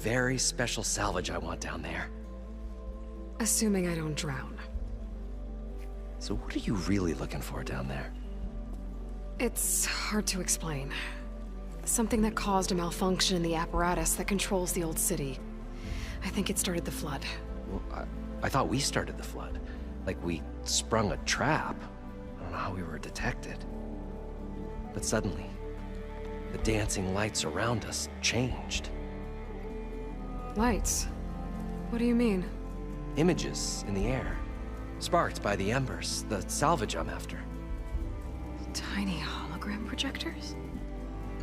Very special salvage I want down there. Assuming I don't drown. So what are you really looking for down there? It's hard to explain. Something that caused a malfunction in the apparatus that controls the old city. I think it started the flood. Well, I thought we started the flood. Like we sprung a trap. I don't know how we were detected. But suddenly, the dancing lights around us changed. Lights? What do you mean? Images in the air, sparked by the embers, the salvage I'm after. Tiny hologram projectors?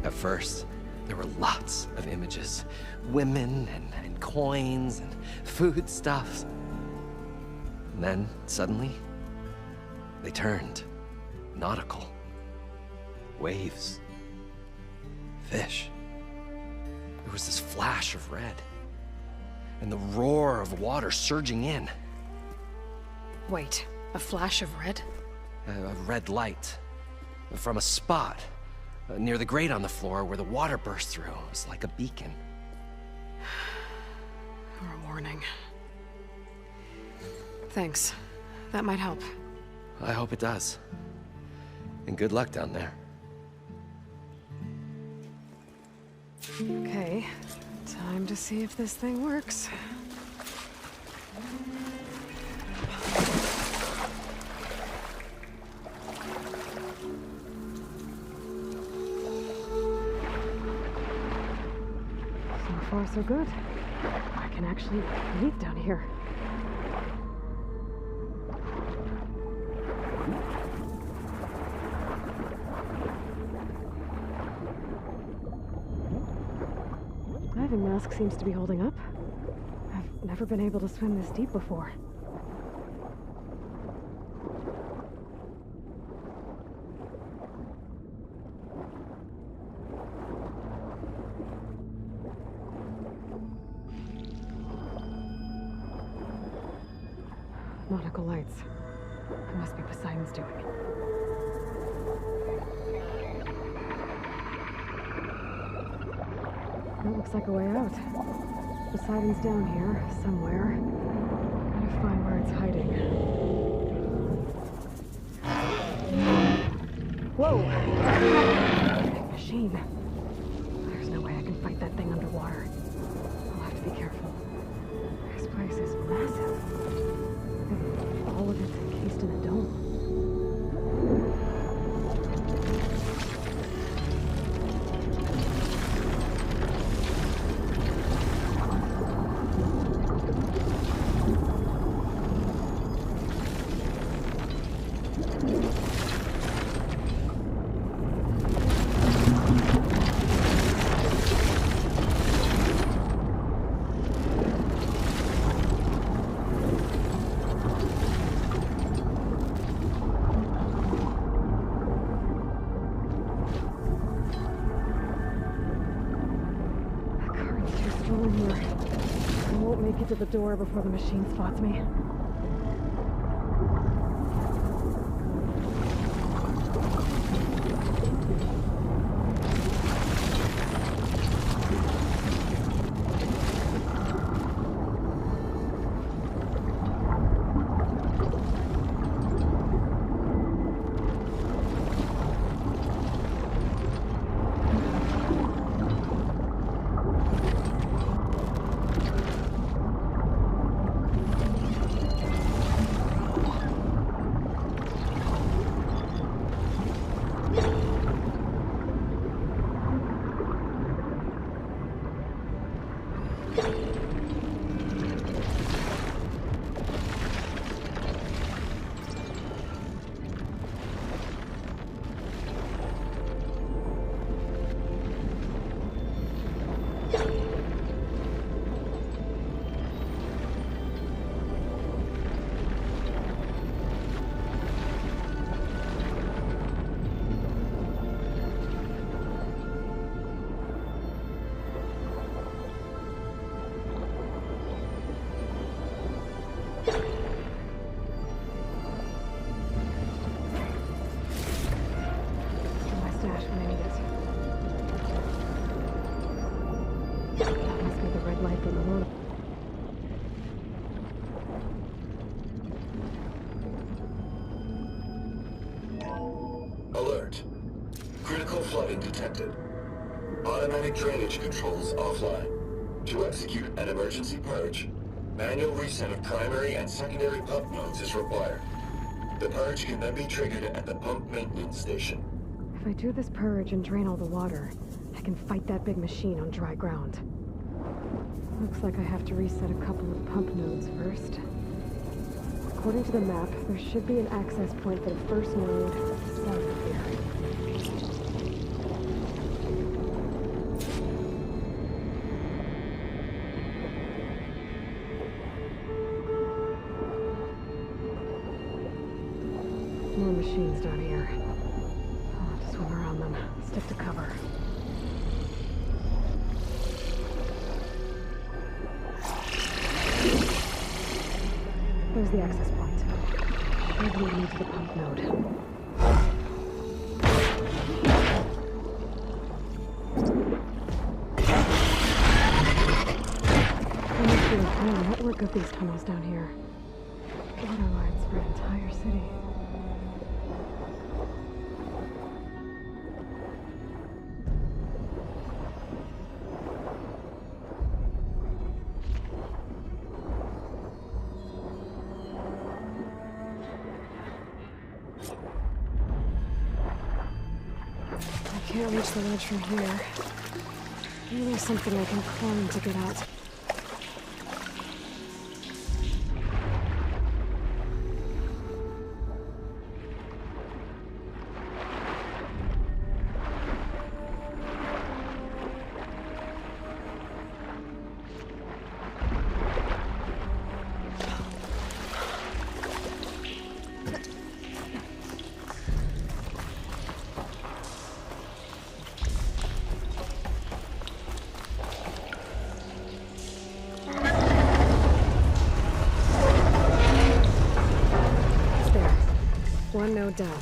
At first, there were lots of images. Women and coins and foodstuffs. And then, suddenly, they turned nautical. Waves. Fish. There was this flash of red. And the roar of water surging in. Wait, a flash of red? A red light. From a spot near the grate on the floor where the water burst through. It was like a beacon. Or a warning. Thanks. That might help. I hope it does. And good luck down there. Okay, time to see if this thing works. So far, so good. I can actually breathe down here. Diving mask seems to be holding up. I've never been able to swim this deep before. Nautical lights. It must be Poseidon's doing. That looks like a way out. Poseidon's down here, somewhere. Gotta find where it's hiding. Whoa! Big machine. There's no way I can fight that thing underwater. I'll have to be careful. This place is massive. And all of it's encased in a dome. To the door before the machine spots me. but a lot of... Alert. Critical flooding detected. Automatic drainage controls offline. To execute an emergency purge, manual reset of primary and secondary pump nodes is required. The purge can then be triggered at the pump maintenance station. If I do this purge and drain all the water, I can fight that big machine on dry ground. Looks like I have to reset a couple of pump nodes first. According to the map, there should be an access point for the first node south of here. More machines down here. I'll have to swim around them. Stick to cover. There's the access point. Should lead me to the pump node. There must be a whole network of these tunnels down here. Water lines for an entire city. I can't reach the ledge from here. Maybe there's something I can climb to get out. One node down.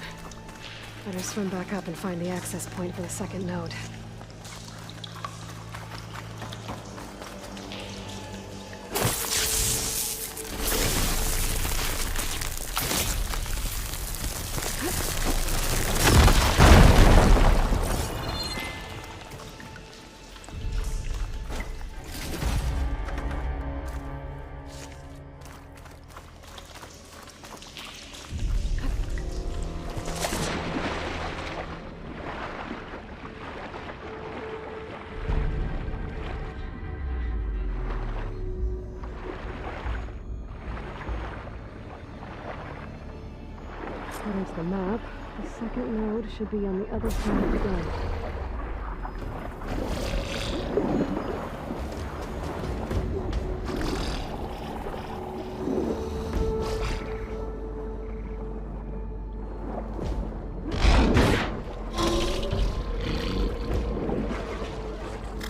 Better swim back up and find the access point for the second node. According to the map, the second node should be on the other side of the dome.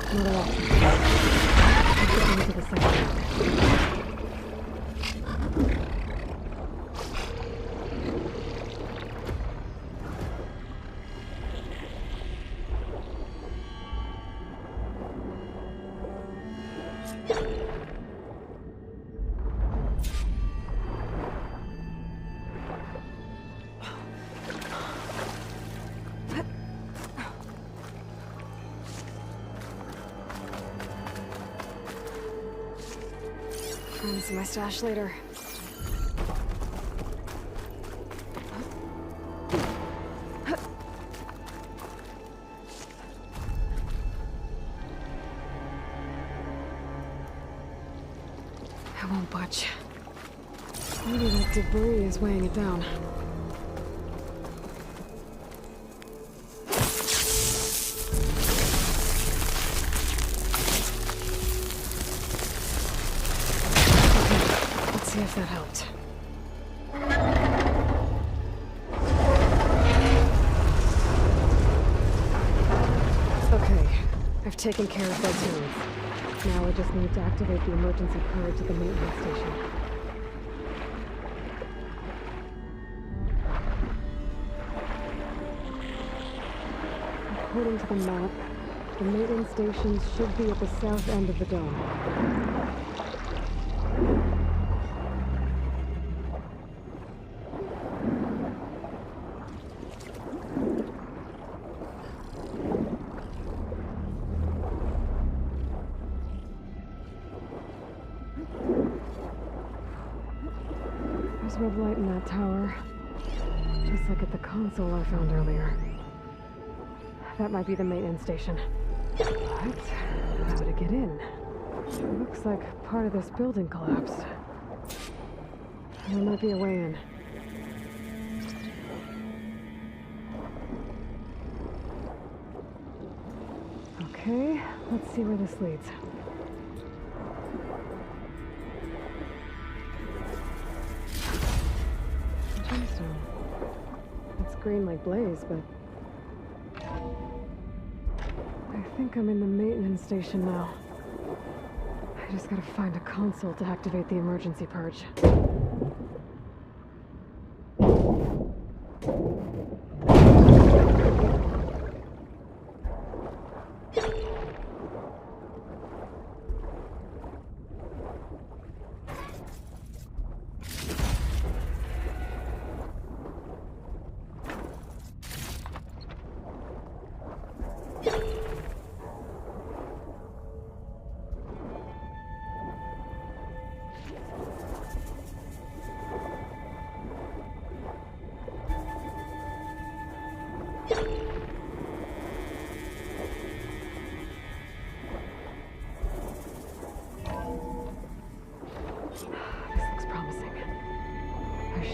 Another option. Let's get into the second node. Trying to see my stash later. I won't budge. Maybe that debris is weighing it down. See if that helped. Okay, I've taken care of those nodes. Now I just need to activate the emergency purge at the maintenance station. According to the map, the maintenance stations should be at the south end of the dome. There's red light in that tower. Just like at the console I found earlier. That might be the maintenance station. But how to get in? It looks like part of this building collapsed. There might be a way in. Okay, let's see where this leads. Gemstone. It's green like blaze, but... I think I'm in the maintenance station now. I just gotta find a console to activate the emergency purge.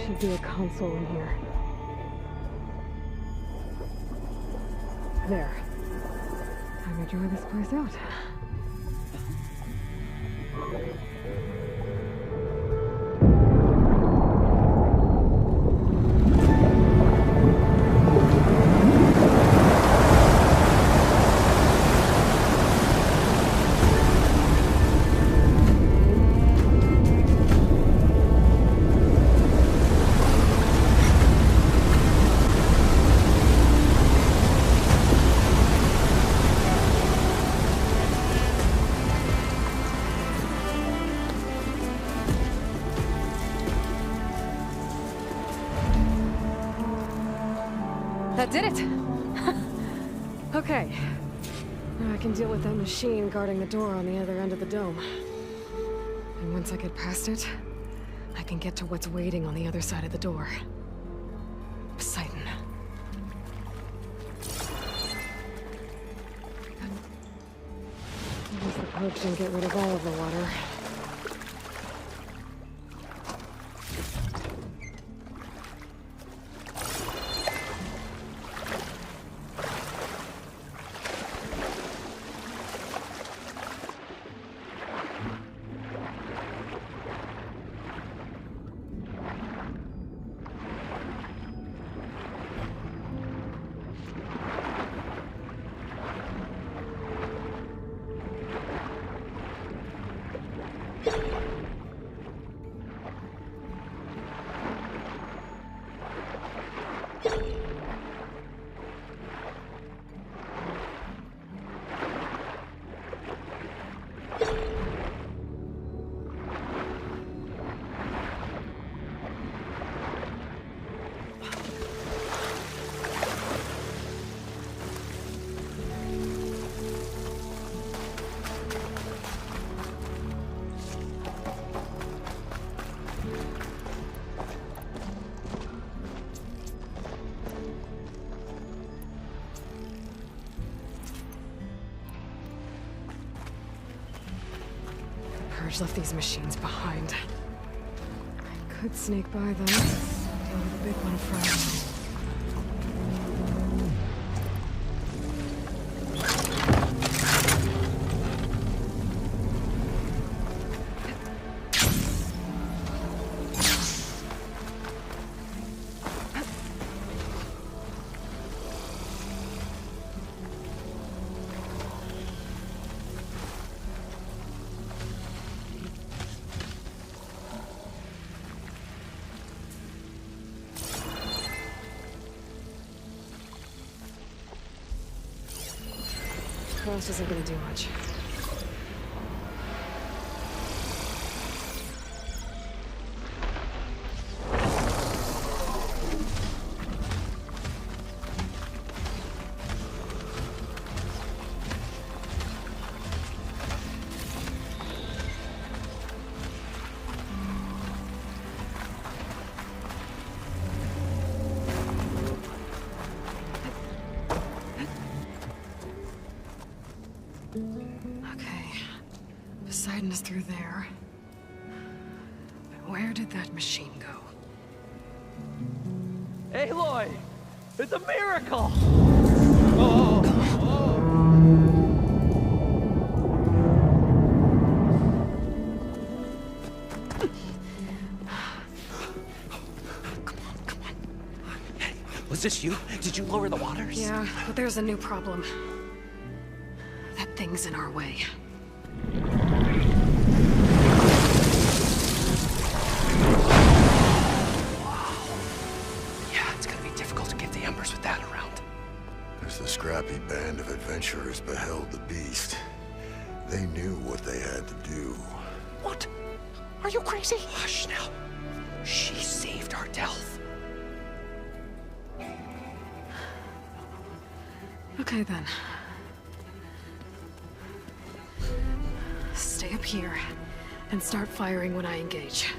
Should be a console in here. There. Time to dry this place out. That did it! Okay. Now I can deal with that machine guarding the door on the other end of the dome. And once I get past it, I can get to what's waiting on the other side of the door. Poseidon. I guess the purge didn't get rid of all of the water. Purge left these machines behind. I could sneak by them. Deal with the big one first. Frost isn't gonna do much. guidance through there. But where did that machine go? Aloy! It's a miracle! Oh, oh. Come on. Hey, was this you? Did you lower the waters? Yeah, but there's a new problem. That thing's in our way. Yeah, it's gonna be difficult to get the embers with that around. As the scrappy band of adventurers beheld the beast, they knew what they had to do. What? Are you crazy? Hush now. She saved our Delph. Okay then. Stay up here and start firing when I engage.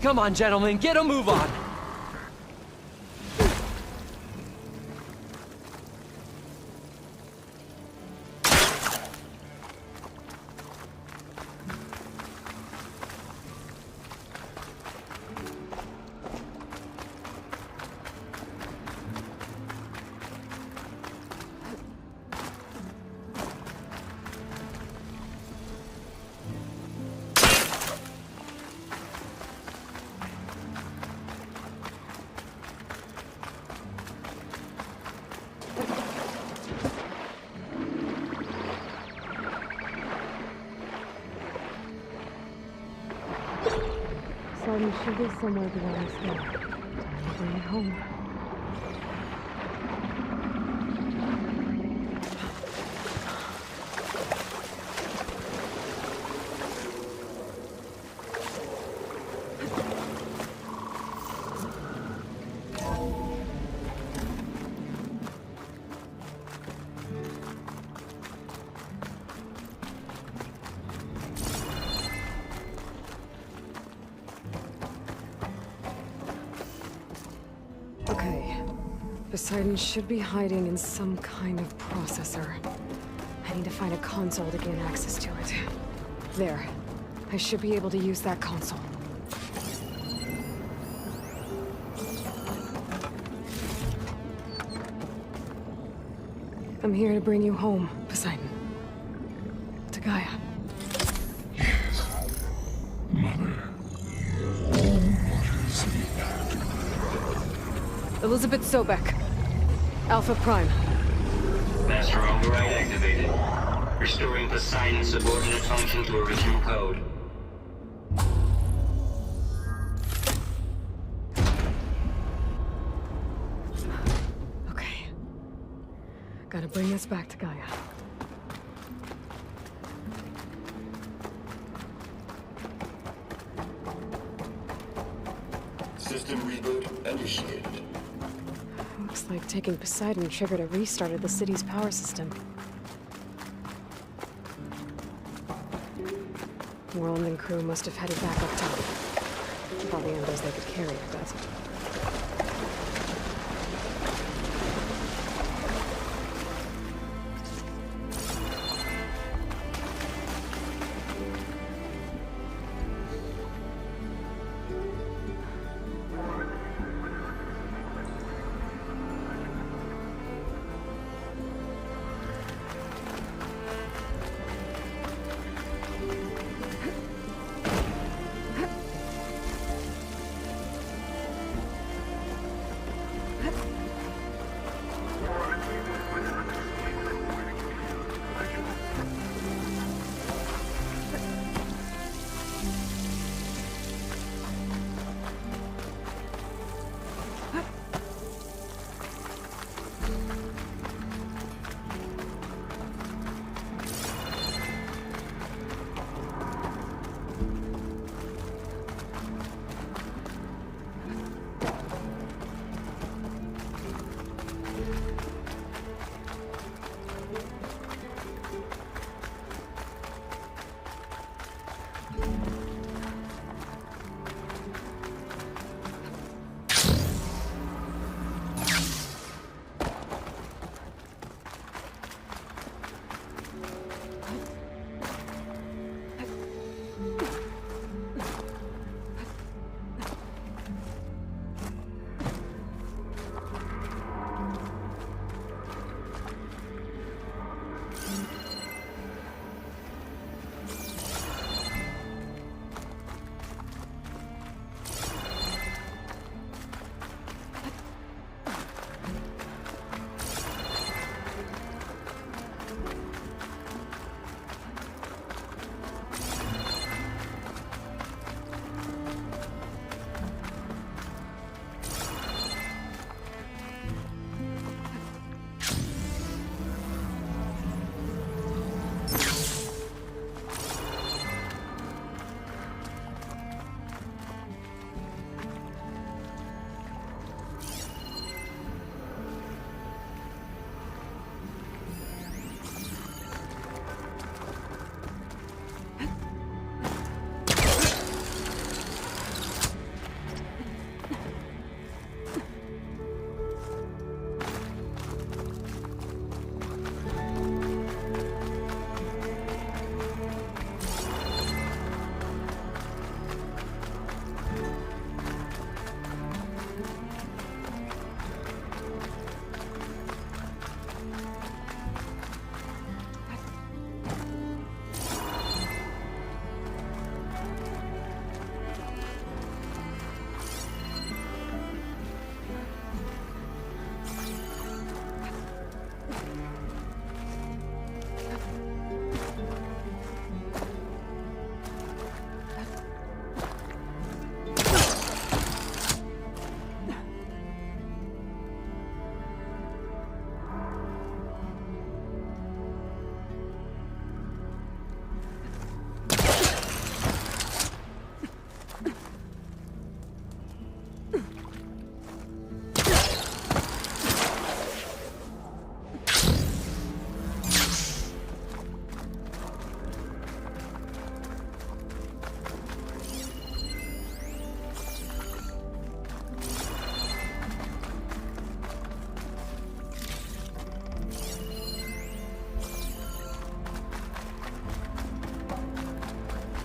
Come on, gentlemen, get a move on! Poseidon should be somewhere beyond this hill. Time to bring it home. Okay. Poseidon should be hiding in some kind of processor. I need to find a console to gain access to it. There. I should be able to use that console. I'm here to bring you home, Poseidon. To Gaia. Elizabeth Sobek. Alpha Prime. Master override activated. Restoring Poseidon's subordinate function to original code. Okay. Gotta bring this back to Gaia. System reboot initiated. Looks like taking Poseidon triggered a restart of the city's power system. Worland and crew must have headed back up top. Probably on those they could carry, I bet.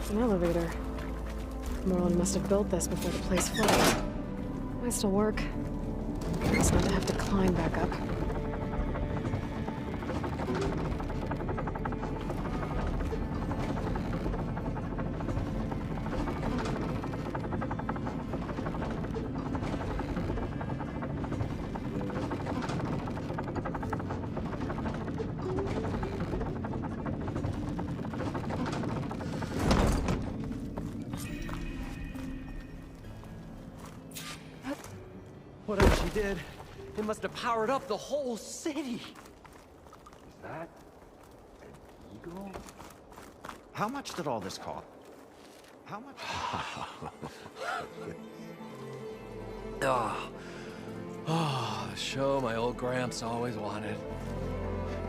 It's an elevator. Moreland must have built this before the place flooded. Might still work. It's not to have to climb back up. Whatever she did, it must have powered up the whole city. Is that an eagle? How much did all this cost? How much? The show my old Gramps always wanted.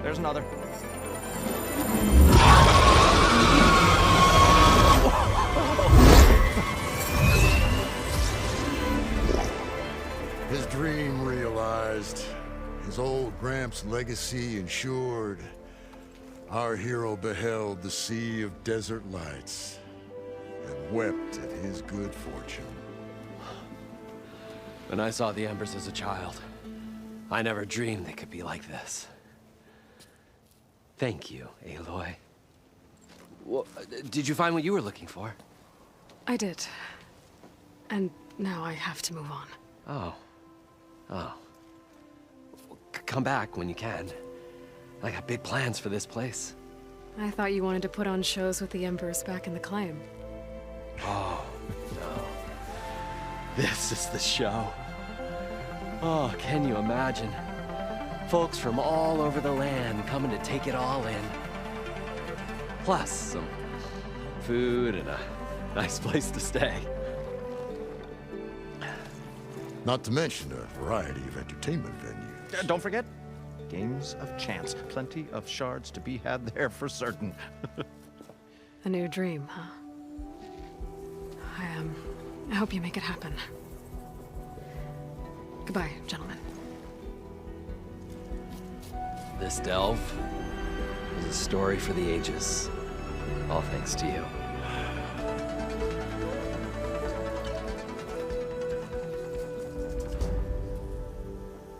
There's another. His dream realized, his old Gramps' legacy ensured. Our hero beheld the sea of desert lights and wept at his good fortune. When I saw the embers as a child, I never dreamed they could be like this. Thank you, Aloy. Well, did you find what you were looking for? I did. And now I have to move on. Oh. Come back when you can. I got big plans for this place. I thought you wanted to put on shows with the Empress back in the claim. Oh, no. This is the show. Oh, can you imagine? Folks from all over the land coming to take it all in. Plus, some food and a nice place to stay. Not to mention a variety of entertainment venues. Don't forget, games of chance. Plenty of shards to be had there for certain. A new dream, huh? I hope you make it happen. Goodbye, gentlemen. This delve is a story for the ages. All thanks to you.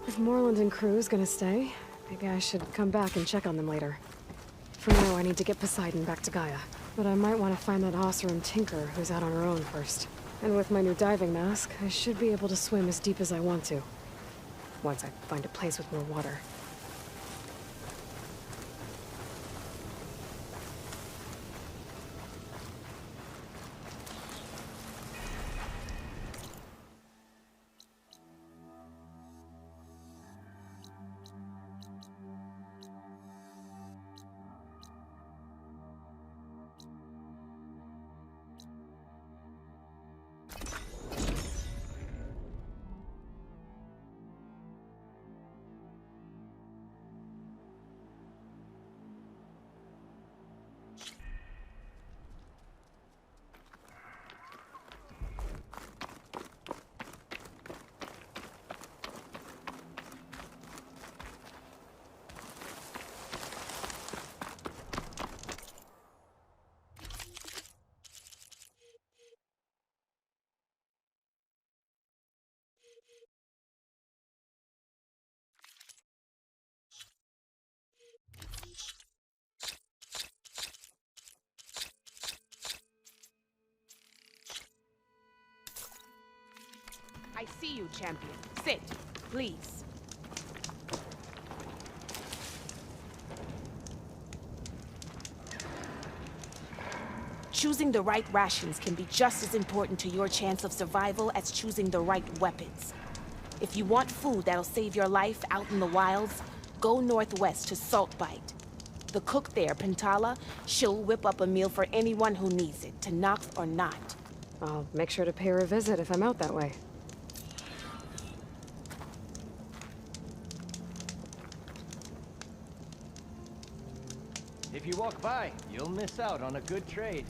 If Moreland and crew's gonna stay, maybe I should come back and check on them later. For now, I need to get Poseidon back to Gaia. But I might want to find that Oseram Tinker who's out on her own first. And with my new diving mask, I should be able to swim as deep as I want to. Once I find a place with more water. I see you, champion. Sit, please. Choosing the right rations can be just as important to your chance of survival as choosing the right weapons. If you want food that'll save your life out in the wilds, go northwest to Saltbite. The cook there, Pentala, she'll whip up a meal for anyone who needs it, to Nox or not. I'll make sure to pay her a visit if I'm out that way. If you walk by, you'll miss out on a good trade.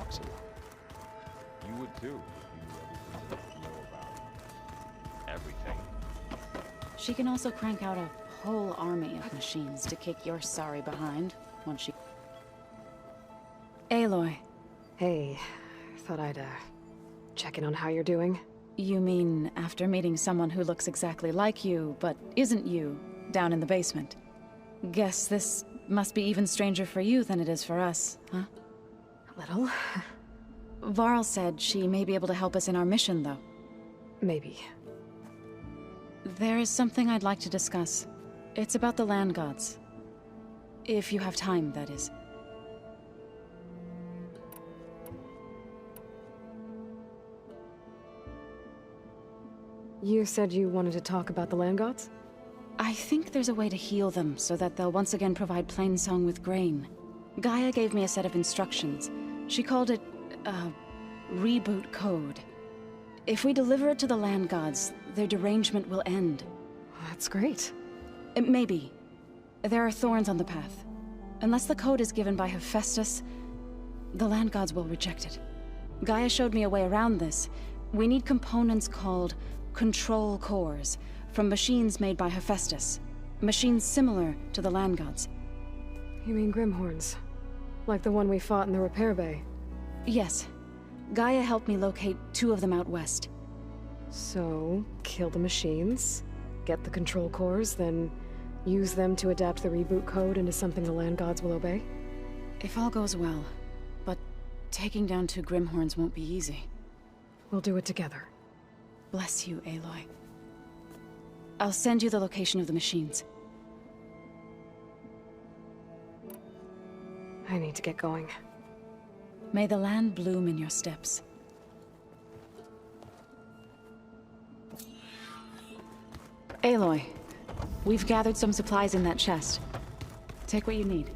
boxes. You would too if you knew everything there is to know about everything. She can also crank out a whole army of machines to kick your sorry behind once she... Aloy. Hey, thought I'd, check in on how you're doing. You mean after meeting someone who looks exactly like you, but isn't you, down in the basement? Guess this must be even stranger for you than it is for us, huh? A little. Varl said she may be able to help us in our mission, though. Maybe. There is something I'd like to discuss. It's about the land gods. If you have time, that is. You said you wanted to talk about the land gods? I think there's a way to heal them so that they'll once again provide Plainsong with grain. Gaia gave me a set of instructions. She called it, reboot code. If we deliver it to the land gods, their derangement will end. That's great. Maybe. There are thorns on the path. Unless the code is given by Hephaestus, the land gods will reject it. Gaia showed me a way around this. We need components called control cores, from machines made by Hephaestus. Machines similar to the land gods. You mean Grimhorns? Like the one we fought in the repair bay? Yes. Gaia helped me locate 2 of them out west. So, kill the machines, get the control cores, then use them to adapt the reboot code into something the land gods will obey? If all goes well. But taking down 2 Grimhorns won't be easy. We'll do it together. Bless you, Aloy. I'll send you the location of the machines. I need to get going. May the land bloom in your steps. Aloy, we've gathered some supplies in that chest. Take what you need.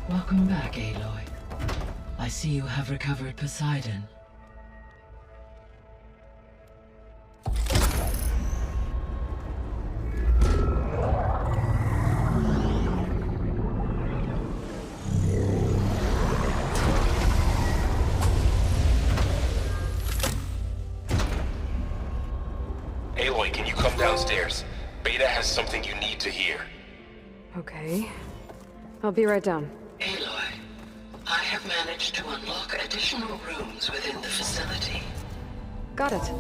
Welcome back, Aloy. I see you have recovered Poseidon. something you need to hear. Okay. I'll be right down. Aloy, I have managed to unlock additional rooms within the facility. Got it.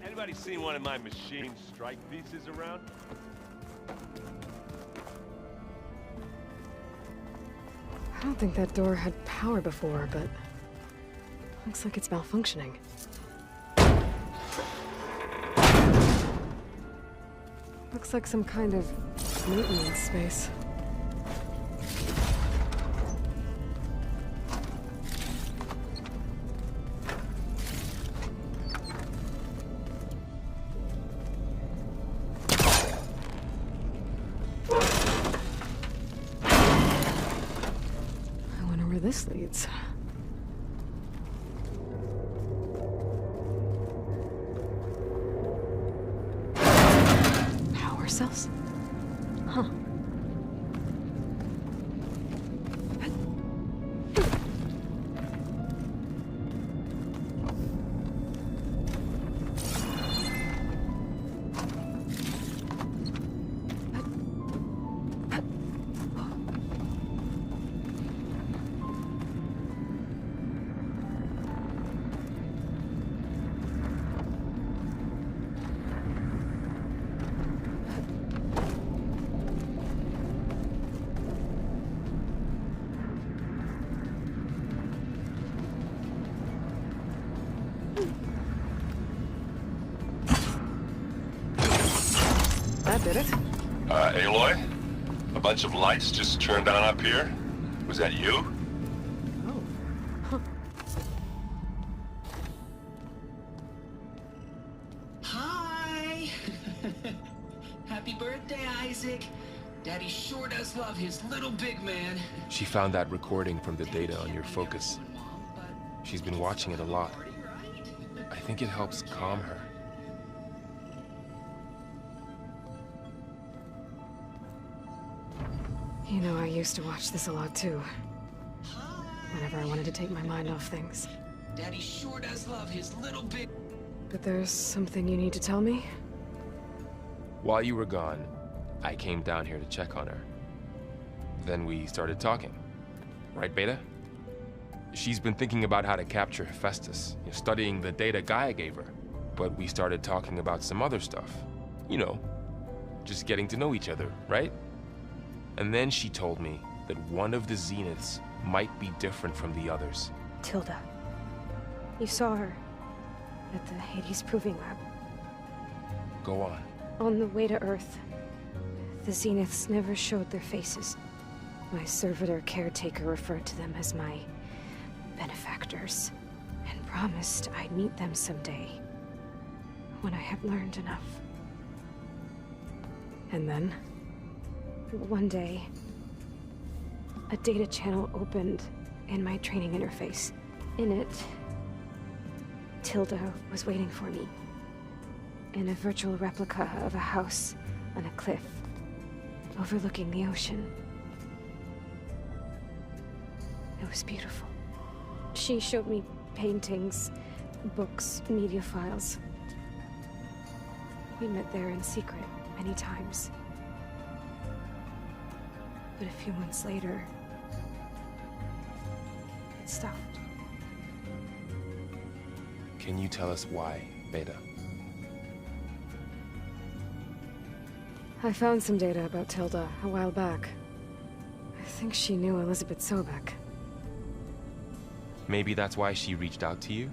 Anybody seen one of my machine strike pieces around? I don't think that door had power before, but looks like it's malfunctioning. Looks like some kind of maintenance space. I wonder where this leads. Cells? Huh. That did it. Aloy? A bunch of lights just turned on up here? Was that you? Oh. Huh. Hi! Happy birthday, Isaac. Daddy sure does love his little big man. She found that recording from the data on your focus. She's been watching it a lot. I think it helps calm her. You know, I used to watch this a lot too. Whenever I wanted to take my mind off things. Daddy sure does love his little big... But there's something you need to tell me? While you were gone, I came down here to check on her. Then we started talking. Right, Beta? She's been thinking about how to capture Hephaestus, studying the data Gaia gave her. But we started talking about some other stuff. You know, just getting to know each other, right? And then she told me that one of the Zeniths might be different from the others. Tilda. You saw her at the Hades Proving Lab. Go on. On the way to Earth, the Zeniths never showed their faces. My servitor caretaker referred to them as my benefactors, and promised I'd meet them someday, when I had learned enough. And then? One day, a data channel opened in my training interface. In it, Tilda was waiting for me. In a virtual replica of a house on a cliff, overlooking the ocean. It was beautiful. She showed me paintings, books, media files. We met there in secret many times. But a few months later, it stopped. Can you tell us why, Beta? I found some data about Tilda a while back. I think she knew Elizabeth Sobek. Maybe that's why she reached out to you?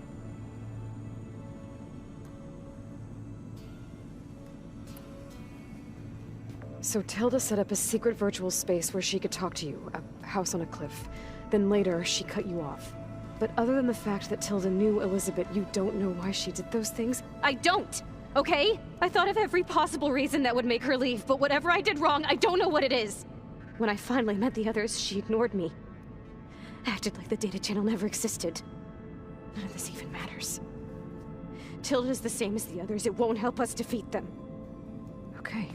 So Tilda set up a secret virtual space where she could talk to you, a house on a cliff. Then later, she cut you off. But other than the fact that Tilda knew Elizabeth, you don't know why she did those things? I don't! Okay? I thought of every possible reason that would make her leave, but whatever I did wrong, I don't know what it is! When I finally met the others, she ignored me. Acted like the data channel never existed. None of this even matters. Tilda's the same as the others. It won't help us defeat them. Okay.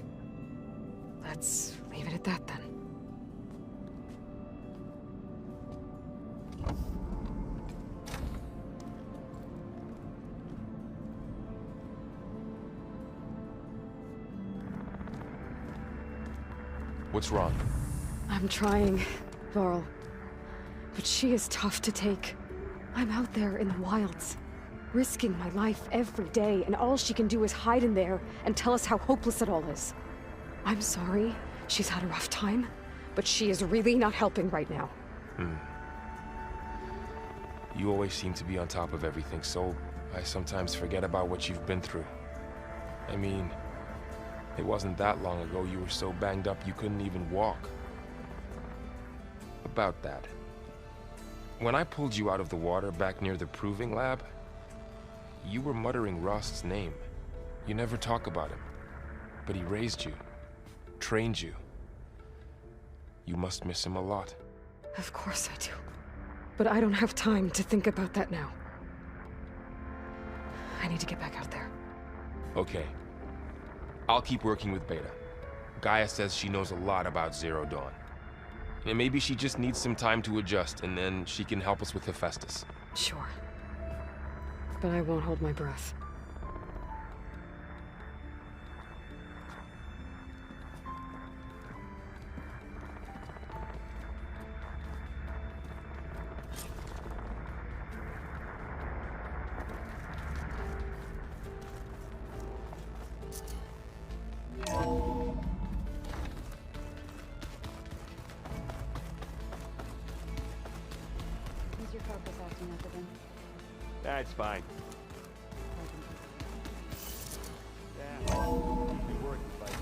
Let's leave it at that then. What's wrong? I'm trying, Varl. But she is tough to take. I'm out there in the wilds, risking my life every day, and all she can do is hide in there and tell us how hopeless it all is. I'm sorry she's had a rough time, but she is really not helping right now. You always seem to be on top of everything, so I sometimes forget about what you've been through. I mean, it wasn't that long ago you were so banged up you couldn't even walk. About that. When I pulled you out of the water back near the proving lab, you were muttering Rost's name. You never talk about him. But he raised you, trained you. You must miss him a lot. Of course I do. But I don't have time to think about that now. I need to get back out there. Okay. I'll keep working with Beta. Gaia says she knows a lot about Zero Dawn. And maybe she just needs some time to adjust, and then she can help us with Hephaestus. Sure. But I won't hold my breath. Is your focus acting up again? That's fine. Yeah, usually worth the fight.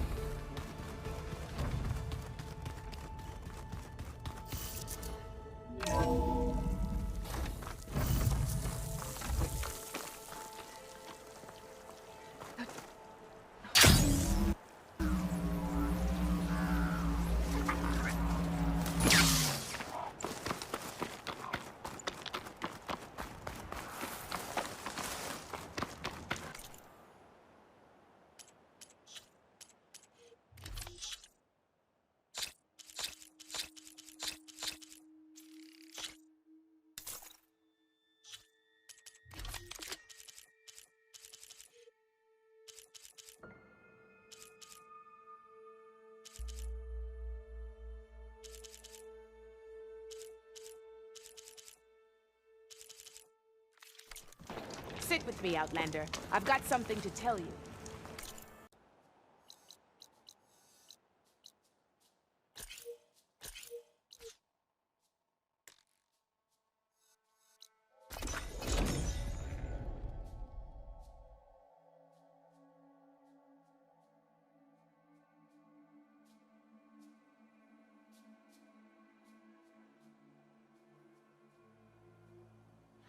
Sit with me, Outlander. I've got something to tell you.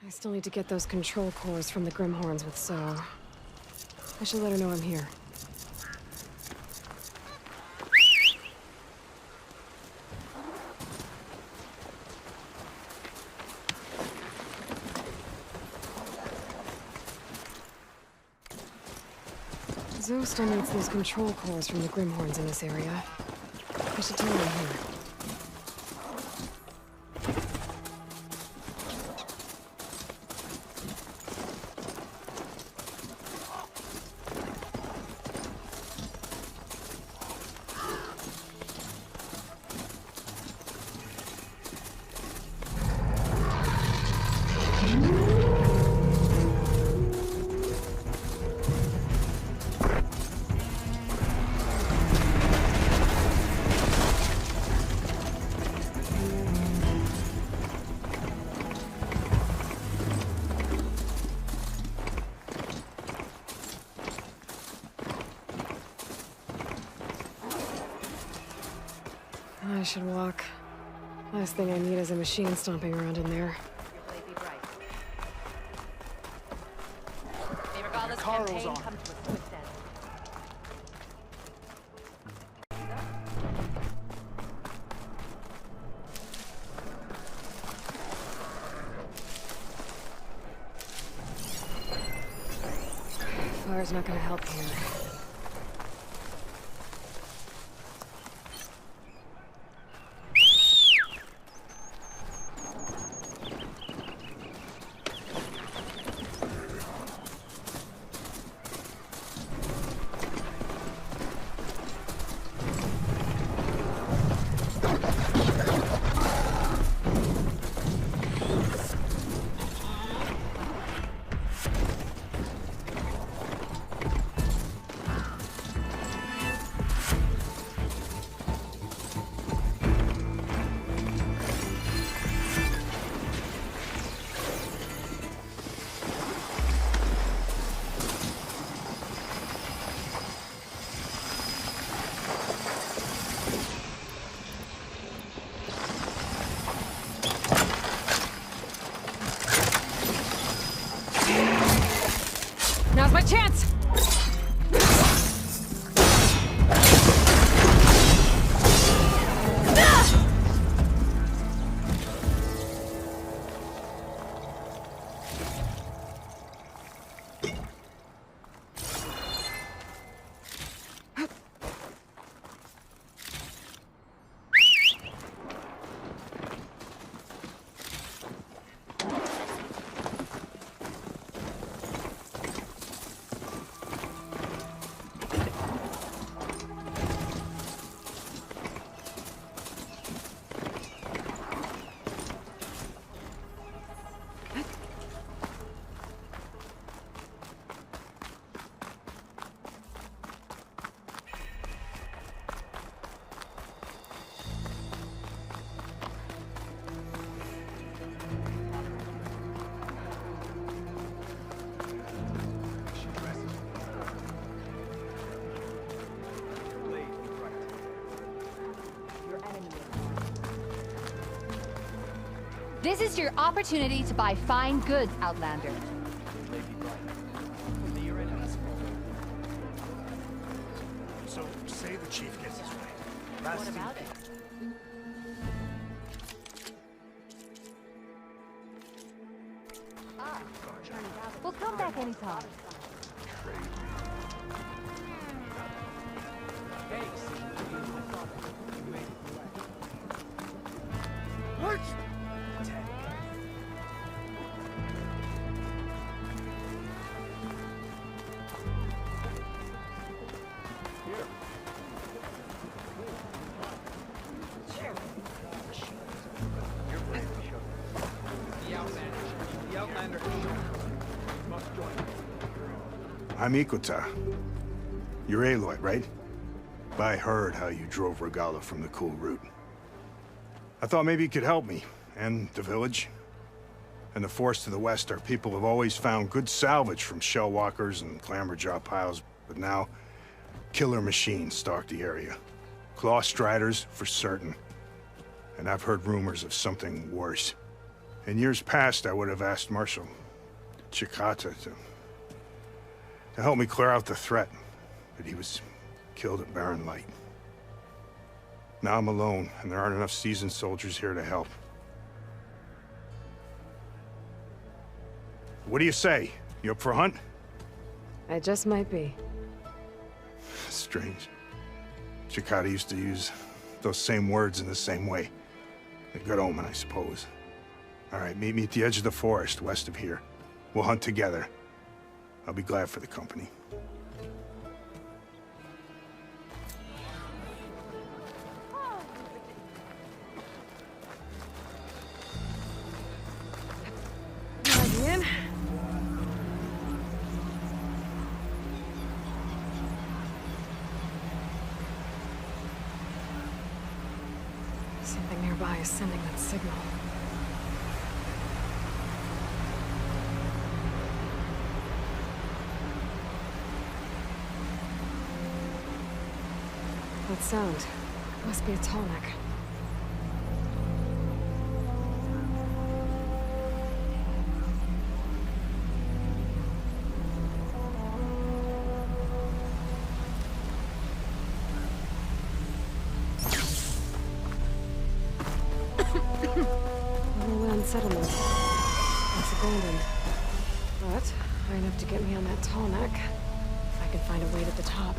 I still need to get those control cores from the Grimhorns with So. I should let her know I'm here. Zoe still needs those control cores from the Grimhorns in this area. I should tell her I'm here. I should walk. Last thing I need is a machine stomping around in there. Carl's on. Fire's not gonna help here. This is your opportunity to buy fine goods, Outlander. So, say the chief gets this right. What about it? We'll come back anytime. What? I'm Ikota. You're Aloy, right? I heard how you drove Regala from the cool route. I thought maybe you could help me, and the village. And the forest to the west, our people have always found good salvage from shellwalkers and clamberjaw piles, but now, killer machines stalk the area. Claw striders, for certain. And I've heard rumors of something worse. In years past, I would have asked Marshal Chikata to help me clear out the threat, but he was killed at Barren Light. Now I'm alone, and there aren't enough seasoned soldiers here to help. What do you say? You up for a hunt? I just might be. Strange. Chikata used to use those same words in the same way. A good omen, I suppose. All right, meet me at the edge of the forest, west of here. We'll hunt together. I'll be glad for the company. Again? Something nearby is sending that signal. That sound must be a tonic. Little land settlement. It's abandoned. But high enough to get me on that tonic. If I can find a way to the top.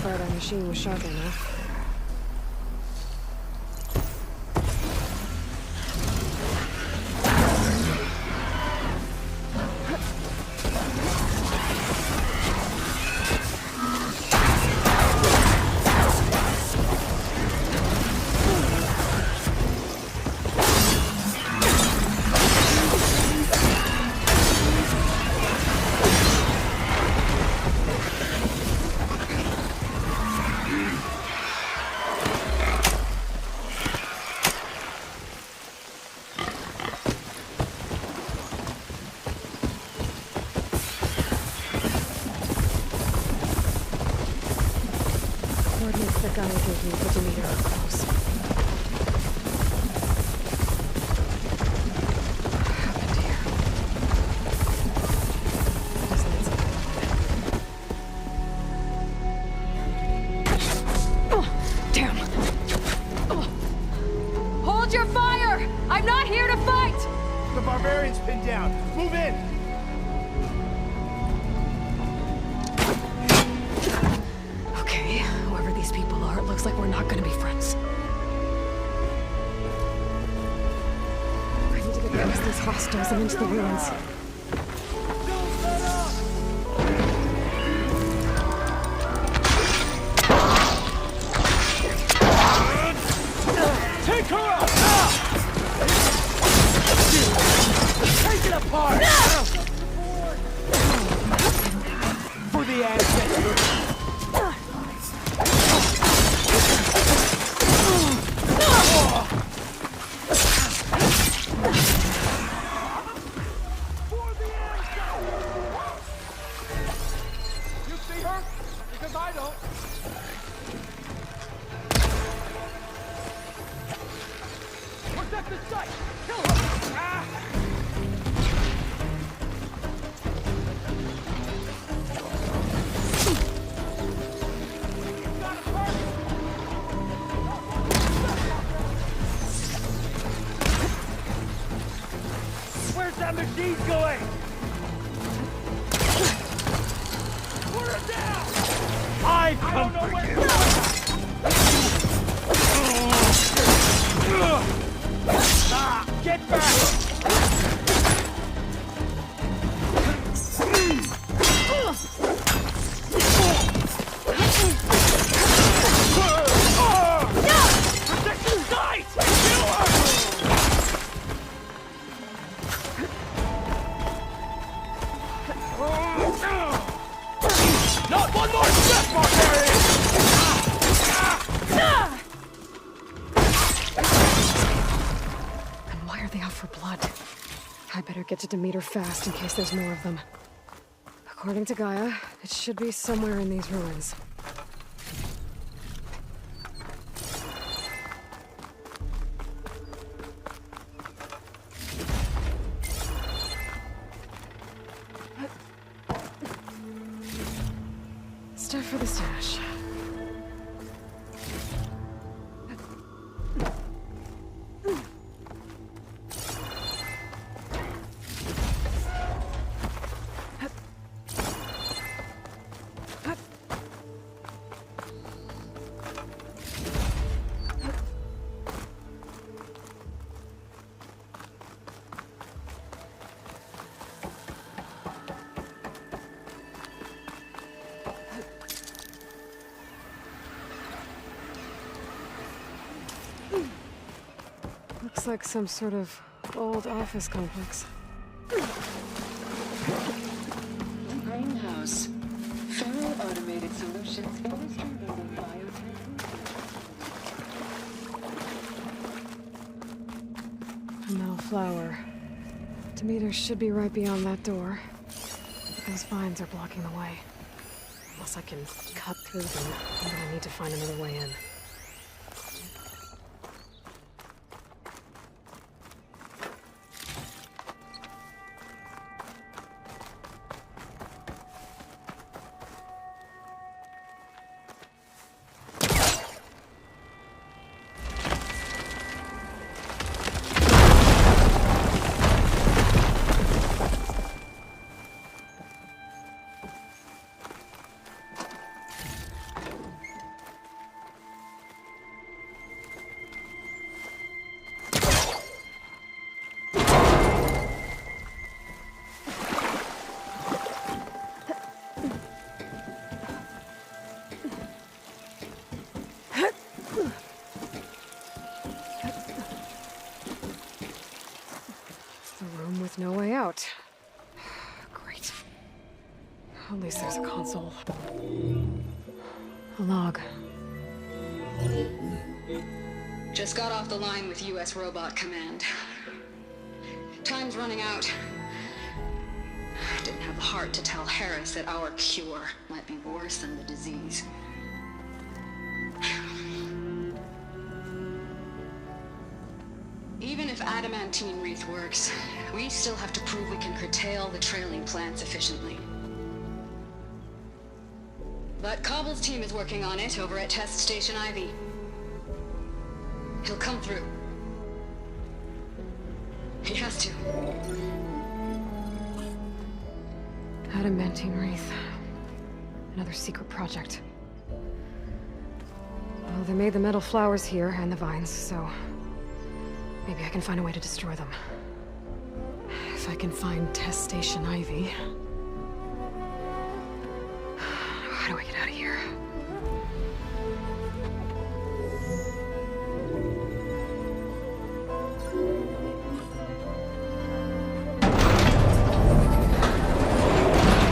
Our machine was sharp enough. that Gaia gave me for Demeter up close. What happened here? It doesn't need something. Oh, damn! Oh. Hold your fire! I'm not here to fight! The barbarian's pinned down. Move in! Okay, whoever these people are, it looks like we're not gonna be friends. I need to get past these hostiles and into the ruins. Take her out! Take it apart! For the ancestors! You see her? Because I don't. Protect the site! Kill her! Ah! Where's that machine going? Put her down! I've come for you! Get back! Protect the site! Kill her! Not one more step, barbarian! And why are they out for blood? I better get to Demeter fast in case there's more of them. According to Gaia, it should be somewhere in these ruins. Stuff for the stash. Looks like some sort of old office complex. Greenhouse. Feral automated solutions illustrated in biotech. A metal flower. Demeter should be right beyond that door. Those vines are blocking the way. Unless I can cut through them, I'm gonna need to find another way in. With no way out. Great. At least there's a console. A log. Just got off the line with U.S. Robot Command. Time's running out. Didn't have the heart to tell Harris that our cure might be worse than the disease. adamantine wreath works, we still have to prove we can curtail the trailing plants efficiently. But Cobble's team is working on it over at Test Station Ivy. He'll come through. He has to. Adamantine wreath. Another secret project. Well, they made the metal flowers here and the vines, so maybe I can find a way to destroy them. If I can find Test Station Ivy. How do I get out of here?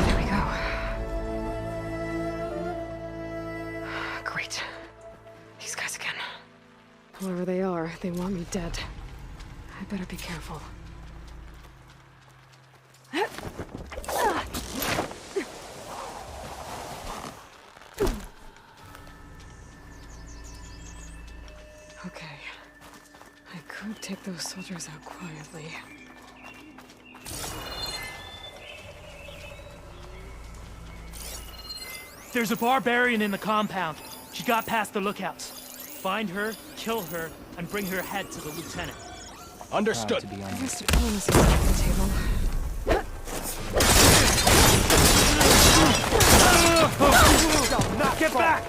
There we go. Great. These guys again. Whoever they are, they want me dead. I better be careful. Okay. I could take those soldiers out quietly. There's a barbarian in the compound. She got past the lookouts. Find her, kill her, and bring her head to the lieutenant. Understood. The rest of diplomacy is on the table. Now get back!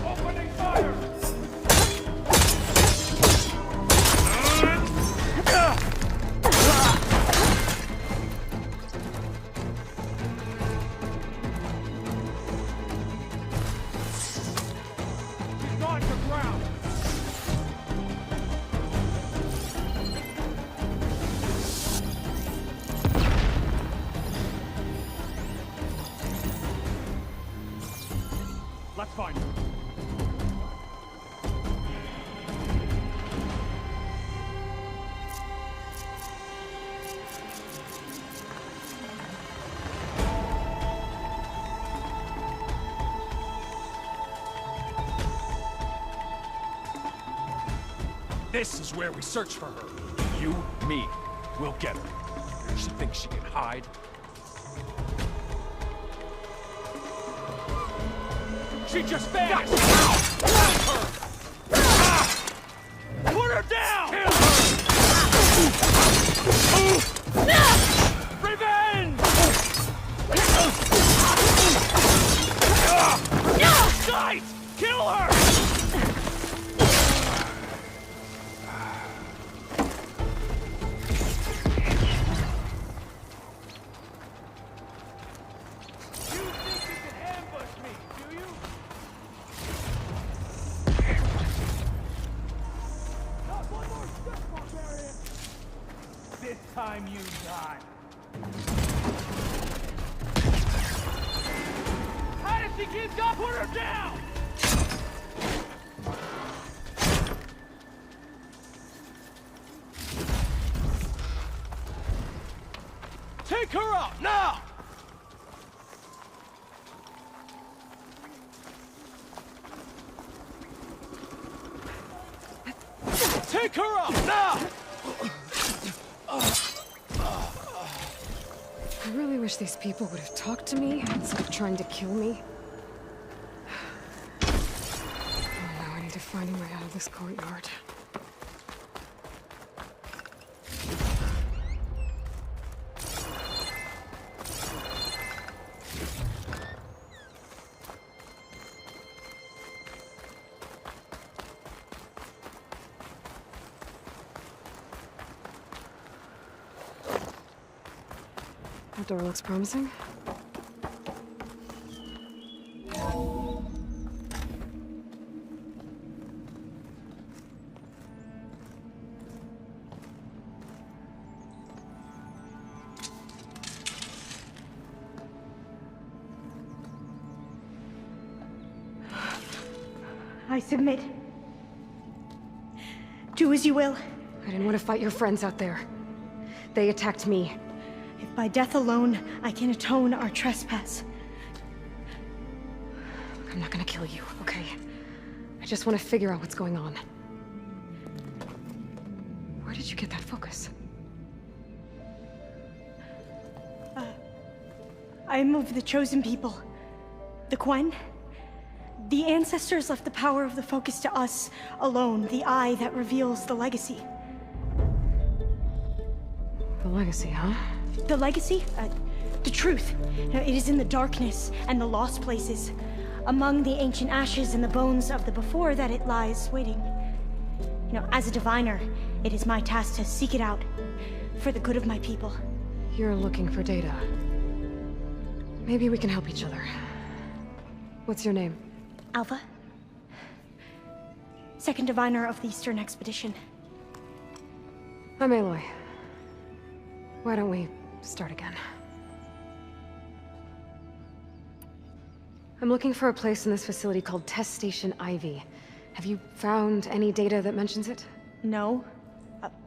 Opening fire! He's going to ground. Let's find her. This is where we search for her. You, me, we'll get her. She thinks she can hide. She just vanished! Put her down! Kill her! Revenge! Guys! Kill her! This time you die. How did she keep up? Put her down! Take her out, now! Take her out, now! I really wish these people would have talked to me instead of trying to kill me. Oh, now I need to find a way out of this courtyard. That door looks promising. I submit. Do as you will. I didn't want to fight your friends out there. They attacked me. If by death alone I can atone our trespass, I'm not gonna kill you, okay? I just want to figure out what's going on. Where did you get that focus? I'm of the chosen people. The Quen. The ancestors left the power of the focus to us alone, the eye that reveals the legacy. The legacy, huh? The legacy? The truth. It is in the darkness and the lost places. Among the ancient ashes and the bones of the before that it lies waiting. As a diviner, it is my task to seek it out. For the good of my people. You're looking for data. Maybe we can help each other. What's your name? Alva. Second diviner of the Eastern Expedition. I'm Aloy. Why don't we start again? I'm looking for a place in this facility called Test Station Ivy. Have you found any data that mentions it? No.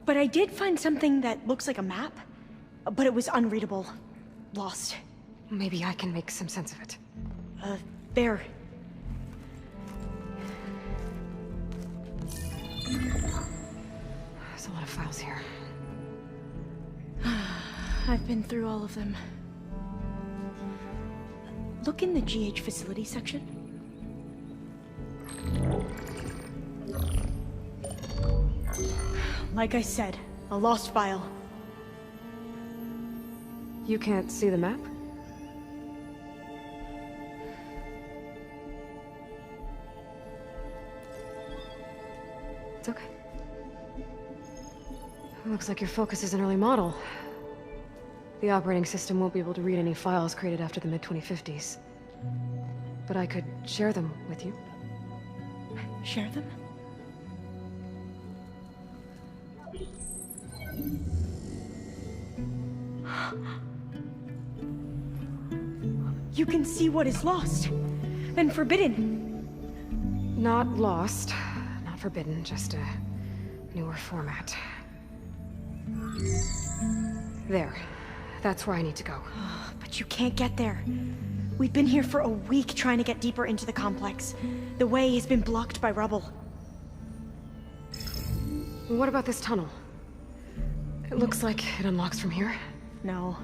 But I did find something that looks like a map. But it was unreadable. Lost. Maybe I can make some sense of it. There. There's a lot of files here. I've been through all of them. Look in the GH facility section. Like I said, a lost file. You can't see the map? It's okay. Looks like your focus is an early model. The operating system won't be able to read any files created after the mid-2050s. But I could share them with you. Share them? You can see what is lost and forbidden. Not lost, not forbidden, just a newer format. There. That's where I need to go. But you can't get there. We've been here for a week trying to get deeper into the complex. The way has been blocked by rubble. What about this tunnel? It looks like it unlocks from here. No.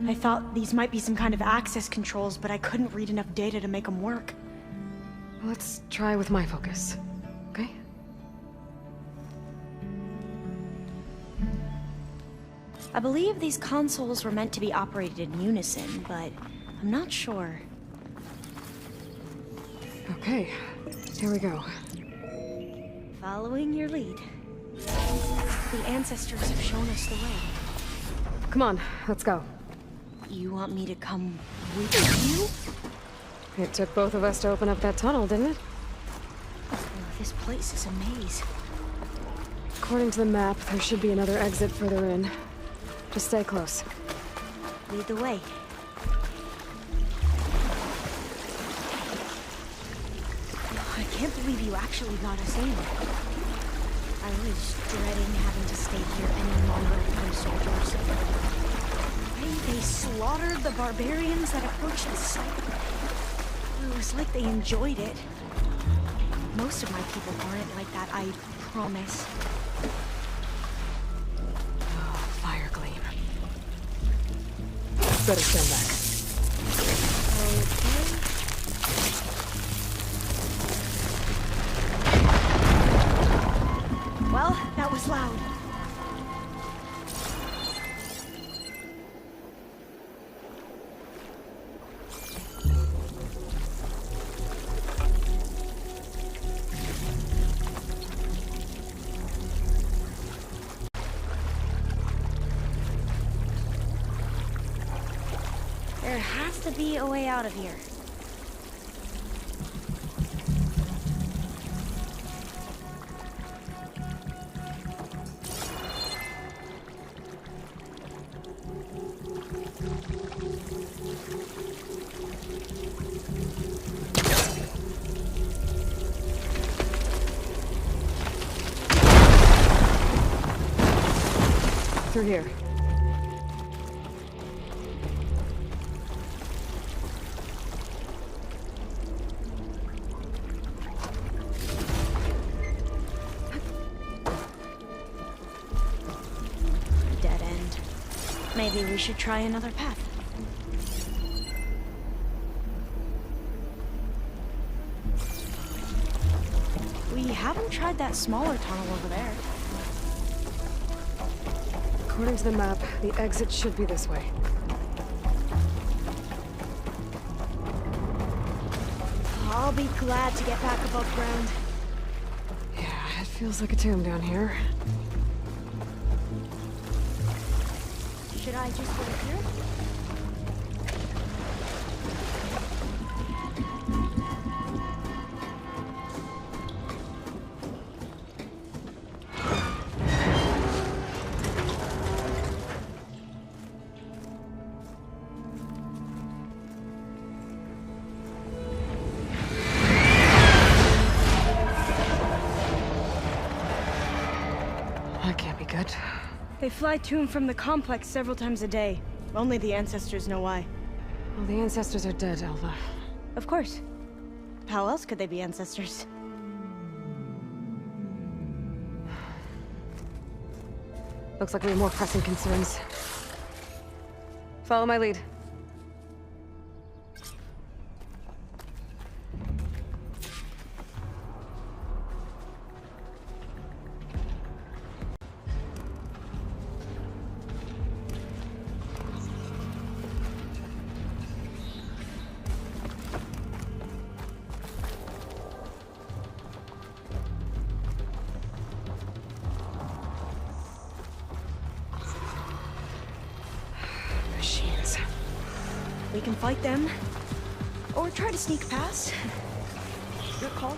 I thought these might be some kind of access controls, but I couldn't read enough data to make them work. Let's try with my focus, okay? I believe these consoles were meant to be operated in unison, but I'm not sure. Okay, here we go. Following your lead. The ancestors have shown us the way. Come on, let's go. You want me to come with you? It took both of us to open up that tunnel, didn't it? Oh, this place is a maze. According to the map, there should be another exit further in. Just stay close. Lead the way. I can't believe you actually got us in. I was dreading having to stay here any longer with those soldiers. They slaughtered the barbarians that approached the site. It was like they enjoyed it. Most of my people aren't like that, I promise. Oh, fire gleam. Better stand back. Okay. Well, that was loud. There has to be a way out of here. Through here. Maybe we should try another path. We haven't tried that smaller tunnel over there. According to the map, the exit should be this way. I'll be glad to get back above ground. Yeah, it feels like a tomb down here. Should I just go here? That can't be good. They fly to and from the complex several times a day. Only the ancestors know why. Well, the ancestors are dead, Alva. Of course. How else could they be ancestors? Looks like we have more pressing concerns. Follow my lead. Machines. We can fight them. Or try to sneak past. Your call.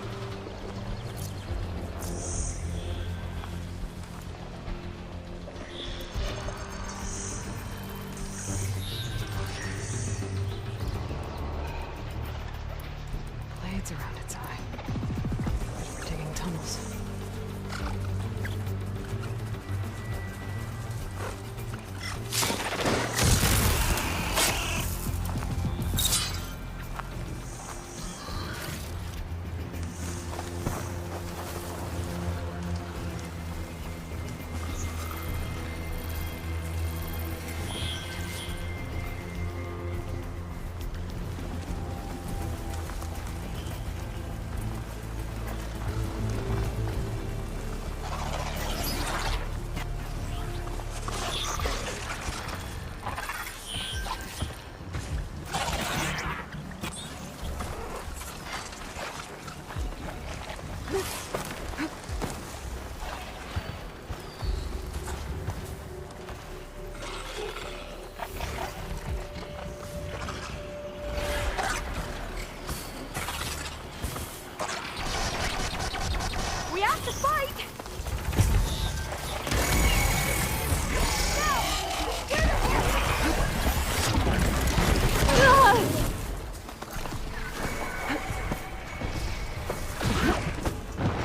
Blades around its eye. We're digging tunnels.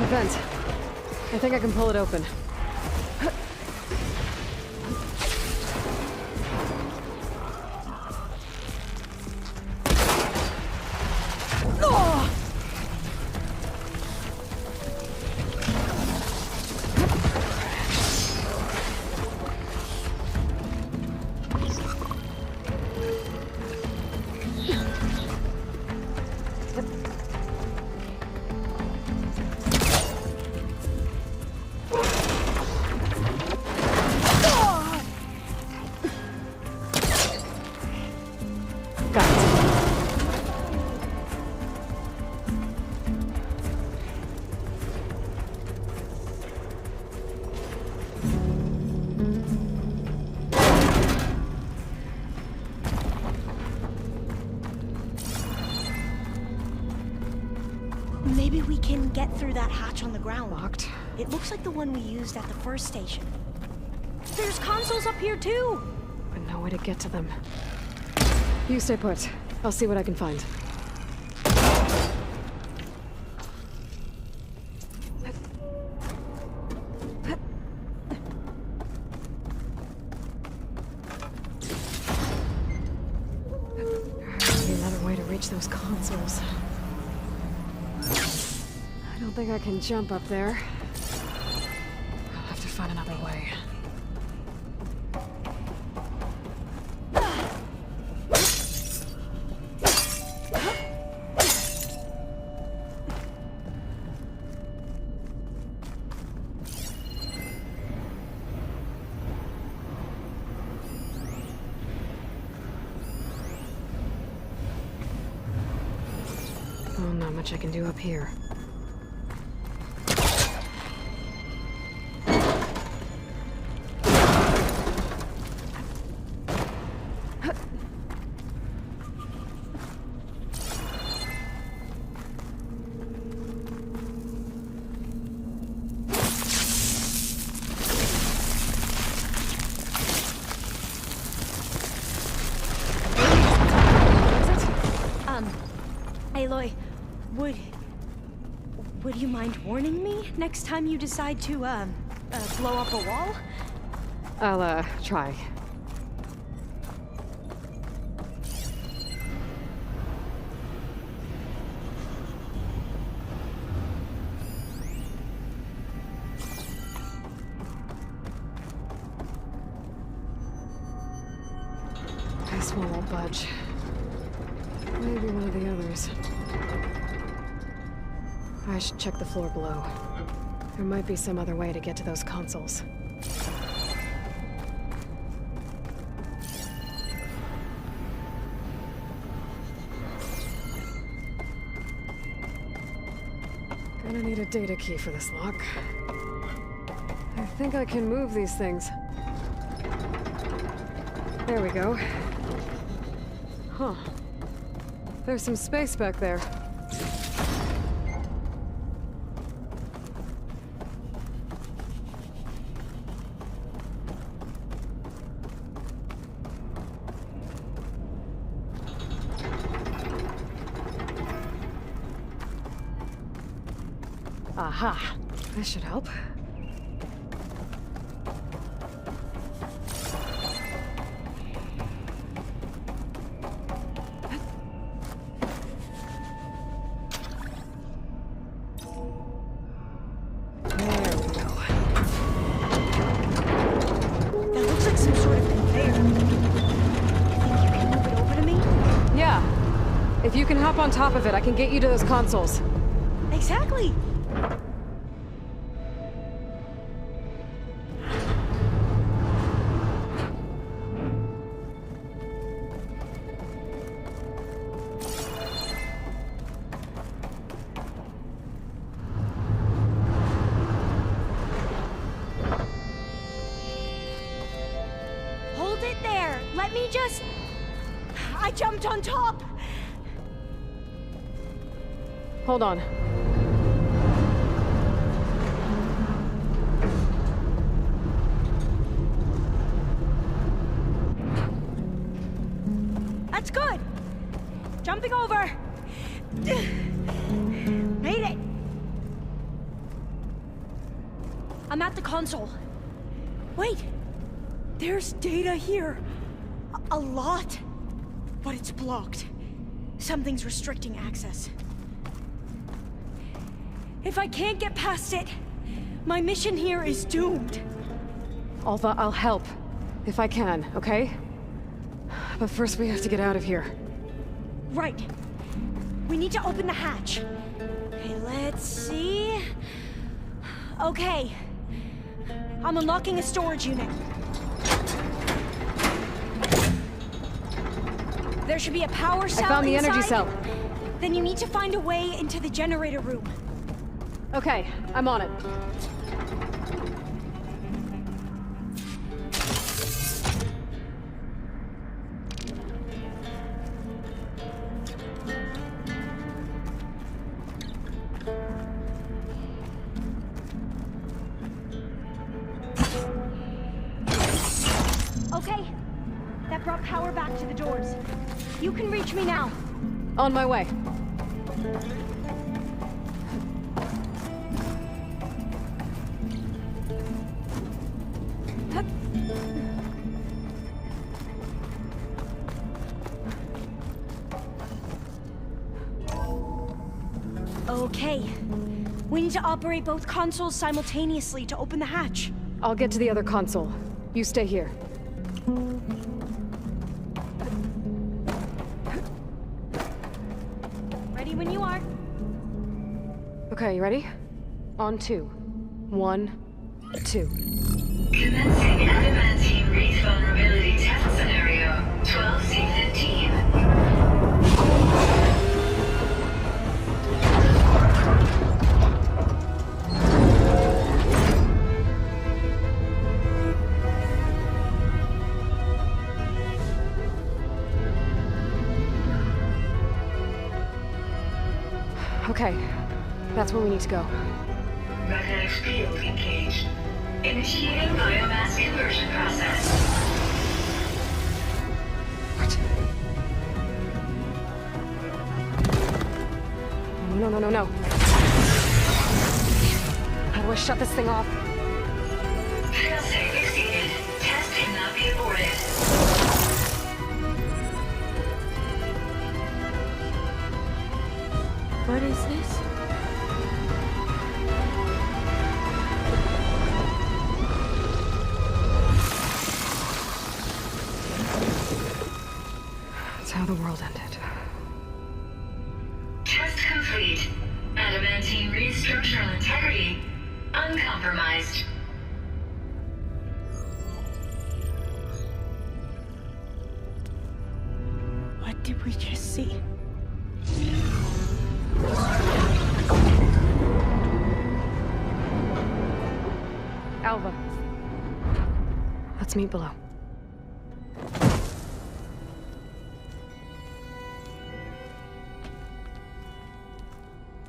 Vent. I think I can pull it open. Maybe we can get through that hatch on the ground. Locked. It looks like the one we used at the first station. There's consoles up here too! But no way to get to them. You stay put. I'll see what I can find. Maybe another way to reach those consoles. I don't think I can jump up there. I'll have to find another way. much I can do up here. Aloy, would you mind warning me next time you decide to, blow up a wall? I'll, try. This one won't budge. Maybe one of the others. I should check the floor below. There might be some other way to get to those consoles. Gonna need a data key for this lock. I think I can move these things. There we go. Huh. There's some space back there. Aha! This should help. If you can hop on top of it, I can get you to those consoles. Exactly! Hold it there! Let me just... I jumped on top! Hold on. That's good! Jumping over! Made it! I'm at the console. Wait! There's data here. A lot. But it's blocked. Something's restricting access. If I can't get past it, my mission here is doomed. Alva, I'll help. If I can, okay? But first we have to get out of here. Right. We need to open the hatch. Okay, let's see... Okay. I'm unlocking a storage unit. There should be a power cell I found the energy inside. cell. Then you need to find a way into the generator room. Okay, I'm on it. Okay, that brought power back to the doors. You can reach me now. On my way. Okay. We need to operate both consoles simultaneously to open the hatch. I'll get to the other console. You stay here. Ready when you are. Okay, you ready? On 2. 1, 2. Commencing adamantine wreath vulnerability test scenario 12C15. Okay, that's where we need to go. Magnetic field engaged. Initiating biomass conversion process. No. How do I shut this thing off? Failsafe exceeded. Test cannot be aborted. What is this? That's how the world ended. Test complete. Adamantine reed structural integrity uncompromised. What did we just see? Alva. Let's meet below.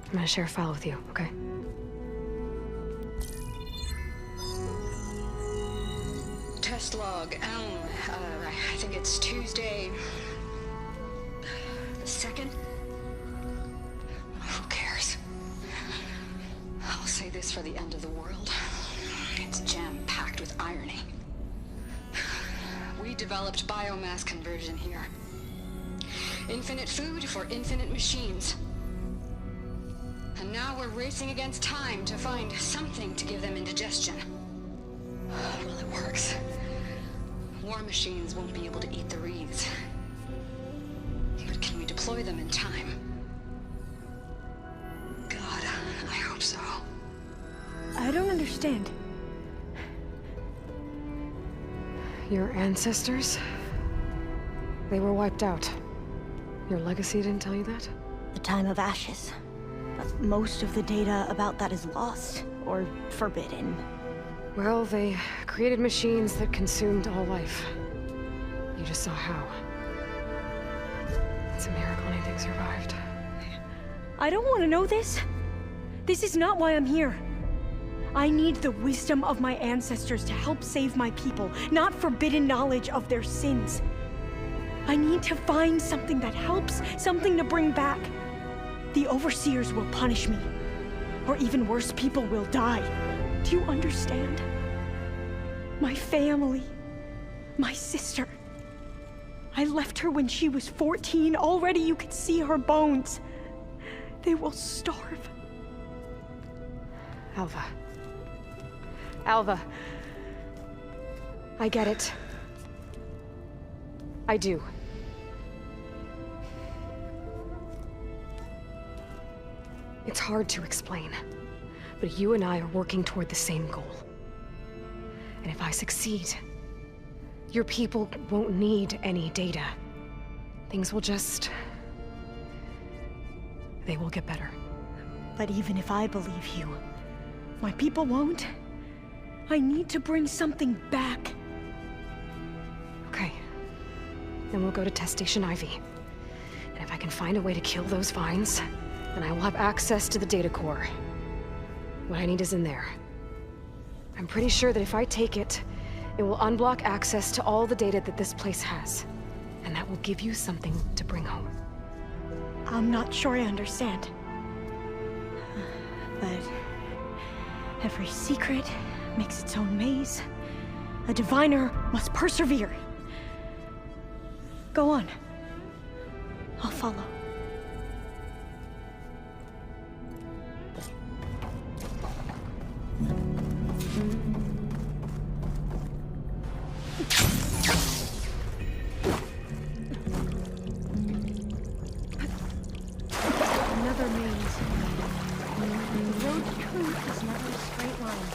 I'm gonna share a file with you, okay? Test log, I think it's Tuesday the 2nd? Who cares? I'll say this for the end of the world. It's jam-packed with irony. We developed biomass conversion here. Infinite food for infinite machines. And now we're racing against time to find something to give them indigestion. Well, it works. War machines won't be able to eat the reeds. But can we deploy them in time? God, I hope so. I don't understand. Your ancestors? They were wiped out. Your legacy didn't tell you that? The time of ashes. But most of the data about that is lost, or forbidden. Well, they created machines that consumed all life. You just saw how. It's a miracle anything survived. I don't want to know this. This is not why I'm here. I need the wisdom of my ancestors to help save my people, not forbidden knowledge of their sins. I need to find something that helps, something to bring back. The Overseers will punish me. Or even worse, people will die. Do you understand? My family. My sister. I left her when she was 14. Already you could see her bones. They will starve. Alva. Alva. I get it. I do. It's hard to explain, but you and I are working toward the same goal. And if I succeed, your people won't need any data. Things will just... they will get better. But even if I believe you, my people won't. I need to bring something back. Okay. Then we'll go to Test Station Ivy. And if I can find a way to kill those vines, then I will have access to the data core. What I need is in there. I'm pretty sure that if I take it, it will unblock access to all the data that this place has. And that will give you something to bring home. I'm not sure I understand. But every secret makes its own maze. A diviner must persevere. Go on. I'll follow. Another maze. The road to truth is never a straight line.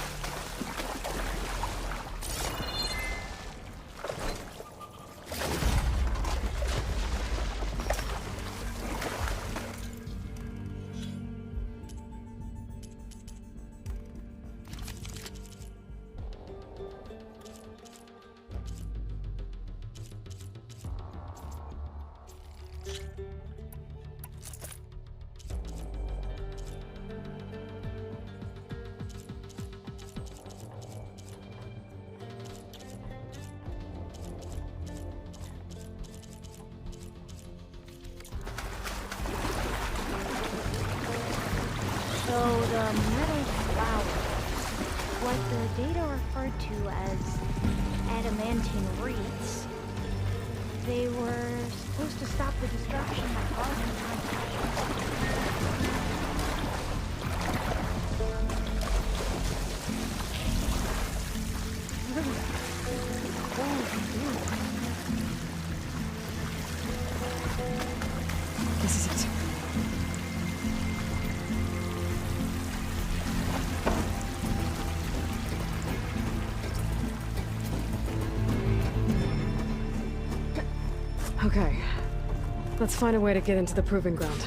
So the metal flowers, what the data referred to as adamantine wreaths, they were supposed to stop the destruction that caused This is it. Okay. Let's find a way to get into the proving ground.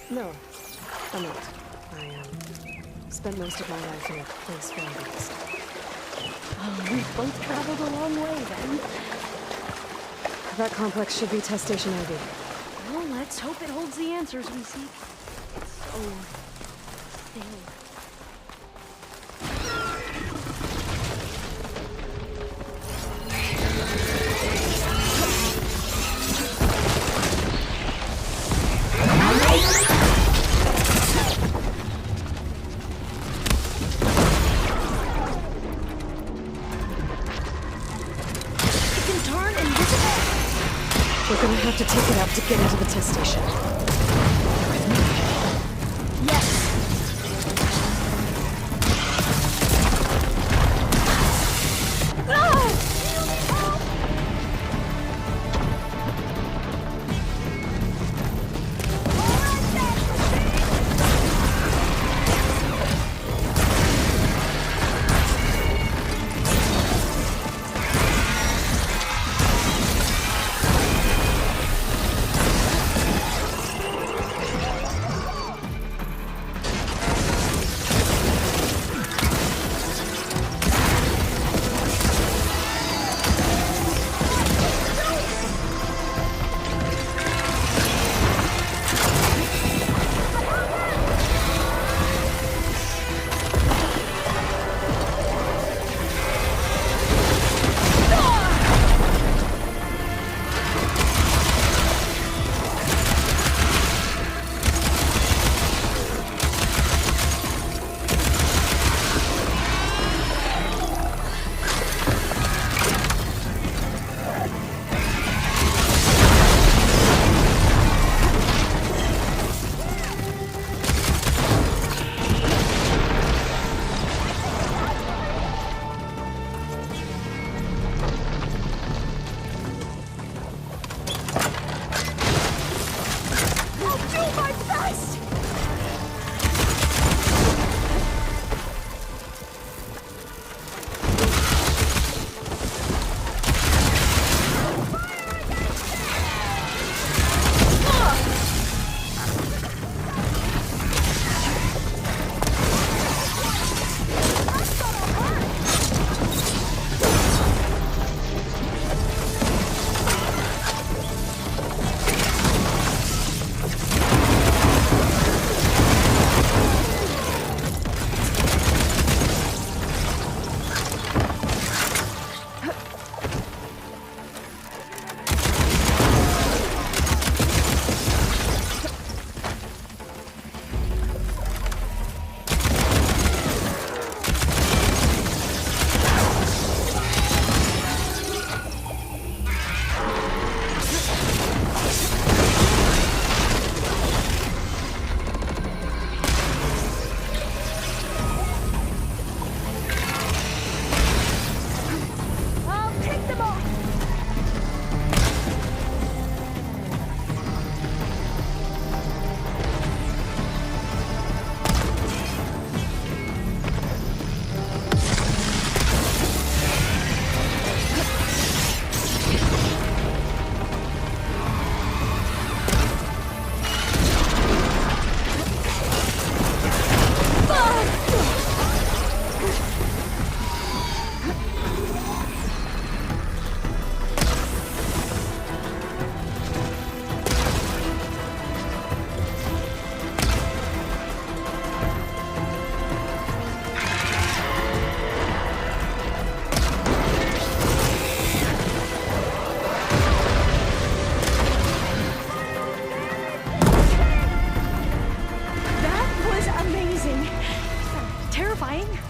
No, I'm not. I spent most of my life in a place where I was. Oh, we've both traveled a long way then. That complex should be test station ID. Well, let's hope it holds the answers we seek. It's so still. We're gonna have to take it out to get into the test station. Yes!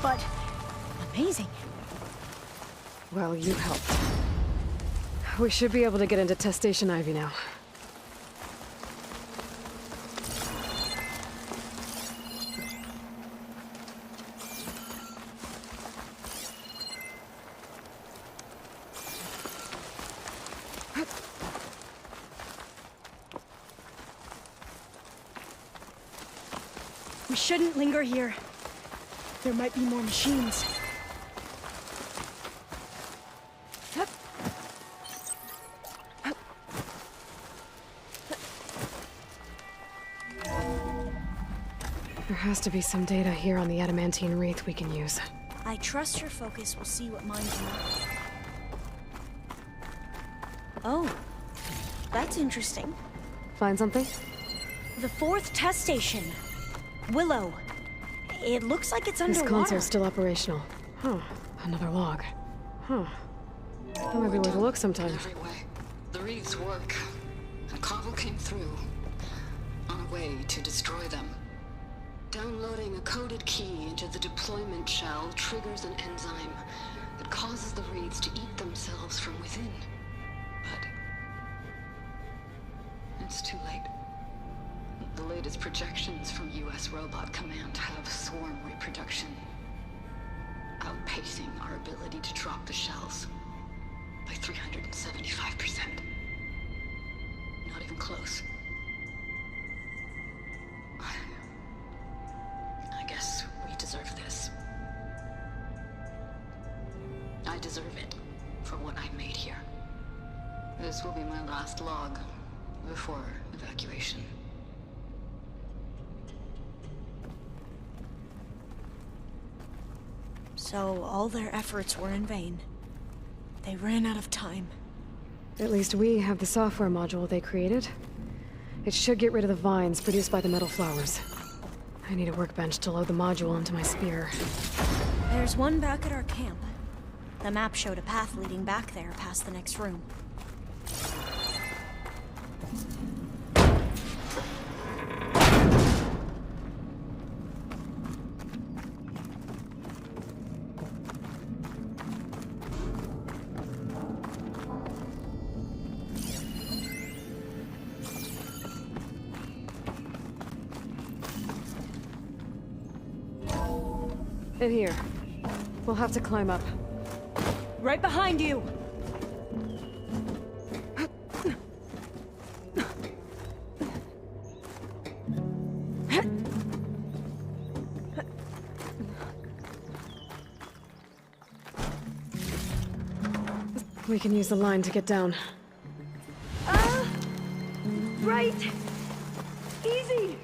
but amazing. Well, you helped. We should be able to get into Test Station Ivy now. We shouldn't linger here. There might be more machines. There has to be some data here on the adamantine wreath we can use. I trust your focus will see what mine cannot. Oh, that's interesting. Find something? The 4th test station. Willow. It looks like it's This underwater. console's still operational. Huh. Another log. Huh. That might be worth a look sometime. Every way. The wreaths work. And Carvel came through. On a way to destroy them. Downloading a coded key into the deployment shell triggers an enzyme that causes the wreaths to eat themselves from within. But it's too late. The latest projections from US Robot Command have swarm reproduction, outpacing our ability to drop the shells by 375%. Not even close. I guess we deserve this. I deserve it for what I made here. This will be my last log before evacuation. So all their efforts were in vain. They ran out of time. At least we have the software module they created. It should get rid of the vines produced by the metal flowers. I need a workbench to load the module onto my spear. There's one back at our camp. The map showed a path leading back there past the next room. In here. We'll have to climb up. Right behind you! We can use the line to get down. Right! Easy!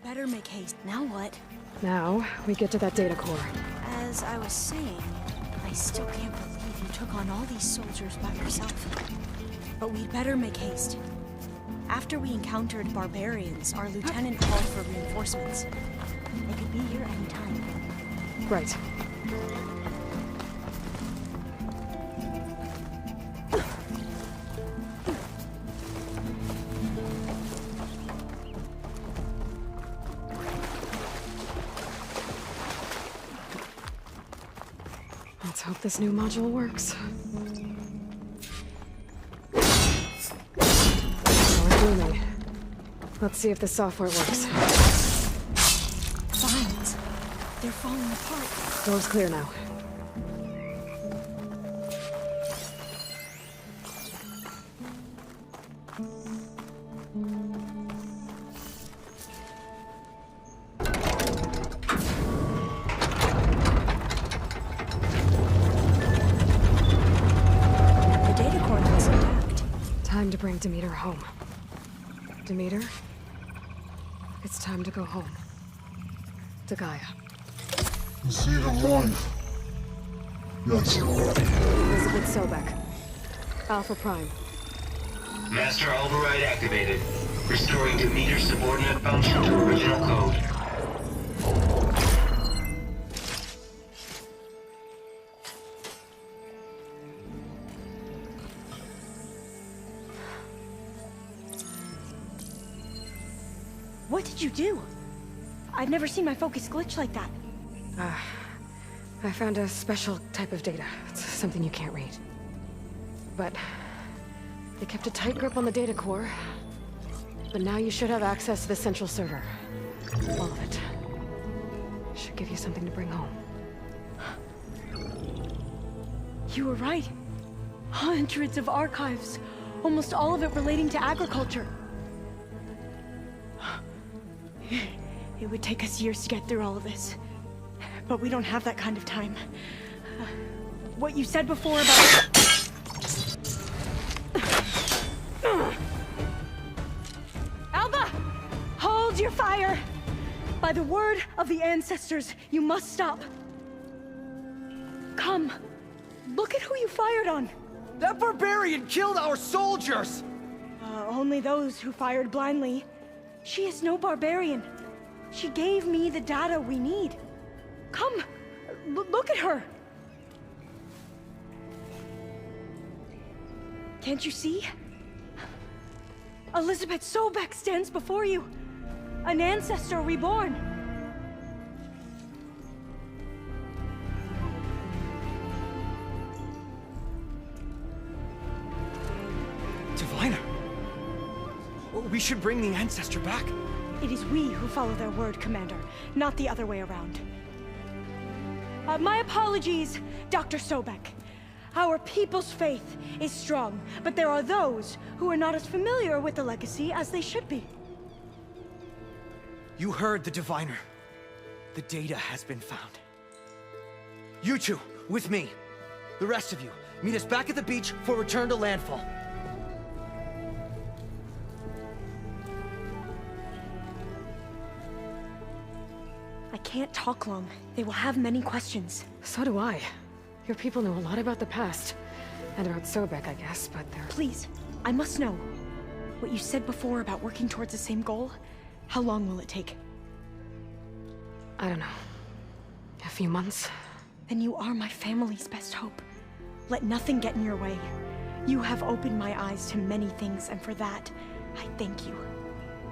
Better make haste. Now what? Now, we get to that data core. As I was saying, I still can't believe you took on all these soldiers by yourself. But we'd better make haste. After we encountered barbarians, our lieutenant called for reinforcements. They could be here any time. Right. Let's hope this new module works. We're booming. Let's see if the software works. Vines. They're falling apart. Door's clear now. Time to bring Demeter home. Demeter, it's time to go home. To Gaia. The seed of life. Yes. Elizabeth Sobek. Alpha Prime. Master override activated. Restoring Demeter's subordinate function to original code. What did you do? I've never seen my focus glitch like that. I found a special type of data. It's something you can't read. But they kept a tight grip on the data core. But now you should have access to the central server. All of it. Should give you something to bring home. You were right. Hundreds of archives. Almost all of it relating to agriculture. It would take us years to get through all of this. But we don't have that kind of time. What you said before about... Alba! Hold your fire! By the word of the ancestors, you must stop. Come. Look at who you fired on. That barbarian killed our soldiers! Only those who fired blindly. She is no barbarian. She gave me the data we need. Come, look at her. Can't you see? Elizabeth Sobek stands before you. An ancestor reborn. Diviner! We should bring the ancestor back. It is we who follow their word, Commander, not the other way around. My apologies, Dr. Sobek. Our people's faith is strong, but there are those who are not as familiar with the legacy as they should be. You heard the diviner. The data has been found. You two, with me. The rest of you, meet us back at the beach for return to landfall. I can't talk long. They will have many questions. So do I. Your people know a lot about the past. And about Sobek, I guess, but they're... Please, I must know. What you said before about working towards the same goal, how long will it take? I don't know. A few months? Then you are my family's best hope. Let nothing get in your way. You have opened my eyes to many things, and for that, I thank you.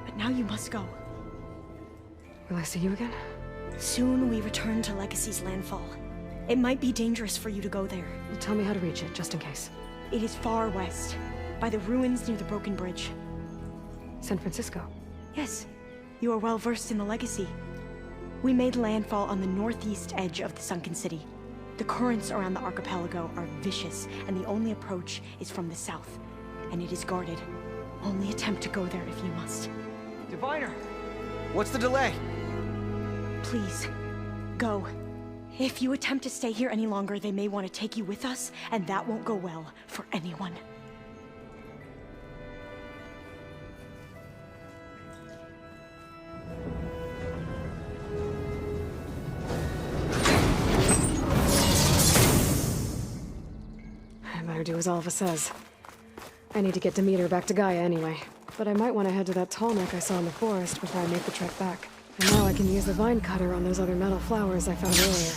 But now you must go. Will I see you again? Soon we return to Legacy's landfall. It might be dangerous for you to go there. Tell me how to reach it, just in case. It is far west, by the ruins near the broken bridge. San Francisco? Yes. You are well versed in the Legacy. We made landfall on the northeast edge of the sunken city. The currents around the archipelago are vicious, and the only approach is from the south. And it is guarded. Only attempt to go there if you must. Diviner! What's the delay? Please, go. If you attempt to stay here any longer, they may want to take you with us, and that won't go well for anyone. I better do as Alva says. I need to get Demeter back to Gaia anyway. But I might want to head to that tall neck I saw in the forest before I make the trek back. And now I can use the vine cutter on those other metal flowers I found earlier.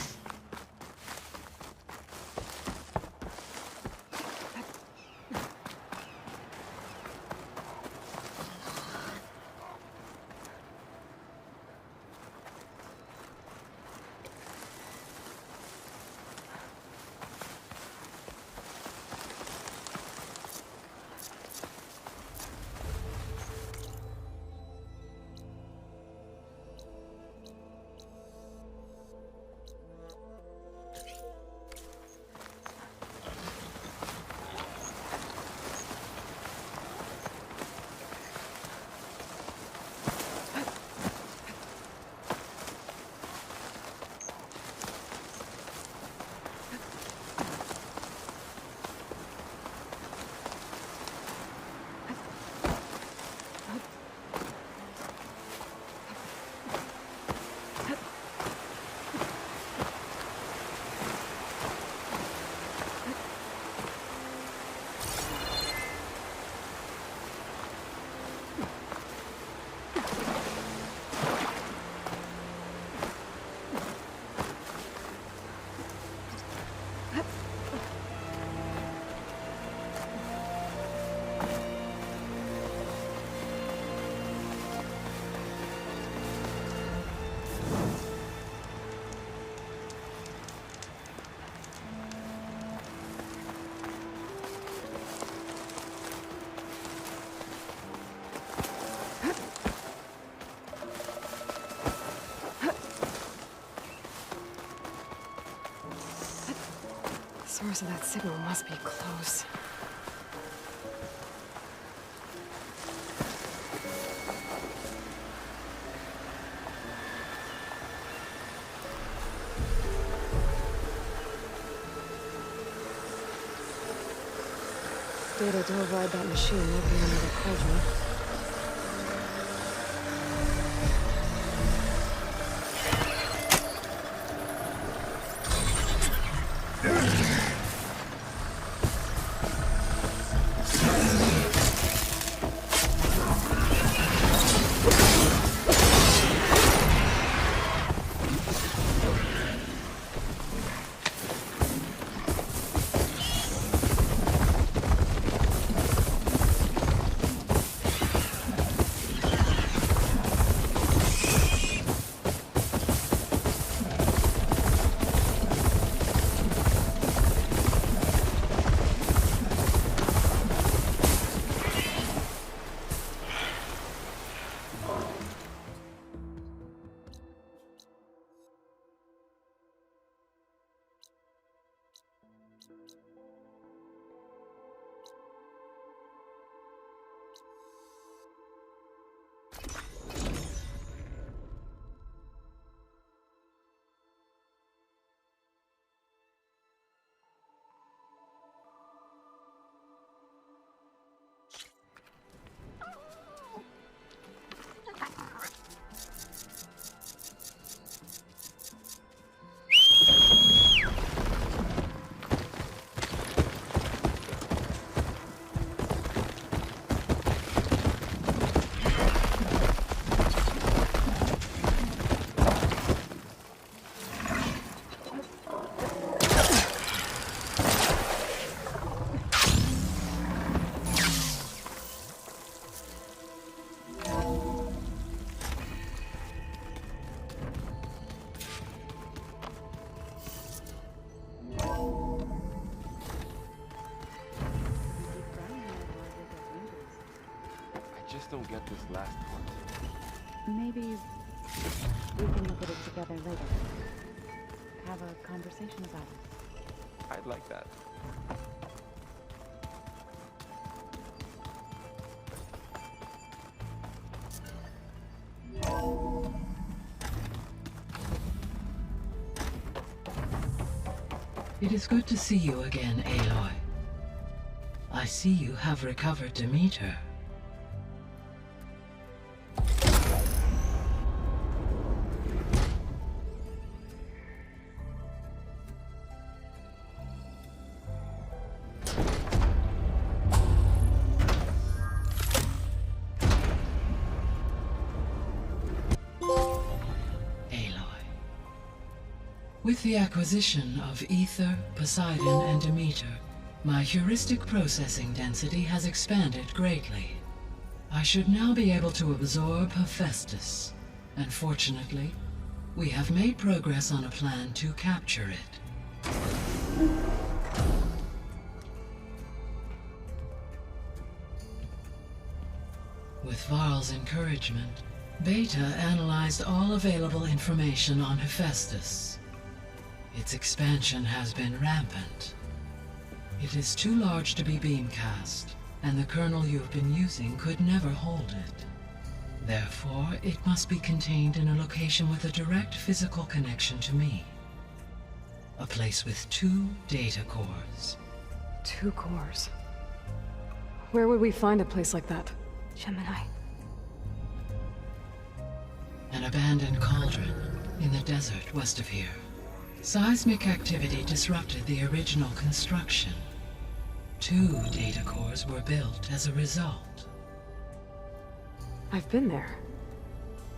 The source of that signal must be close. Data to override that machine might be another cauldron. Don't get this last part. Maybe we can look at it together later. Have a conversation about it. I'd like that. It is good to see you again, Aloy. I see you have recovered Demeter. With the acquisition of Ether, Poseidon, and Demeter, my heuristic processing density has expanded greatly. I should now be able to absorb Hephaestus, and fortunately, we have made progress on a plan to capture it. With Varl's encouragement, Beta analyzed all available information on Hephaestus. Its expansion has been rampant. It is too large to be beamcast, and the kernel you have been using could never hold it. Therefore, it must be contained in a location with a direct physical connection to me. A place with 2 data cores. 2 cores? Where would we find a place like that? Gemini. An abandoned cauldron in the desert west of here. Seismic activity disrupted the original construction. 2 data cores were built as a result. I've been there.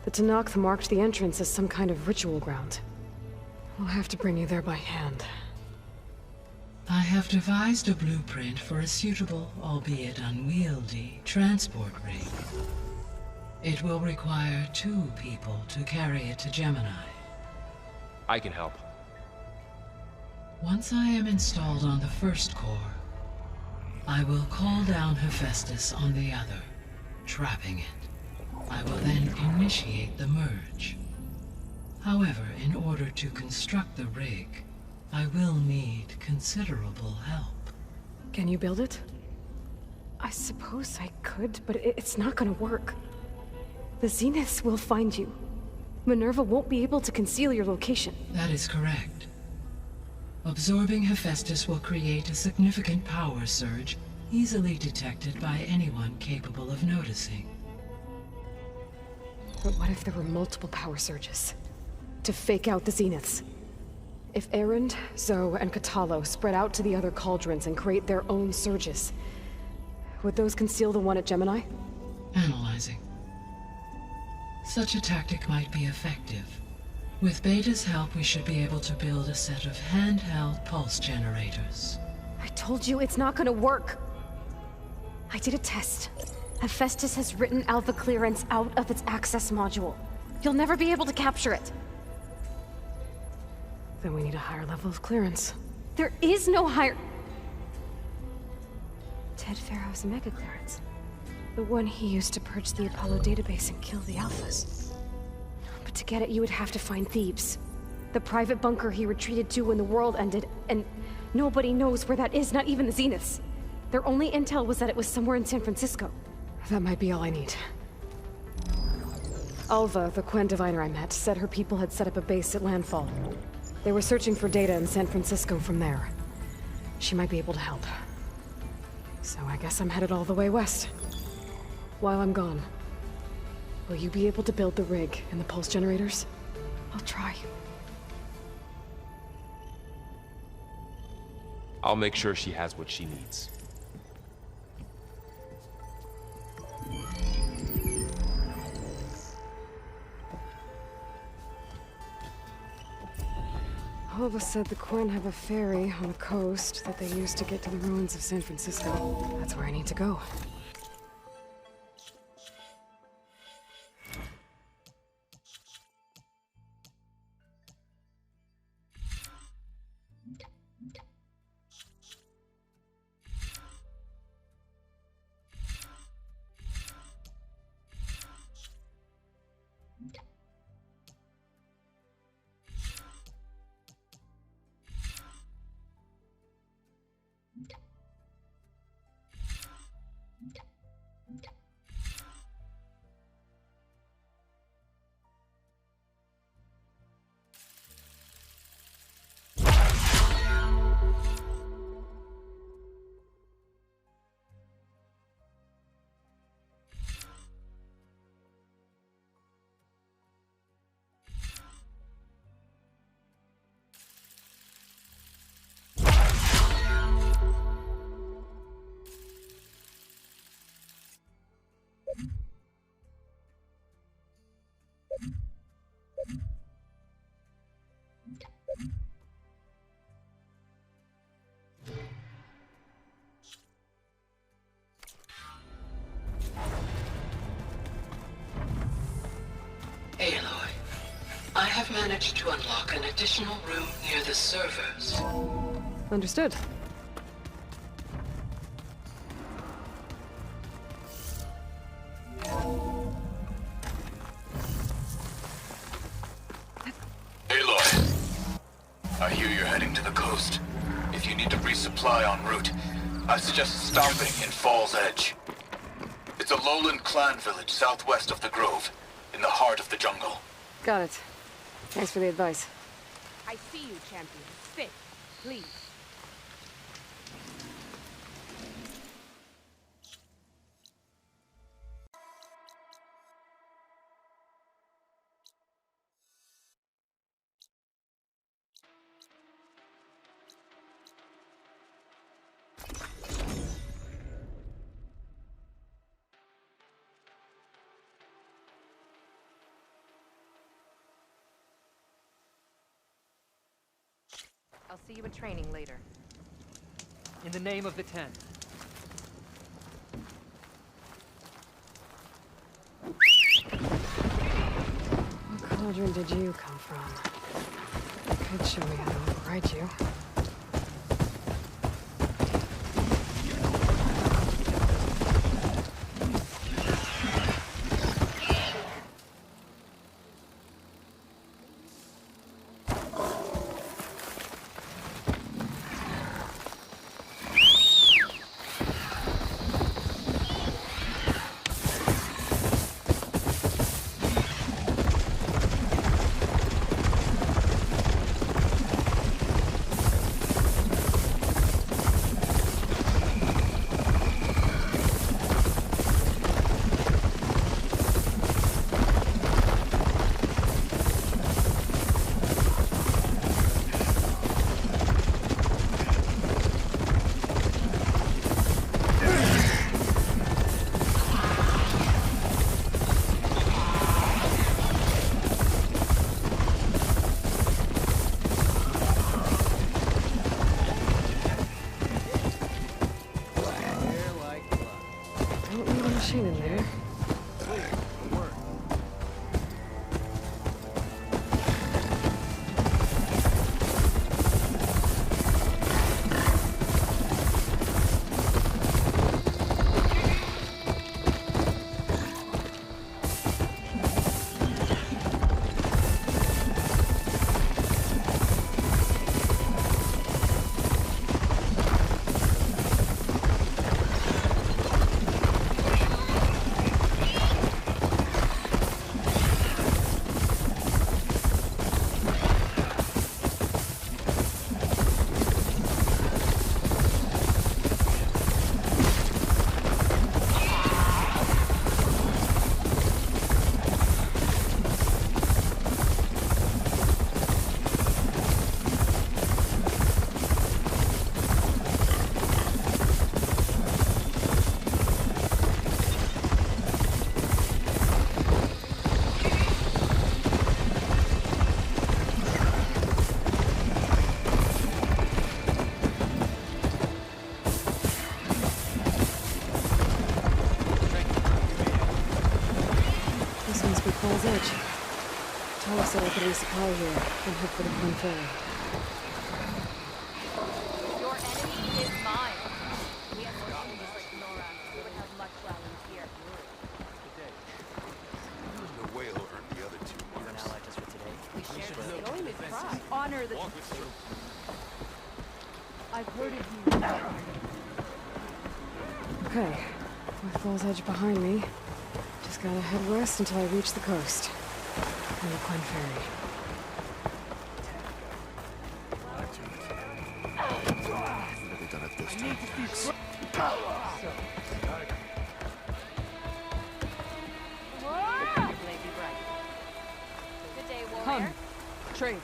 The Tanakh marked the entrance as some kind of ritual ground. We'll have to bring you there by hand. I have devised a blueprint for a suitable, albeit unwieldy, transport rig. It will require 2 people to carry it to Gemini. I can help. Once I am installed on the first core, I will call down Hephaestus on the other, trapping it. I will then initiate the merge. However, in order to construct the rig, I will need considerable help. Can you build it? I suppose I could, but it's not gonna work. The Zeniths will find you. Minerva won't be able to conceal your location. That is correct. Absorbing Hephaestus will create a significant power surge, easily detected by anyone capable of noticing. But what if there were multiple power surges? To fake out the Zeniths? If Erend, Zoe, and Katalo spread out to the other cauldrons and create their own surges, would those conceal the one at Gemini? Analyzing. Such a tactic might be effective. With Beta's help, we should be able to build a set of handheld pulse generators. I told you it's not gonna work. I did a test. Hephaestus has written Alpha clearance out of its access module. You'll never be able to capture it. Then we need a higher level of clearance. There is no higher... Ted Pharaoh's mega clearance. The one he used to purge the Apollo database and kill the Alphas. But to get it, you would have to find Thebes. The private bunker he retreated to when the world ended, and nobody knows where that is, not even the Zeniths. Their only intel was that it was somewhere in San Francisco. That might be all I need. Alva, the Quen diviner I met, said her people had set up a base at landfall. They were searching for data in San Francisco from there. She might be able to help. So I guess I'm headed all the way west. While I'm gone, will you be able to build the rig and the pulse generators? I'll try. I'll make sure she has what she needs. Alva said the Quen have a ferry on the coast that they use to get to the ruins of San Francisco. That's where I need to go. Aloy, I have managed to unlock an additional room near the servers. Understood. Aloy, I hear you're heading to the coast. If you need to resupply en route, I suggest stopping in Fall's Edge. It's a lowland clan village southwest of the Grove, in the heart of the jungle. Got it. Thanks for the advice. I see you, champion. Sit, please. I'll see you in training later. In the name of the Ten. What cauldron did you come from? You could show me how to override you. In there. Falls Edge. Tyler said I could lease a car here and head for the Quinn Ferry. Your enemy is mine. We have more enemies like Nora who would have much value here. The whale earned the other two marks. An ally just for today. We share the same pride. Honor the... I've heard of you. Okay, with Falls Edge behind me, just gotta head west until I reach the coast. And the Quinn Ferry. Never done it this time. Good day, warrior. Come, trade.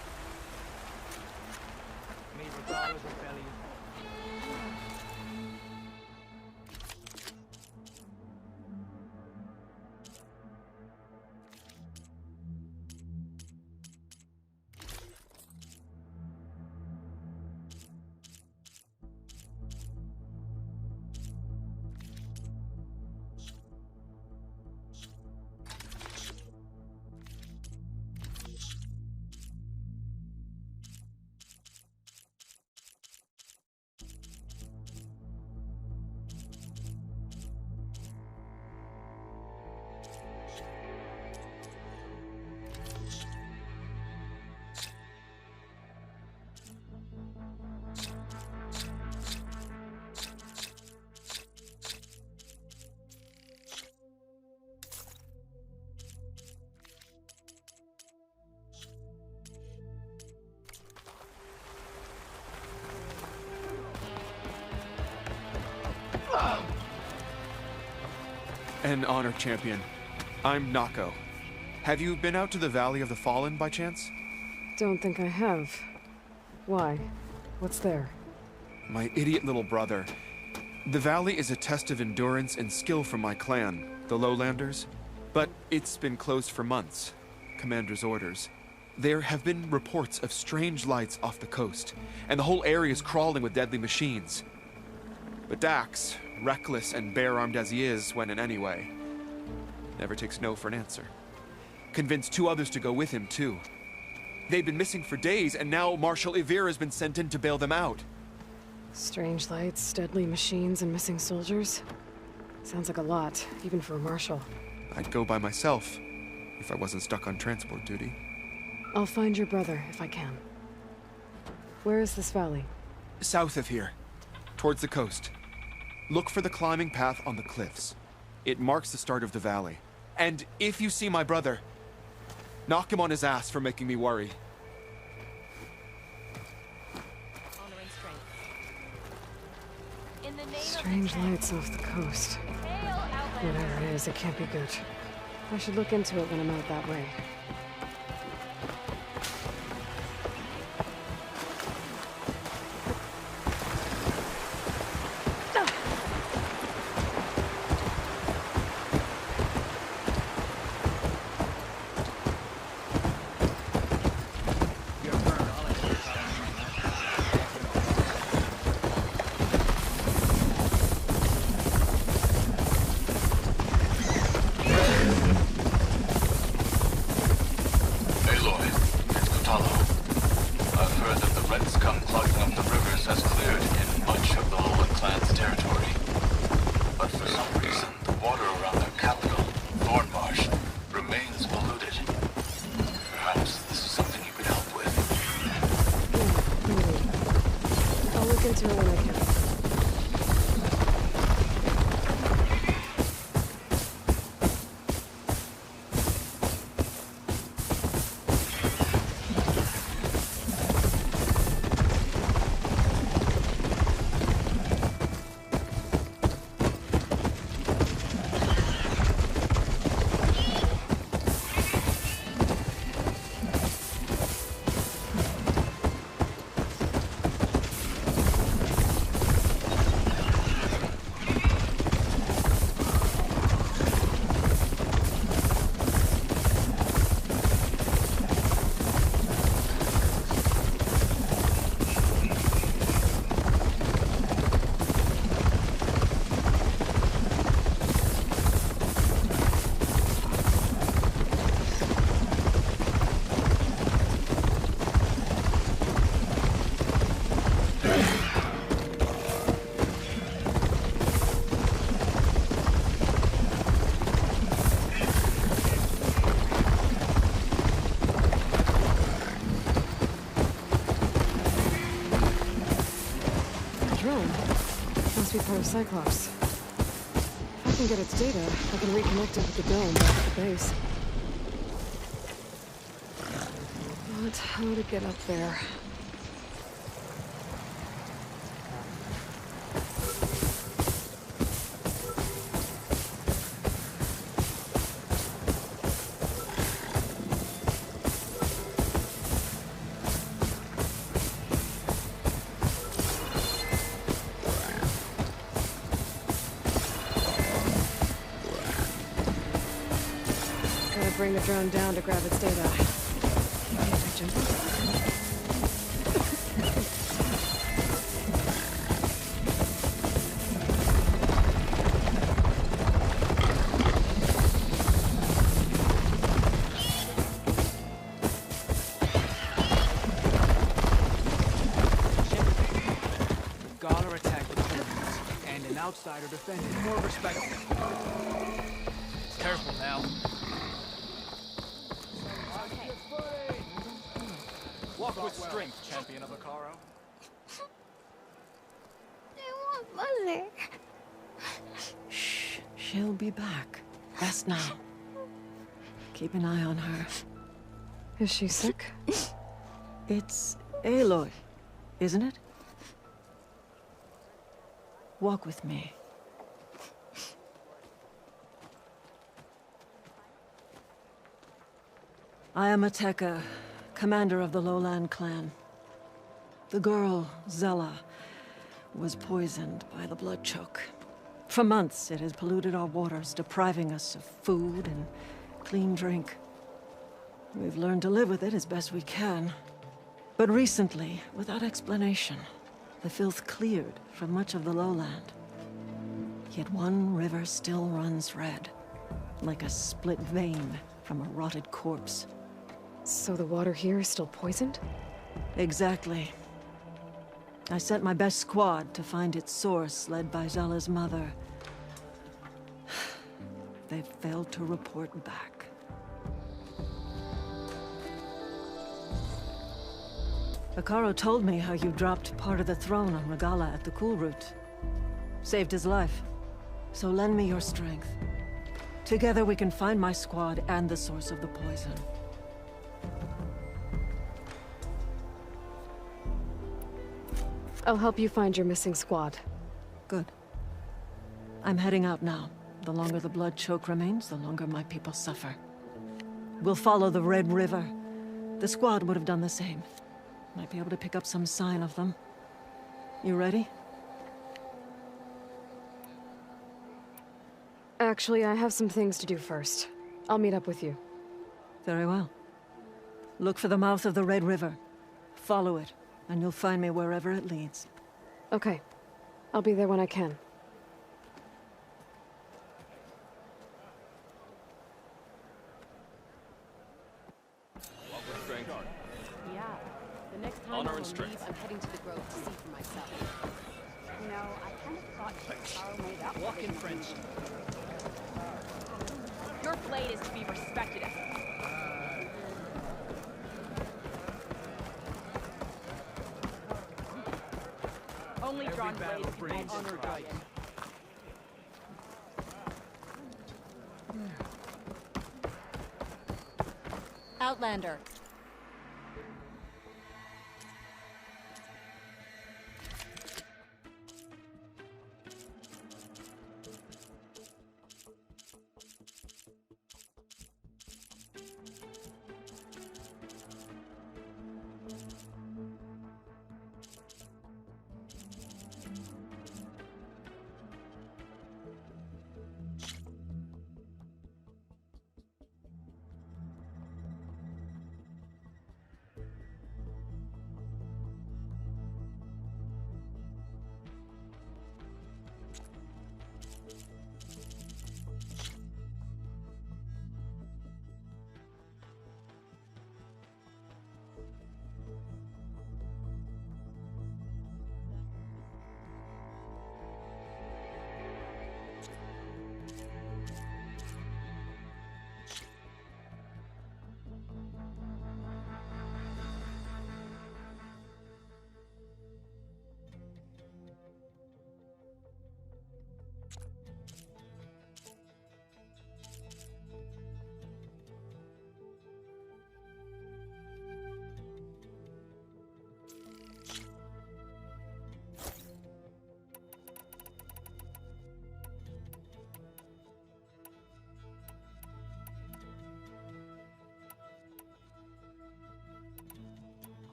An honor, champion. I'm Nako. Have you been out to the Valley of the Fallen by chance? Don't think I have. Why? What's there? My idiot little brother. The valley is a test of endurance and skill for my clan, the Lowlanders. But it's been closed for months. Commander's orders. There have been reports of strange lights off the coast, and the whole area is crawling with deadly machines. But Dax, reckless and bare-armed as he is when in any way, never takes no for an answer. Convinced 2 others to go with him, too. They've been missing for days, and now Marshal Ivir has been sent in to bail them out. Strange lights, deadly machines, and missing soldiers. Sounds like a lot, even for a marshal. I'd go by myself, if I wasn't stuck on transport duty. I'll find your brother, if I can. Where is this valley? South of here, towards the coast. Look for the climbing path on the cliffs. It marks the start of the valley. And if you see my brother, knock him on his ass for making me worry. Strange lights off the coast. Whatever it is, it can't be good. I should look into it when I'm out that way. Must be part of Cyclops. If I can get its data, I can reconnect it with the dome back at the base. But how to get up there? Bring the drone down to grab its data. Maybe I jump over. Valor attacked with Shieldwings, and an outsider defended more respectful. Careful now. Walk with strength, champion of Akaro. I want Mother. Shh. She'll be back. Rest now. Keep an eye on her. Is she sick? It's Aloy, isn't it? Walk with me. I am Ateka, commander of the Lowland clan. The girl, Zella, was poisoned by the blood choke. For months, it has polluted our waters, depriving us of food and clean drink. We've learned to live with it as best we can. But recently, without explanation, the filth cleared from much of the lowland. Yet one river still runs red, like a split vein from a rotted corpse. So the water here is still poisoned? Exactly. I sent my best squad to find its source, led by Zella's mother. They've failed to report back. Akaro told me how you dropped part of the throne on Regala at the Cool Route. Saved his life. So lend me your strength. Together we can find my squad and the source of the poison. I'll help you find your missing squad. Good. I'm heading out now. The longer the blood choke remains, the longer my people suffer. We'll follow the Red River. The squad would have done the same. Might be able to pick up some sign of them. You ready? Actually, I have some things to do first. I'll meet up with you. Very well. Look for the mouth of the Red River. Follow it, and you'll find me wherever it leads. Okay. I'll be there when I can. Yeah. The next time Honor I and leave, strength. I'm heading to the grove to see for myself. You know, I kind of thought Carl made up. Walk in French. Your blade is to be respected. Only drawn blades can be honored. Outlander.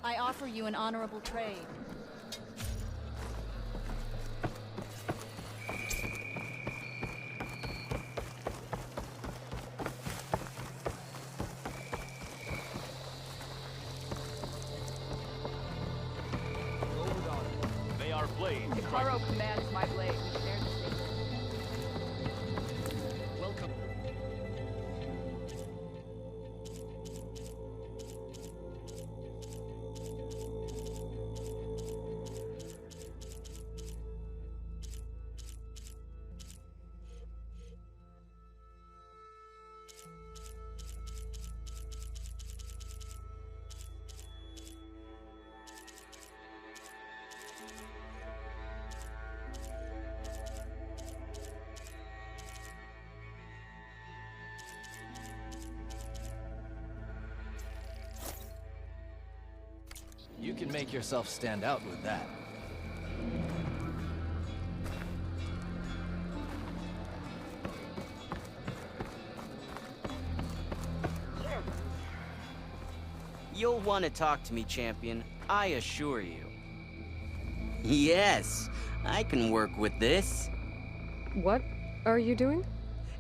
I offer you an honorable trade. May our blade. Hikaru commands my blade. We share the same. Welcome. can make yourself stand out with that. You'll want to talk to me, champion. I assure you. Yes, I can work with this. What are you doing?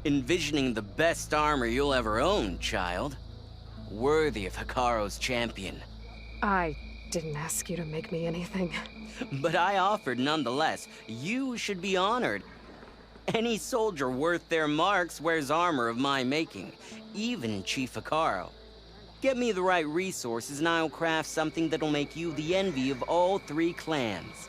Envisioning the best armor you'll ever own, child. Worthy of Hikaru's champion. I didn't ask you to make me anything. But I offered nonetheless. You should be honored. Any soldier worth their marks wears armor of my making, even Chief Hikaru. Get me the right resources and I'll craft something that'll make you the envy of all 3 clans.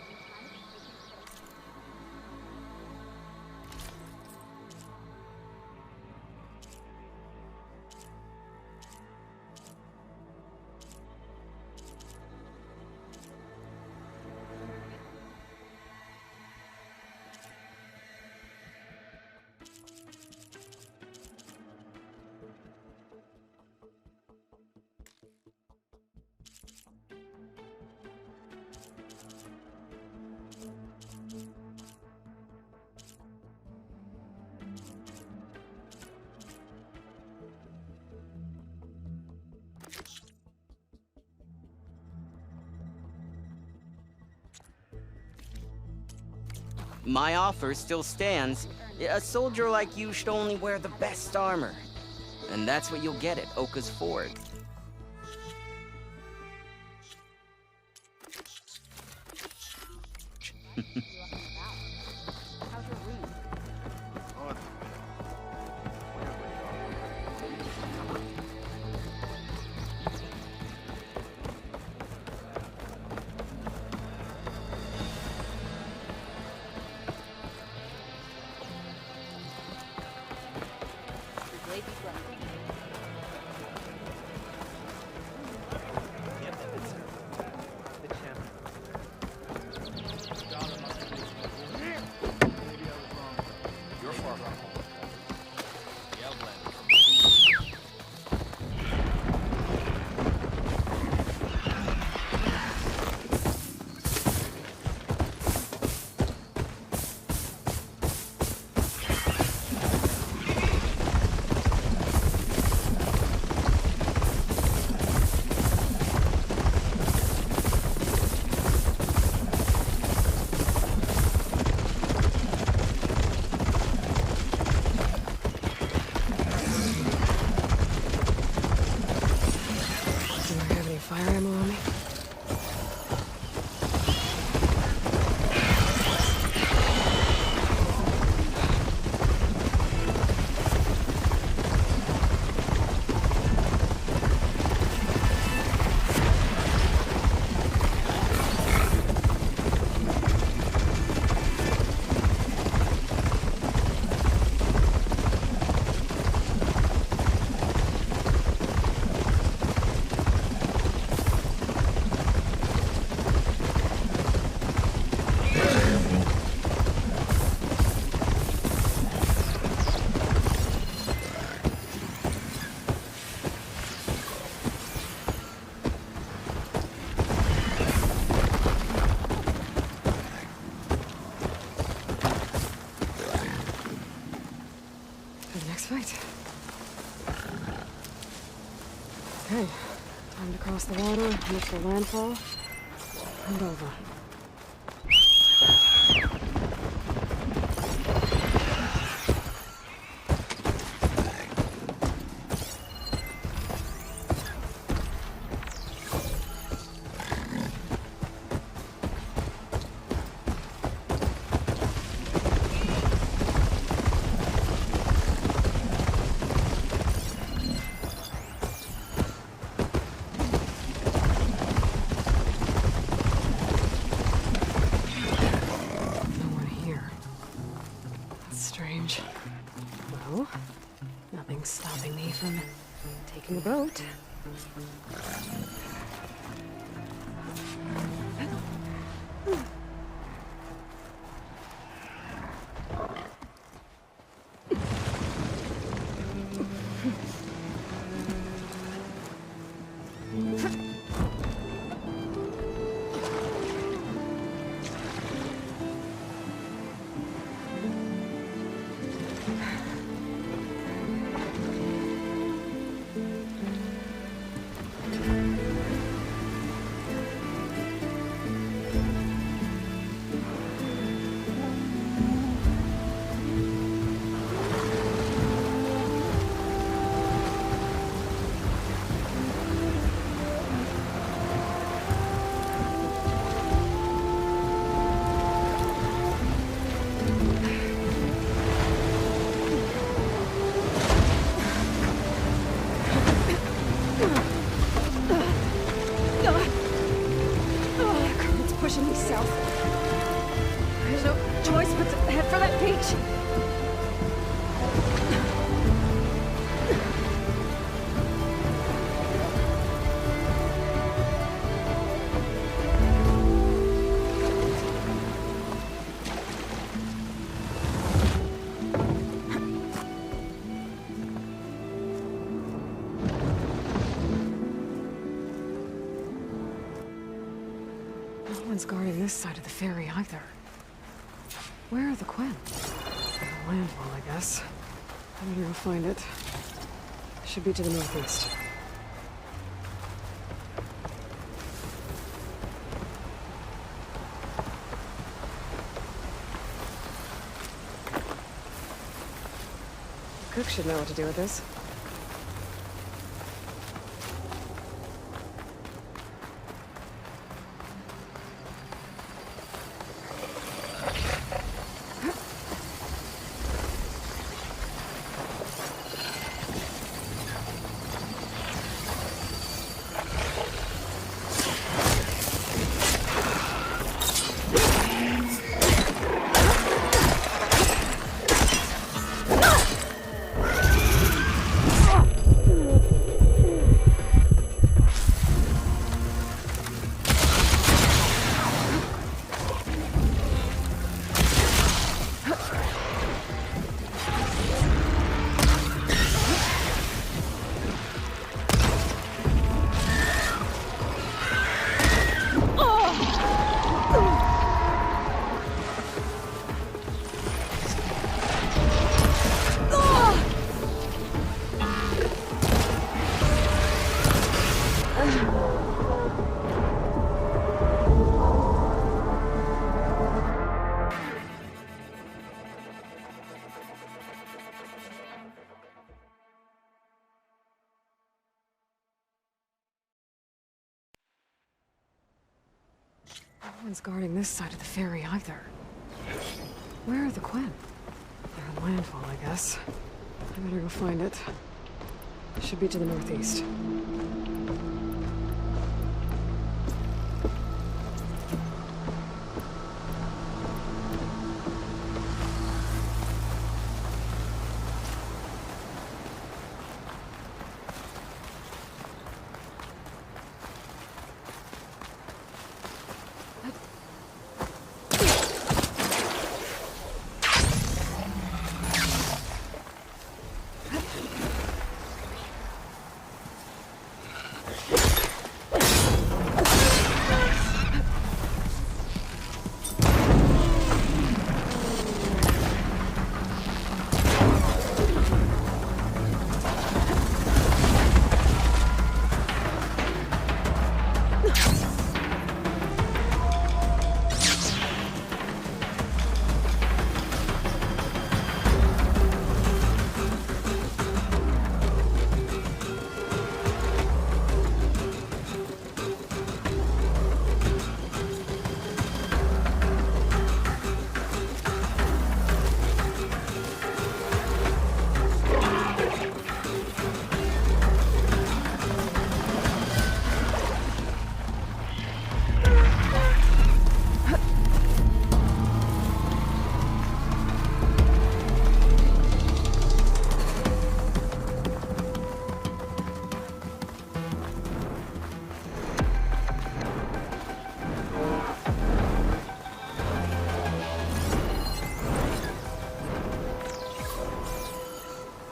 My offer still stands. A soldier like you should only wear the best armor. And that's what you'll get at Oka's Ford. Okay, time to cross the water, look for landfall, and over. Taking a boat. one's guarding this side of the ferry either. Where are the Quen? Landfall, I guess. I better go find it. Should be to the northeast. Cook should know what to do with this. No one's guarding this side of the ferry either. Where are the Quen? They're on landfall, I guess. I better go find it. Should be to the northeast.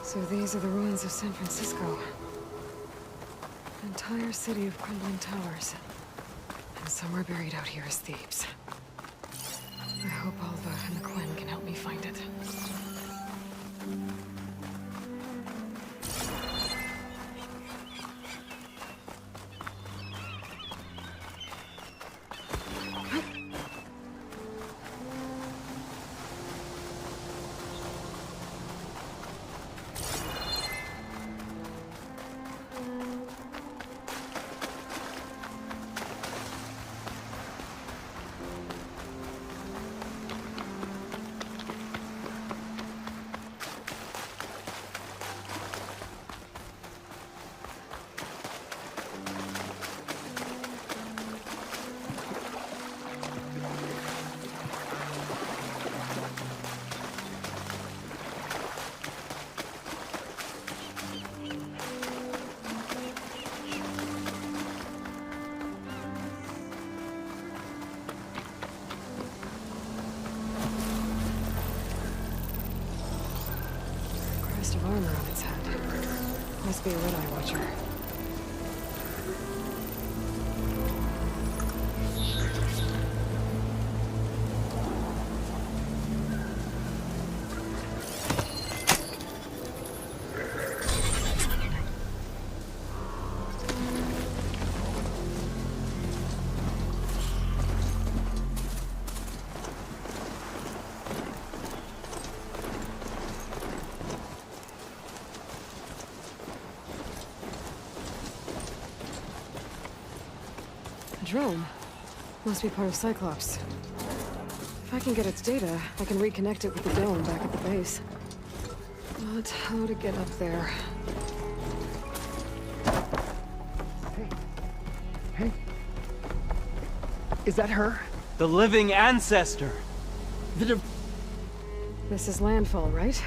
So these are the ruins of San Francisco. An entire city of crumbling towers. And somewhere buried out here is Thebes. I hope Alva and the Quen can help me find it. Of armor on its head. Must be a Red-Eye Watcher. Drone. Must be part of Cyclops. If I can get its data, I can reconnect it with the dome back at the base. But how to get up there? Hey. Is that her? The living ancestor! This is landfall, right?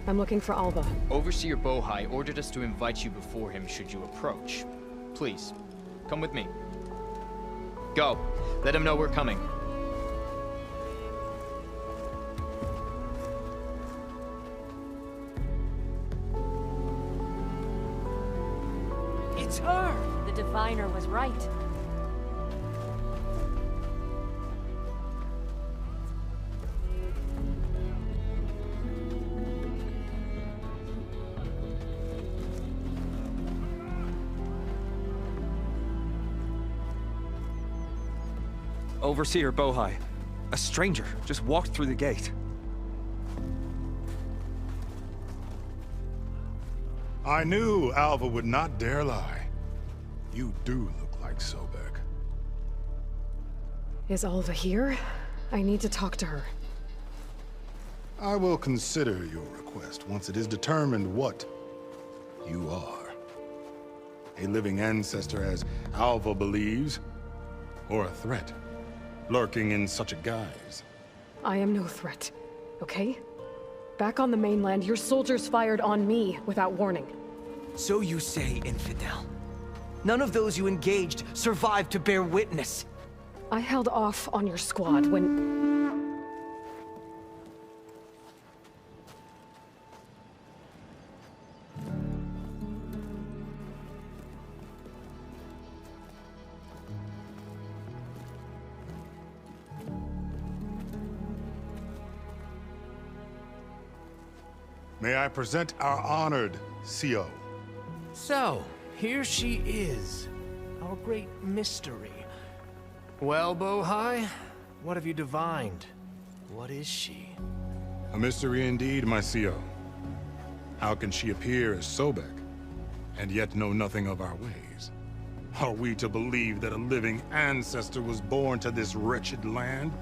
I'm looking for Alva. Overseer Bohai ordered us to invite you before him should you approach. Please, come with me. Go. Let him know we're coming. It's her! The diviner was right. Overseer Bohai. A stranger just walked through the gate. I knew Alva would not dare lie. You do look like Sobek. Is Alva here? I need to talk to her. I will consider your request once it is determined what you are. A living ancestor, as Alva believes, or a threat, lurking in such a guise. I am no threat, okay? Back on the mainland, your soldiers fired on me without warning. So you say, infidel. None of those you engaged survived to bear witness. I held off on your squad when... May I present our honored CO. So, here she is. Our great mystery. Well, Bohai, what have you divined? What is she? A mystery indeed, my CO. How can she appear as Sobek, and yet know nothing of our ways? Are we to believe that a living ancestor was born to this wretched land?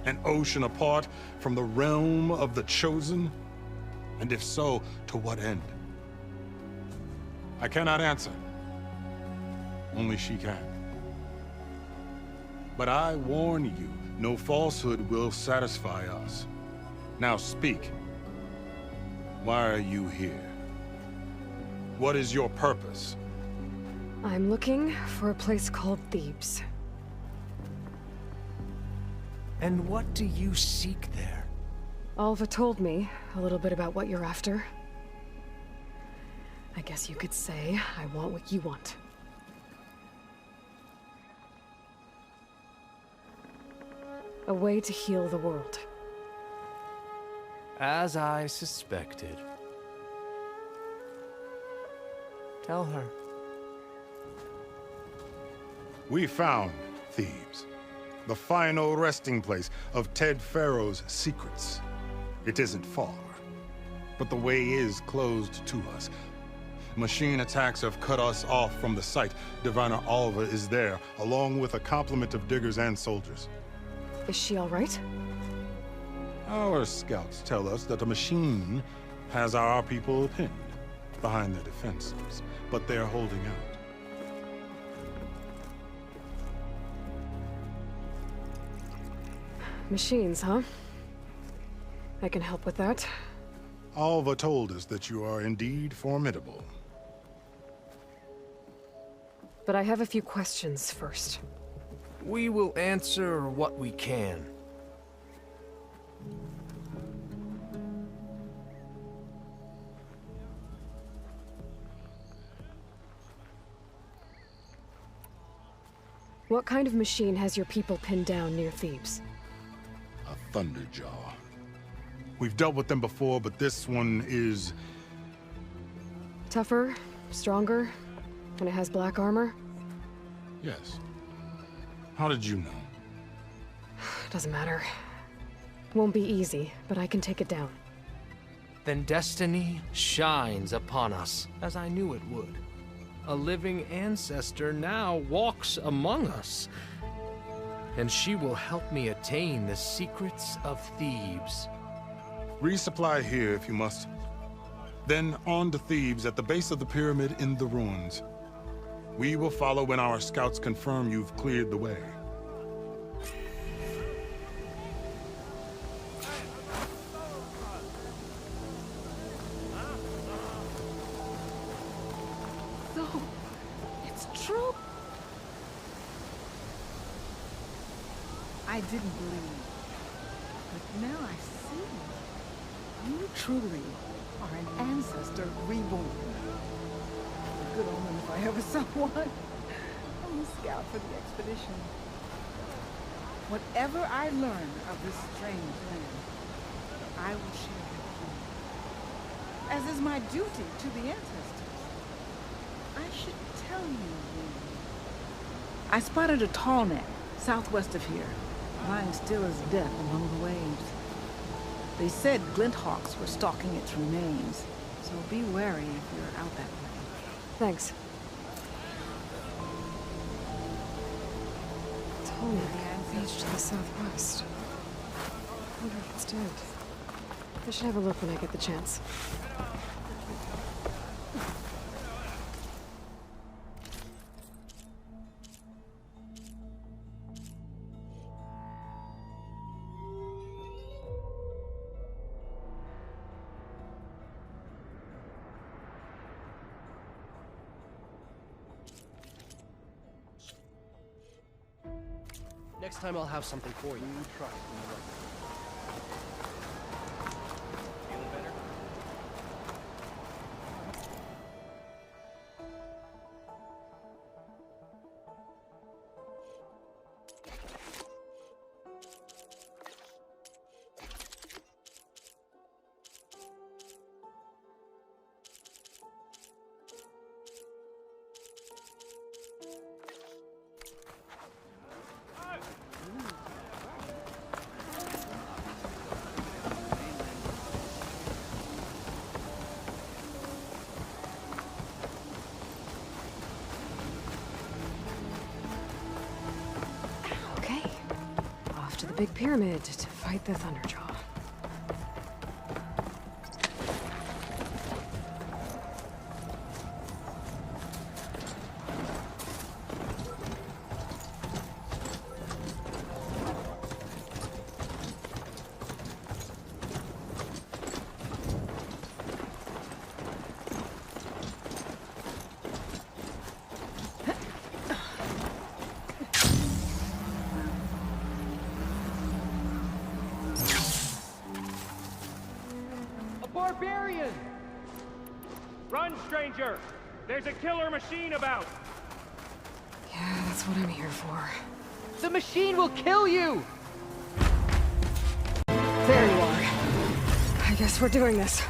An ocean apart from the realm of the Chosen? And if so, to what end? I cannot answer. Only she can. But I warn you, no falsehood will satisfy us. Now speak. Why are you here? What is your purpose? I'm looking for a place called Thebes. And what do you seek there? Alva told me a little bit about what you're after. I guess you could say I want what you want. A way to heal the world. As I suspected. Tell her. We found Thebes, the final resting place of Ted Pharaoh's secrets. It isn't far, but the way is closed to us. Machine attacks have cut us off from the site. Diviner Alva is there, along with a complement of diggers and soldiers. Is she all right? Our scouts tell us that a machine has our people pinned behind their defenses, but they're holding out. Machines, huh? I can help with that. Alva told us that you are indeed formidable. But I have a few questions first. We will answer what we can. What kind of machine has your people pinned down near Thebes? A Thunderjaw. We've dealt with them before, but this one is... Tougher, stronger, and it has black armor? Yes. How did you know? Doesn't matter. Won't be easy, but I can take it down. Then destiny shines upon us, as I knew it would. A living ancestor now walks among us. And she will help me attain the secrets of Thebes. Resupply here if you must. Then on to Thebes at the base of the pyramid in the ruins. We will follow when our scouts confirm you've cleared the way. So, it's true. I didn't believe, but now I see. You truly are an ancestor reborn. A good omen if I ever saw one. I'm a scout for the expedition. Whatever I learn of this strange land, I will share with you. As is my duty to the ancestors. I should tell you, I spotted a tall neck southwest of here, lying still as death among the waves. They said glinthawks were stalking its remains, so be wary if you're out that way. Thanks. Tall neck, beach to the southwest. I wonder if it's dead. I should have a look when I get the chance. Next time I'll have something for you. Trust me. Feeling better? Big pyramid to fight the Thunderjaw. Barbarian! Run, stranger! There's a killer machine about! Yeah, that's what I'm here for. The machine will kill you! There you are. I guess we're doing this.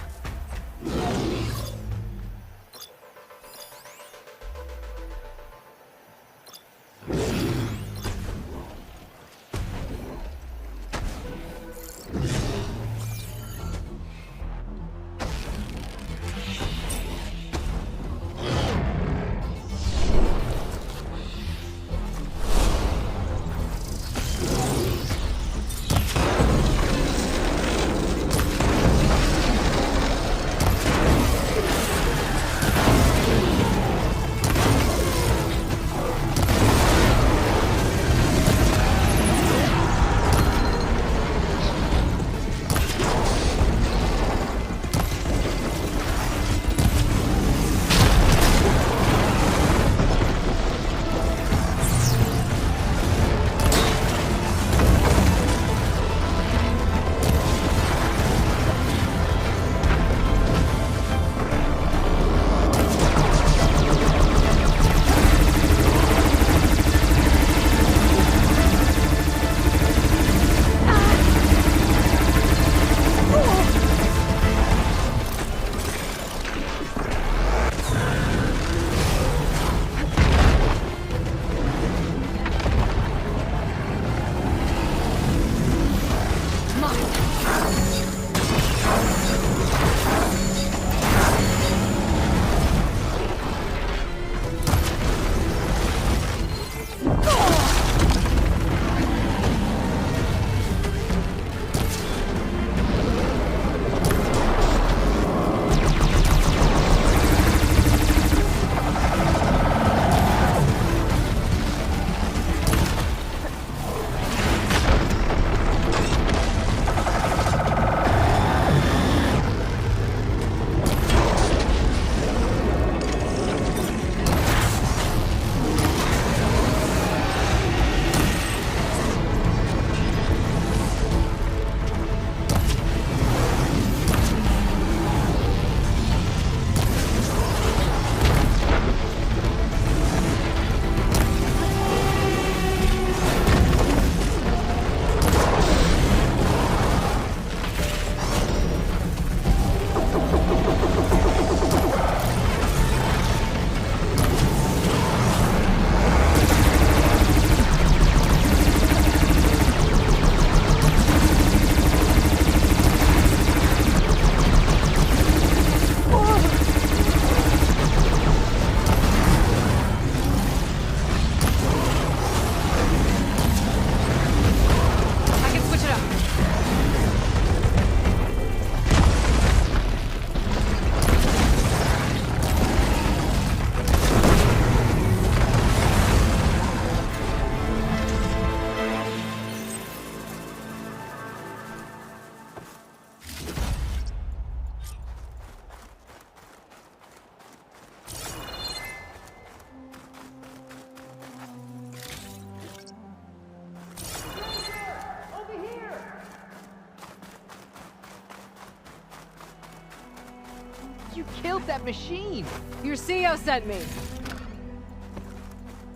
killed that machine! Your CEO sent me.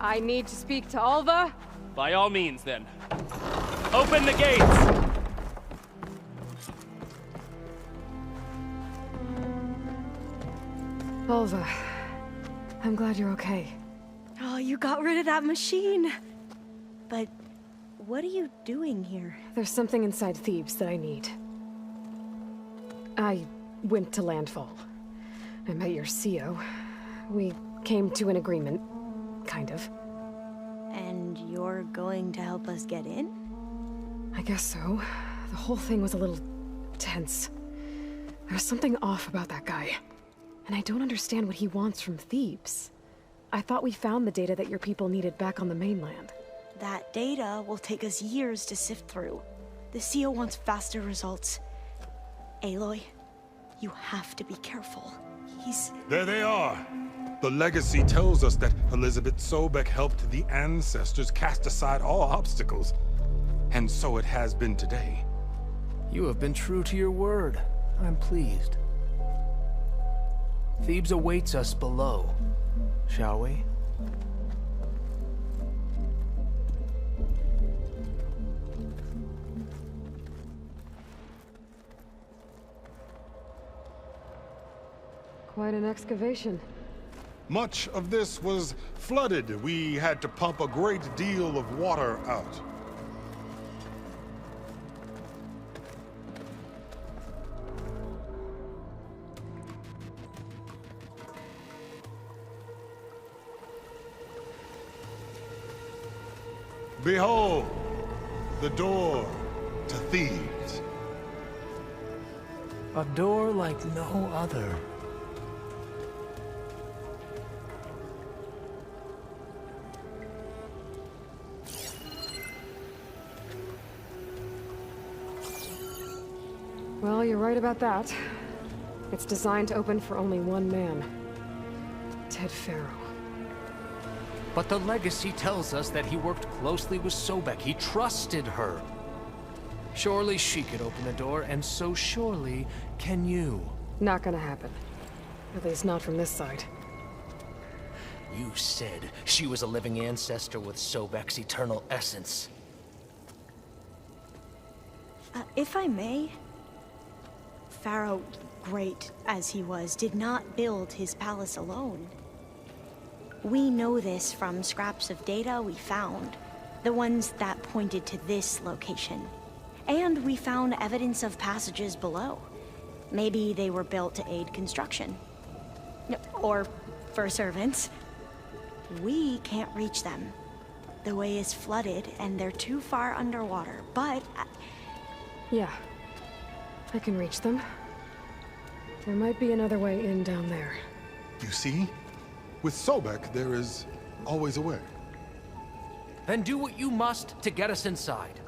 I need to speak to Alva. By all means, then. Open the gates! Alva, I'm glad you're okay. Oh, you got rid of that machine. But what are you doing here? There's something inside Thebes that I need. I went to Landfall. I met your CEO. We came to an agreement, kind of. And you're going to help us get in? I guess so. The whole thing was a little tense. There was something off about that guy. And I don't understand what he wants from Thebes. I thought we found the data that your people needed back on the mainland. That data will take us years to sift through. The CEO wants faster results. Aloy, you have to be careful. He's... There they are! The legacy tells us that Elizabeth Sobek helped the ancestors cast aside all obstacles. And so it has been today. You have been true to your word. I'm pleased. Thebes awaits us below, shall we? Quite an excavation. Much of this was flooded. We had to pump a great deal of water out. Behold, the door to Thebes. A door like no other. Well, you're right about that. It's designed to open for only one man. Ted Faro. But the legacy tells us that he worked closely with Sobek. He trusted her. Surely she could open the door, and so surely can you. Not gonna happen. At least not from this side. You said she was a living ancestor with Sobek's eternal essence. If I may, Pharaoh, great as he was, did not build his palace alone. We know this from scraps of data we found, the ones that pointed to this location. And we found evidence of passages below. Maybe they were built to aid construction. Or for servants. We can't reach them. The way is flooded and they're too far underwater, but... Yeah, I can reach them. There might be another way in down there. You see? With Sobek, there is always a way. Then do what you must to get us inside.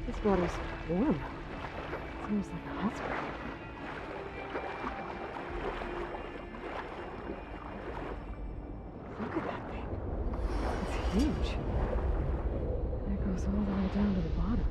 This water's warm. Seems like a hot spring. Look at that thing. It's huge. And it goes all the way down to the bottom.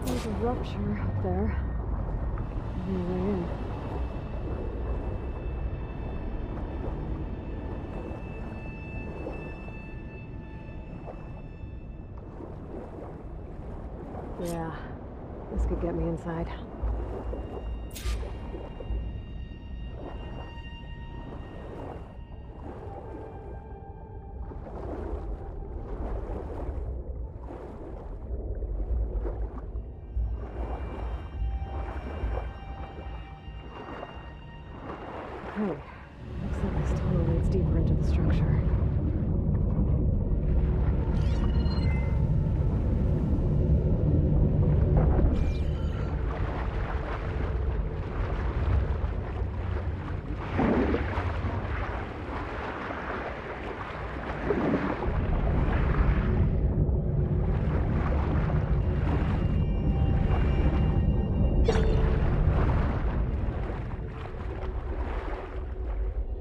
There's a rupture up there. No way in. Yeah, this could get me inside. Okay. Looks like this tunnel leads deeper into the structure.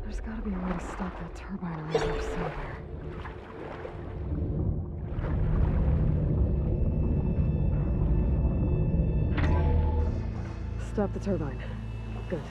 There's gotta be a way to stop that turbine around here somewhere. Stop the turbine. Good.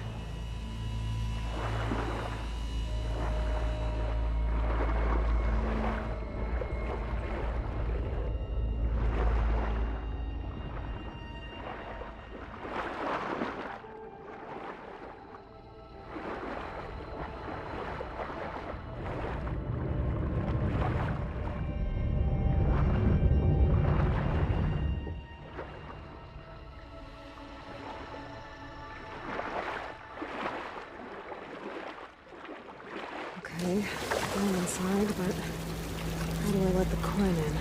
Okay, going inside, but how do I let the Quinn in?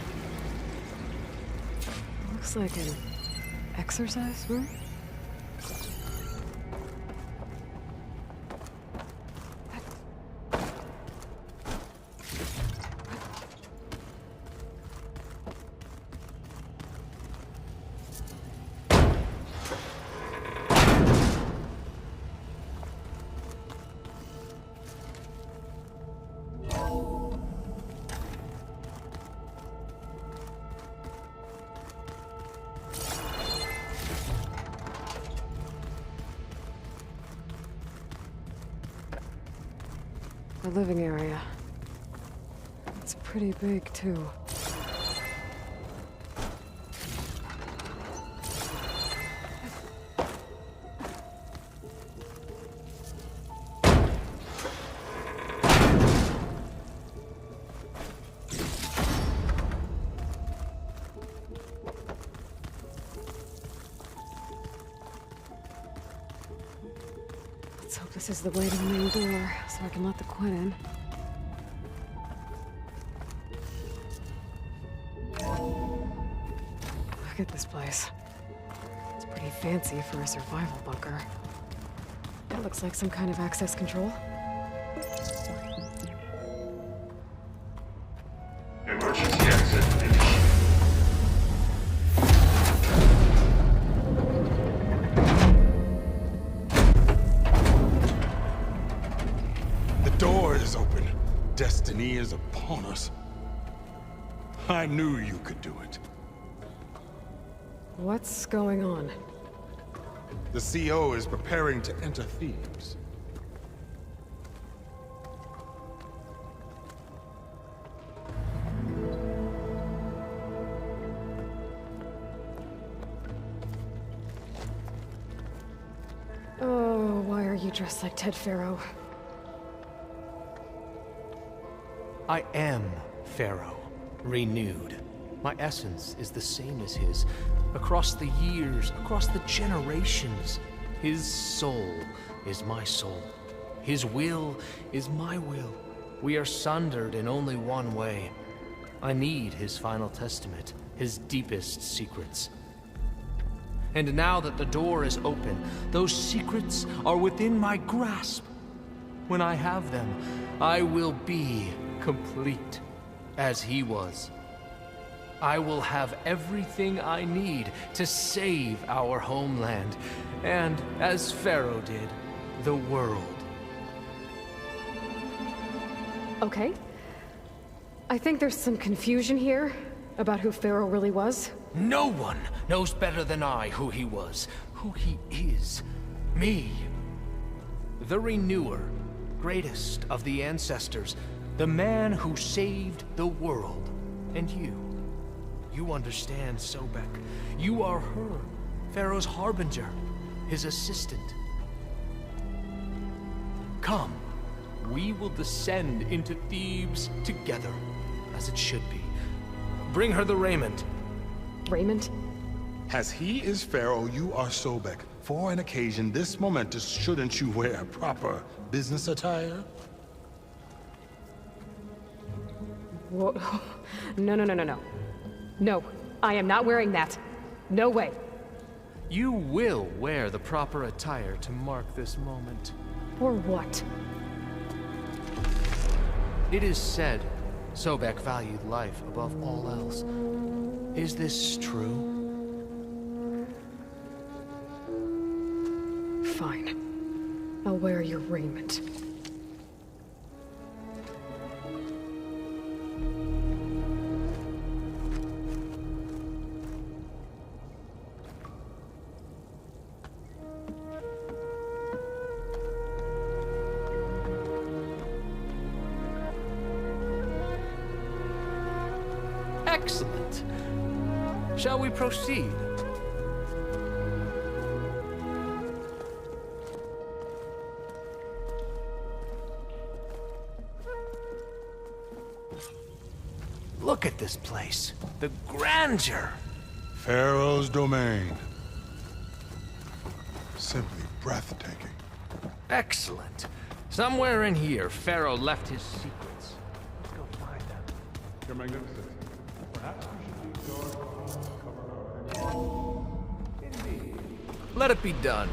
Looks like an exercise room? The living area. It's pretty big, too. Let's hope this is the way to the main door, so I can let the Quinn in. Look at this place. It's pretty fancy for a survival bunker. It looks like some kind of access control. Emergency exit initiated. The door is open. Destiny is upon us. I knew you could do it. What's going on? The CO is preparing to enter Thebes. Oh, why are you dressed like Ted Pharaoh? I am Pharaoh, renewed. My essence is the same as his. Across the years, across the generations, his soul is my soul. His will is my will. We are sundered in only one way. I need his final testament, his deepest secrets. And now that the door is open, those secrets are within my grasp. When I have them, I will be complete, as he was. I will have everything I need to save our homeland, and, as Pharaoh did, the world. Okay. I think there's some confusion here about who Pharaoh really was. No one knows better than I who he was, who he is. Me. The Renewer, greatest of the ancestors, the man who saved the world. And you. You understand, Sobek. You are her, Pharaoh's harbinger, his assistant. Come, we will descend into Thebes together, as it should be. Bring her the raiment. Raiment? As he is Pharaoh, you are Sobek, For an occasion this momentous, shouldn't you wear proper business attire? Whoa. No, no, no, no, no. No, I am not wearing that. No way. You will wear the proper attire to mark this moment. Or what? It is said Sobek valued life above all else. Is this true? Fine. I'll wear your raiment. Excellent. Shall we proceed? Look at this place. The grandeur. Pharaoh's domain. Simply breathtaking. Excellent. Somewhere in here, Pharaoh left his secrets. Let's go find them. Your Magnificence. Perhaps we should be Indeed. Let it be done.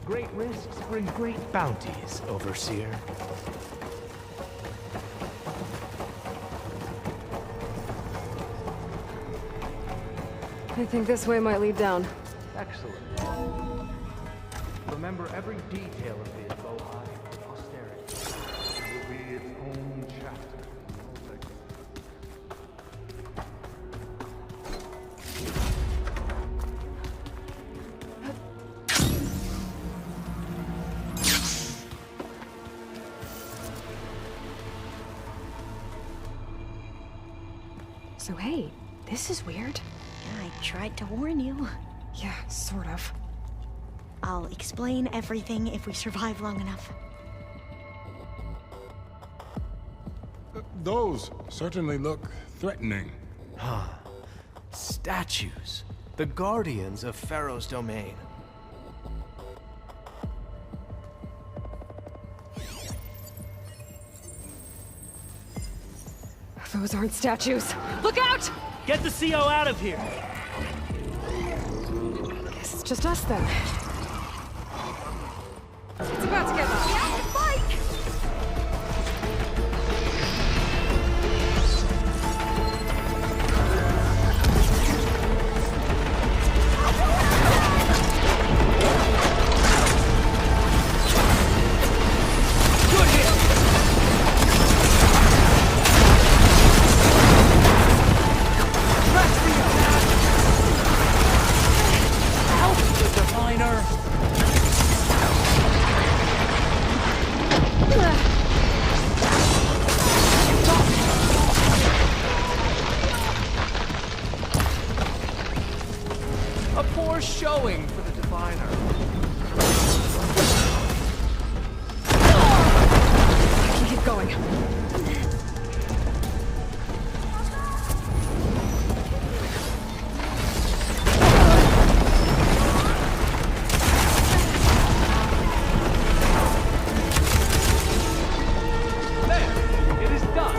Great risks bring great bounties, Overseer. I think this way might lead down. Excellent. Remember every detail of his Bohai for posterity. It will be its own chapter. So hey, this is weird. Yeah, I tried to warn you. Yeah, sort of. I'll explain everything if we survive long enough. Those certainly look threatening. Huh. Statues. The guardians of Pharaoh's domain. Those aren't statues. Look out! Get the CO out of here! Guess it's just us then. It's about to get loud. Yeah, fight! A poor showing for the diviner. I can keep going. There! It is done!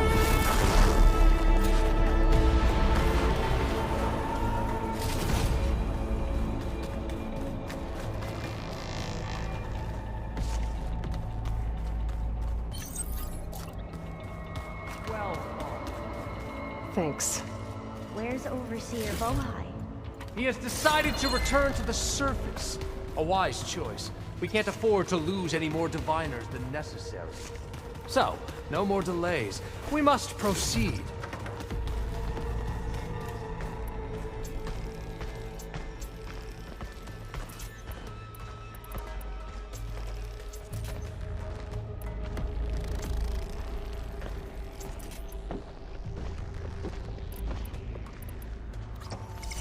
Thanks. Where's Overseer Bohai? He has decided to return to the surface. A wise choice. We can't afford to lose any more diviners than necessary. So, no more delays. We must proceed.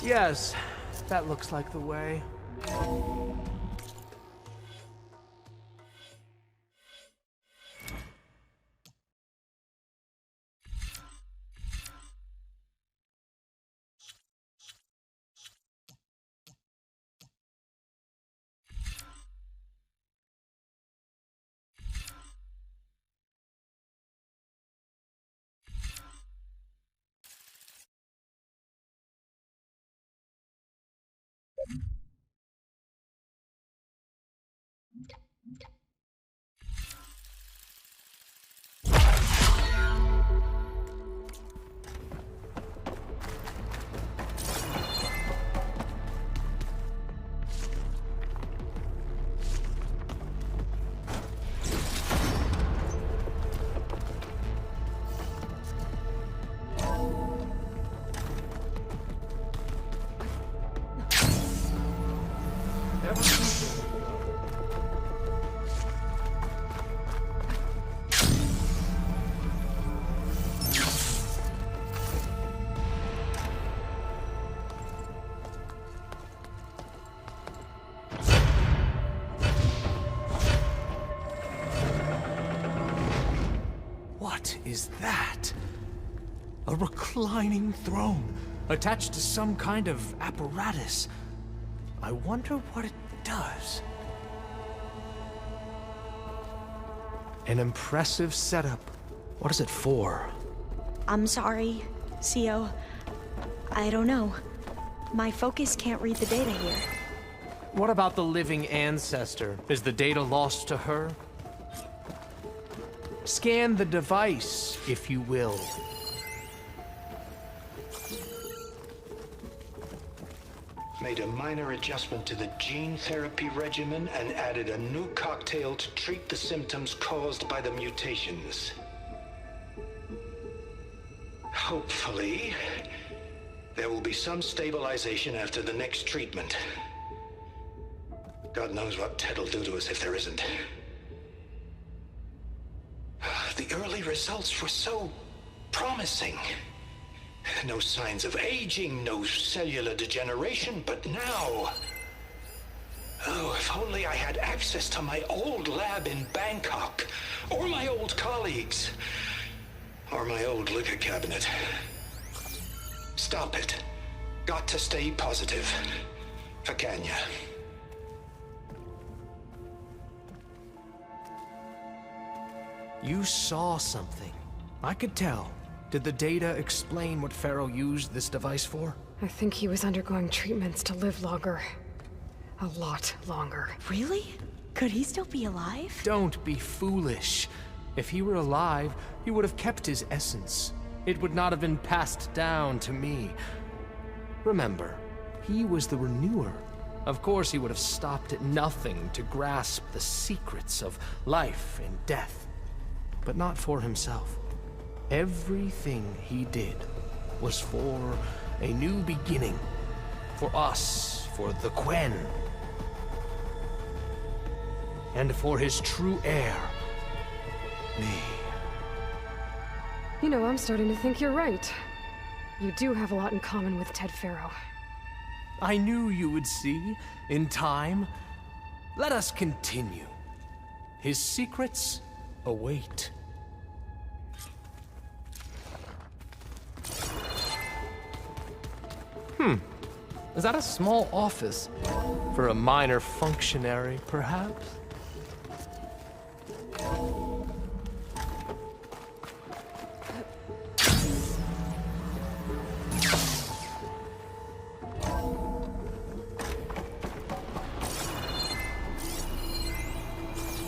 Yes, that looks like the way. What is that? A reclining throne, attached to some kind of apparatus. I wonder what it does. An impressive setup. What is it for? I'm sorry, CO. I don't know. My focus can't read the data here. What about the living ancestor? Is the data lost to her? Scan the device, if you will. Made a minor adjustment to the gene therapy regimen and added a new cocktail to treat the symptoms caused by the mutations. Hopefully, there will be some stabilization after the next treatment. God knows what Ted'll do to us if there isn't. The early results were so promising. No signs of aging, no cellular degeneration, but now... Oh, if only I had access to my old lab in Bangkok, or my old colleagues, or my old liquor cabinet. Stop it. Got to stay positive. For Kenya. You saw something. I could tell. Did the data explain what Pharaoh used this device for? I think he was undergoing treatments to live longer. A lot longer. Really? Could he still be alive? Don't be foolish. If he were alive, he would have kept his essence. It would not have been passed down to me. Remember, he was the renewer. Of course he would have stopped at nothing to grasp the secrets of life and death. But not for himself. Everything he did was for a new beginning. For us, for the Quen. And for his true heir, me. You know, I'm starting to think you're right. You do have a lot in common with Ted Pharaoh. I knew you would see, in time. Let us continue. His secrets await. Is that a small office? For a minor functionary, perhaps?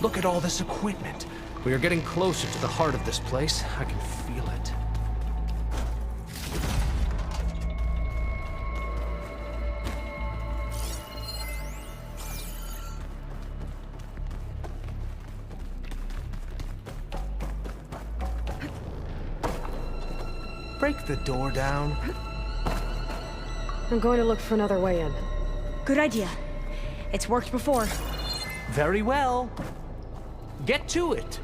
Look at all this equipment. We are getting closer to the heart of this place. I can feel it. Break the door down. I'm going to look for another way in. Good idea. It's worked before. Very well. Get to it.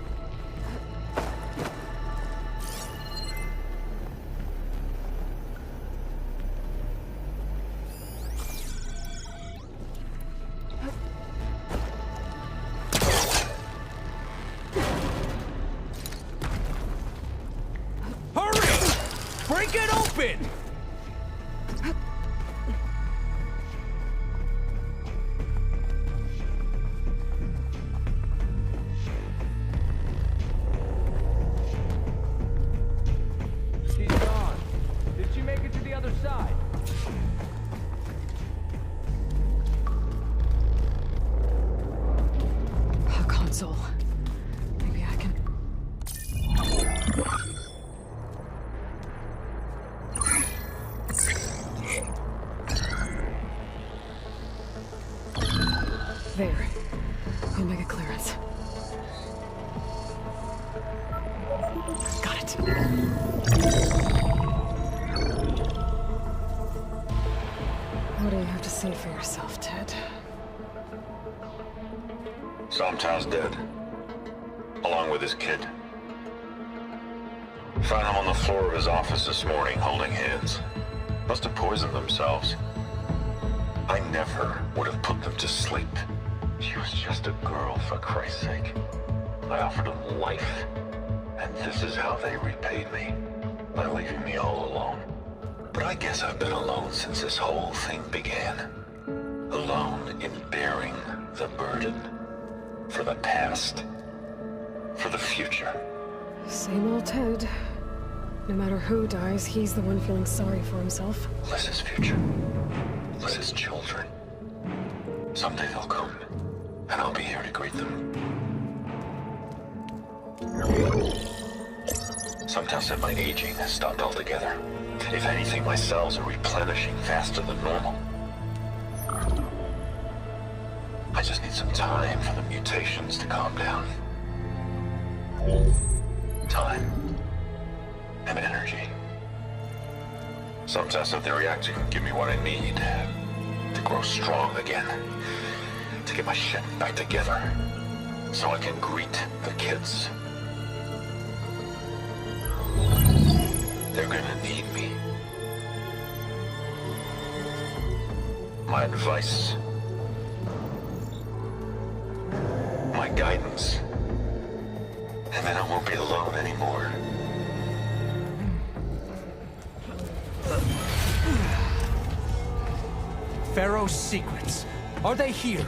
Break it open! She's gone. Did she make it to the other side? A console. Maybe I can... There. We'll make a clearance. Got it. What do you have to say for yourself, Ted? Somtown's dead. Along with his kid. Found him on the floor of his office this morning, holding hands. Must have poisoned themselves. I never would have put them to sleep. She was just a girl, for Christ's sake. I offered them life. And this is how they repaid me, by leaving me all alone. But I guess I've been alone since this whole thing began. Alone in bearing the burden. For the past. For the future. Same old Ted. No matter who dies, he's the one feeling sorry for himself. Liz's future. Liz's children. Someday they'll come, and I'll be here to greet them. Some tell said my aging has stopped altogether. If anything, my cells are replenishing faster than normal. I just need some time for the mutations to calm down. Time. And energy. Some tests of the reactor can give me what I need to grow strong again. To get my shit back together. So I can greet the kids. They're gonna need me. My advice. My guidance. And then I won't be alone anymore. Pharaoh's secrets. Are they here?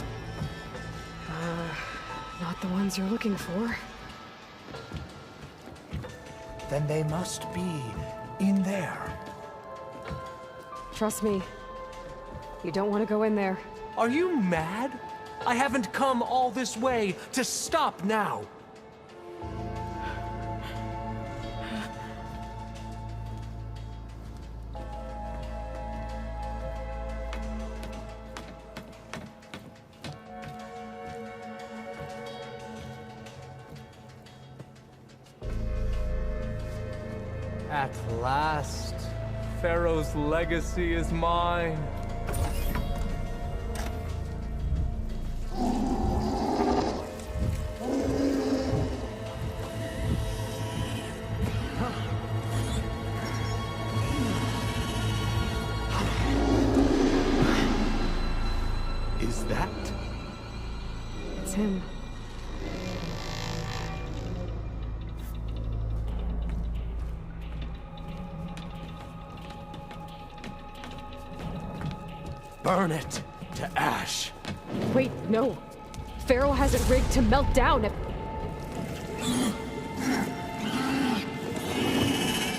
Not the ones you're looking for. Then they must be in there. Trust me. You don't want to go in there. Are you mad? I haven't come all this way to stop now. At last, Pharaoh's legacy is mine. Is that? It's him. Burn it to ash. Wait, no. Pharaoh has it rigged to melt down if...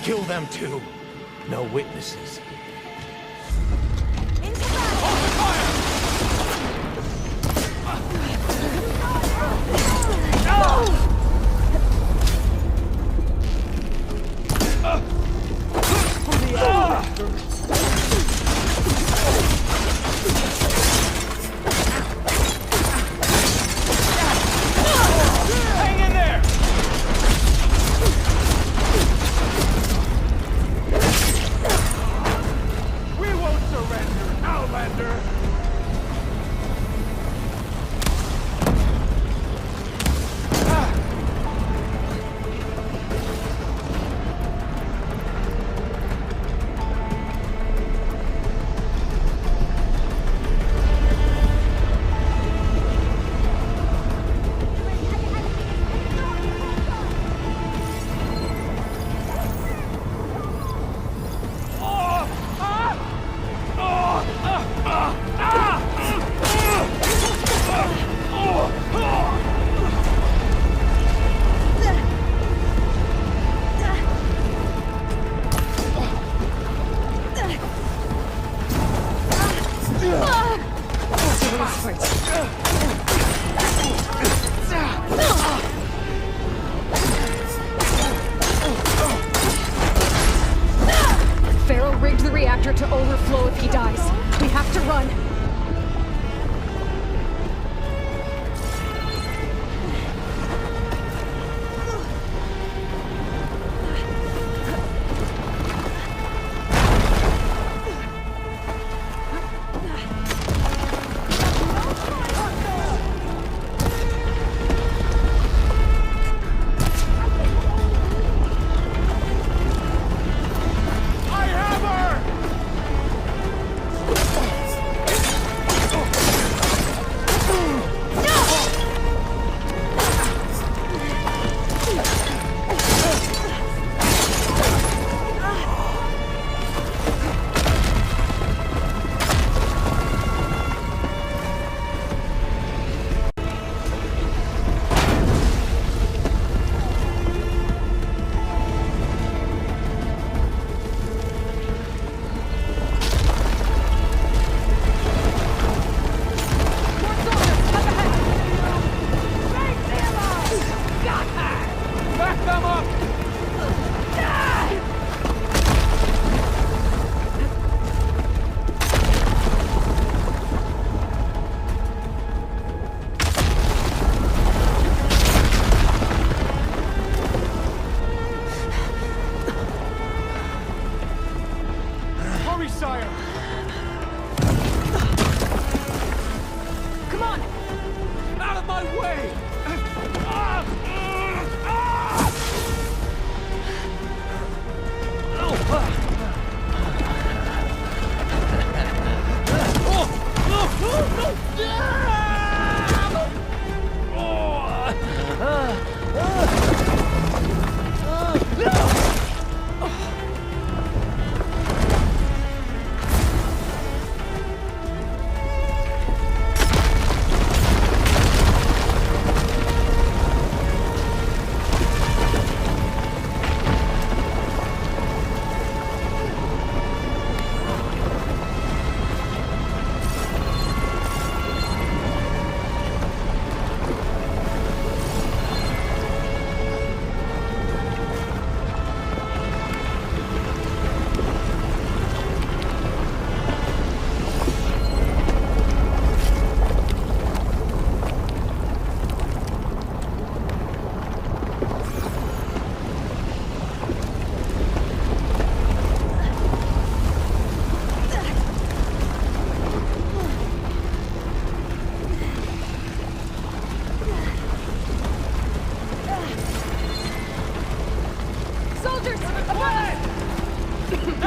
Kill them too. No witnesses.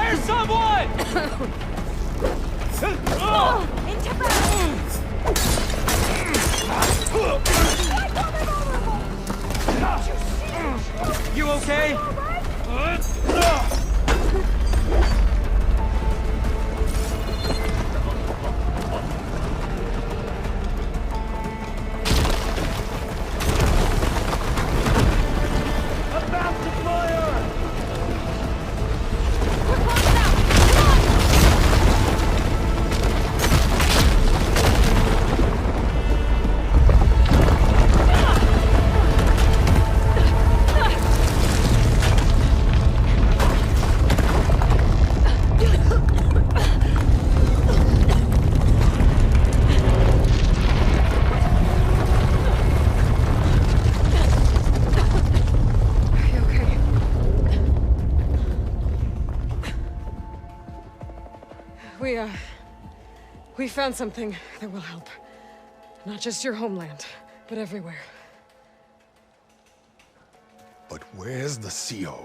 There's someone! Into battle! You okay? About to fire! We found something that will help. Not just your homeland, but everywhere. But where's the CO?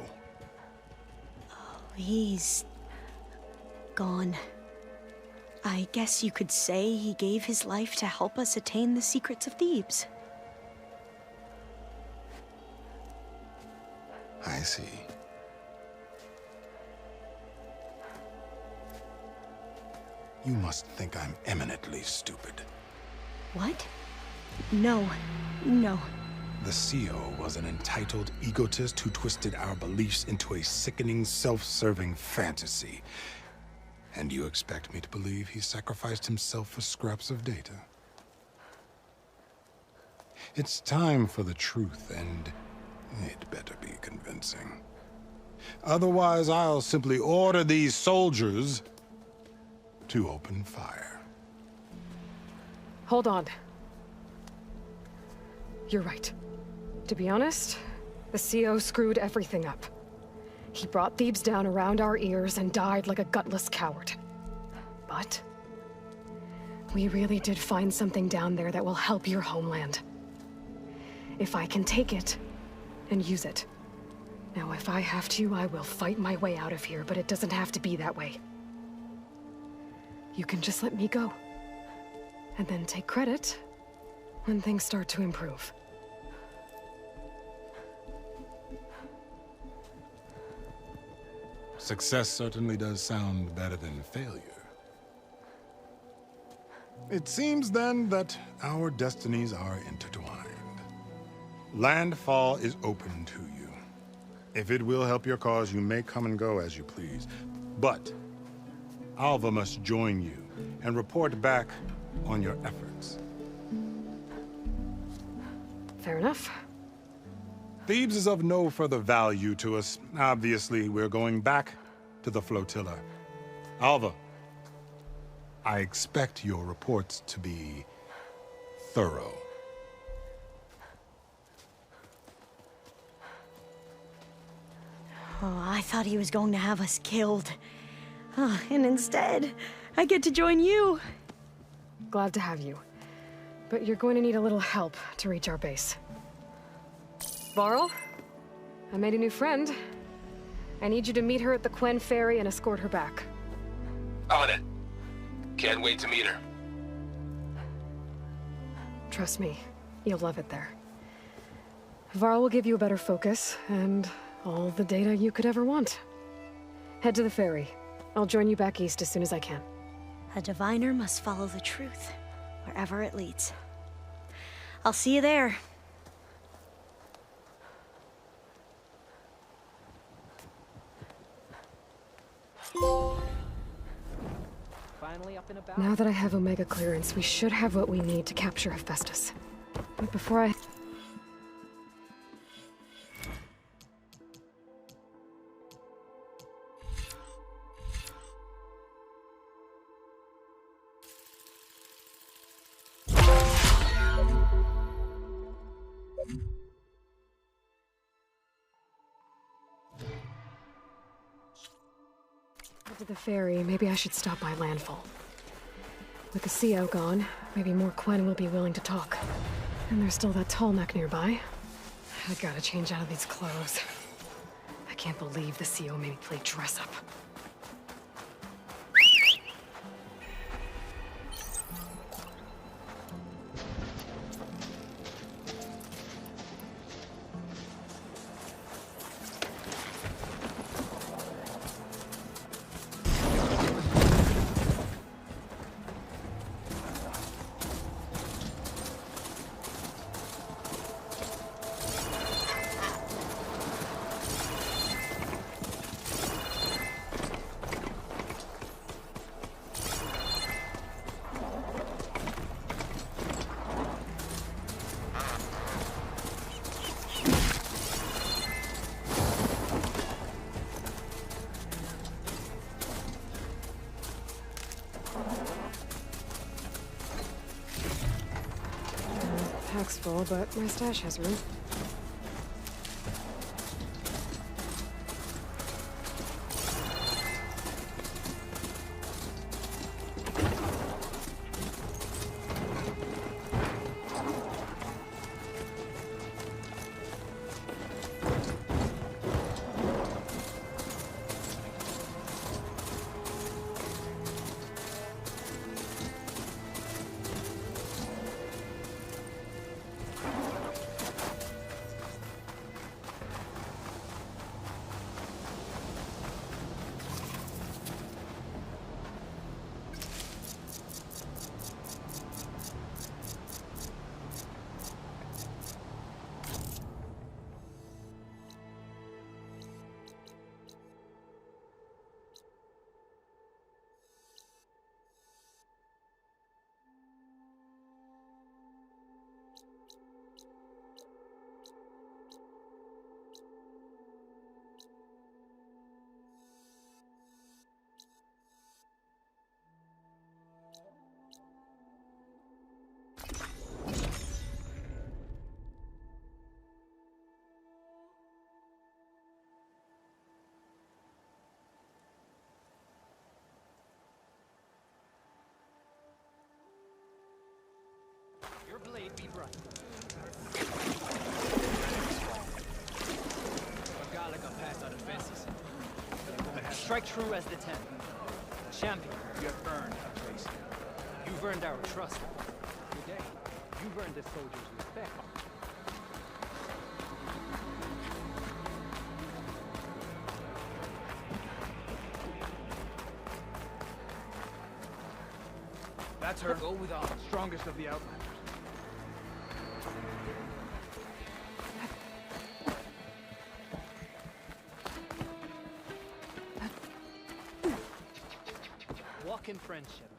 He's gone. I guess you could say he gave his life to help us attain the secrets of Thebes. I see. You must think I'm eminently stupid. What? No. No. The CO was an entitled egotist who twisted our beliefs into a sickening, self-serving fantasy. And you expect me to believe he sacrificed himself for scraps of data? It's time for the truth, and it better be convincing. Otherwise, I'll simply order these soldiers to open fire. Hold on. You're right. To be honest, the CO screwed everything up. He brought Thebes down around our ears and died like a gutless coward. But we really did find something down there that will help your homeland. If I can take it and use it. Now, if I have to, I will fight my way out of here, but it doesn't have to be that way. You can just let me go. And then take credit when things start to improve. Success certainly does sound better than failure. It seems then that our destinies are intertwined. Landfall is open to you. If it will help your cause, you may come and go as you please. But Alva must join you and report back on your efforts. Fair enough. Thebes is of no further value to us. Obviously, we're going back to the flotilla. Alva, I expect your reports to be thorough. Oh, I thought he was going to have us killed. Oh, and instead, I get to join you. Glad to have you. But you're going to need a little help to reach our base. Varl, I made a new friend. I need you to meet her at the Quen Ferry and escort her back. On it. Can't wait to meet her. Trust me, you'll love it there. Varl will give you a better focus, and all the data you could ever want. Head to the ferry. I'll join you back east as soon as I can. A diviner must follow the truth, wherever it leads. I'll see you there. Now that I have Omega clearance, we should have what we need to capture Hephaestus. But before I... to the ferry, maybe I should stop by landfall. With the CO gone, maybe more Quen will be willing to talk. And there's still that tall neck nearby. I gotta change out of these clothes. I can't believe the CO made me play dress up. backpack's full, but my stash has room. Your blade be bright. Galaga passed our defenses. Strike true as the 10. Champion, you have earned our place. You've earned our trust. Today, you've earned the soldiers' respect. That's her. Go with our strongest of the Outlanders. Walk in friendship.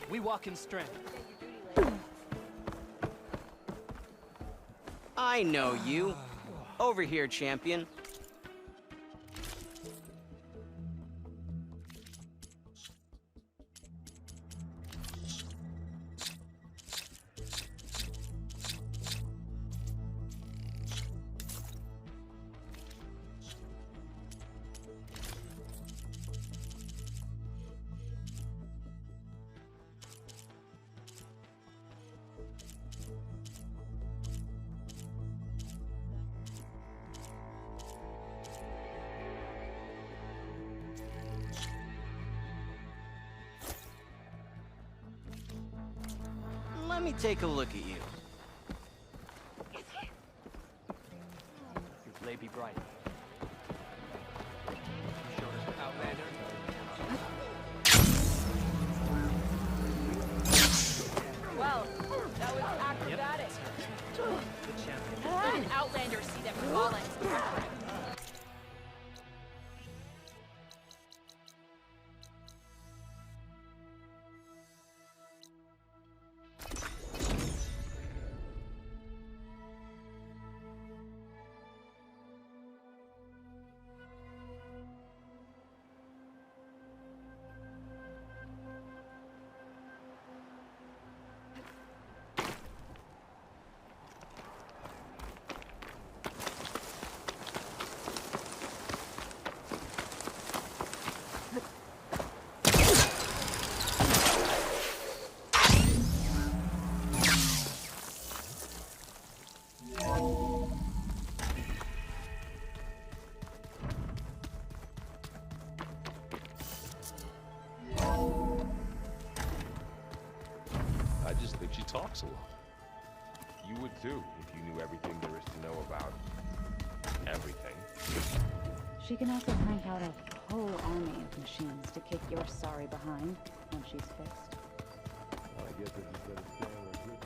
We walk in strength. I know you. Over here, champion. Let me take a look at you. Your blade be bright. Show us Outlander. Well, that was acrobatic. The champion. Let an Outlander see that falling. I just think she talks a lot. You would too, if you knew everything there is to know about everything. She can also crank out a whole army of machines to kick your sorry behind when she's fixed. Well, I guess this is better stay on a good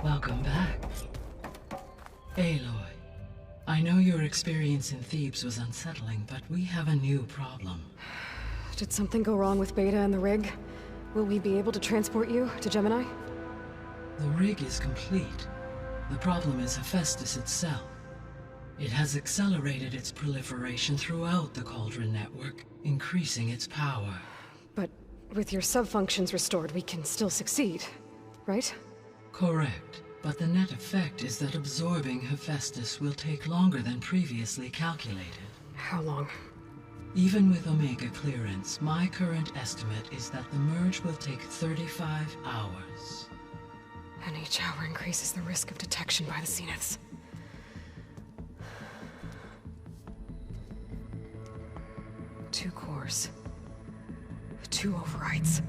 Welcome back. Aloy, I know your experience in Thebes was unsettling, but we have a new problem. Did something go wrong with Beta and the rig? Will we be able to transport you to Gemini? The rig is complete. The problem is Hephaestus itself. It has accelerated its proliferation throughout the Cauldron network, increasing its power. But with your sub-functions restored, we can still succeed, right? Correct. But the net effect is that absorbing Hephaestus will take longer than previously calculated. How long? Even with Omega clearance, my current estimate is that the merge will take 35 hours. And each hour increases the risk of detection by the Zeniths. Two cores. 2 overrides.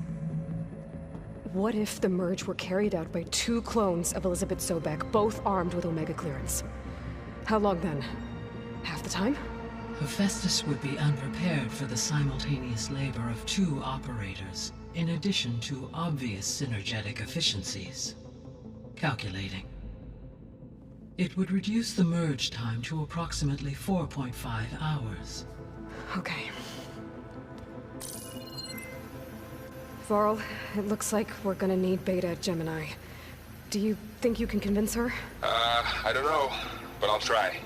What if the merge were carried out by 2 clones of Elizabeth Sobek, both armed with Omega clearance? How long then? Half the time? Hephaestus would be unprepared for the simultaneous labor of 2 operators, in addition to obvious synergetic efficiencies. Calculating. It would reduce the merge time to approximately 4.5 hours. Okay. Varl, it looks like we're gonna need Beta at Gemini. Do you think you can convince her? I don't know, but I'll try.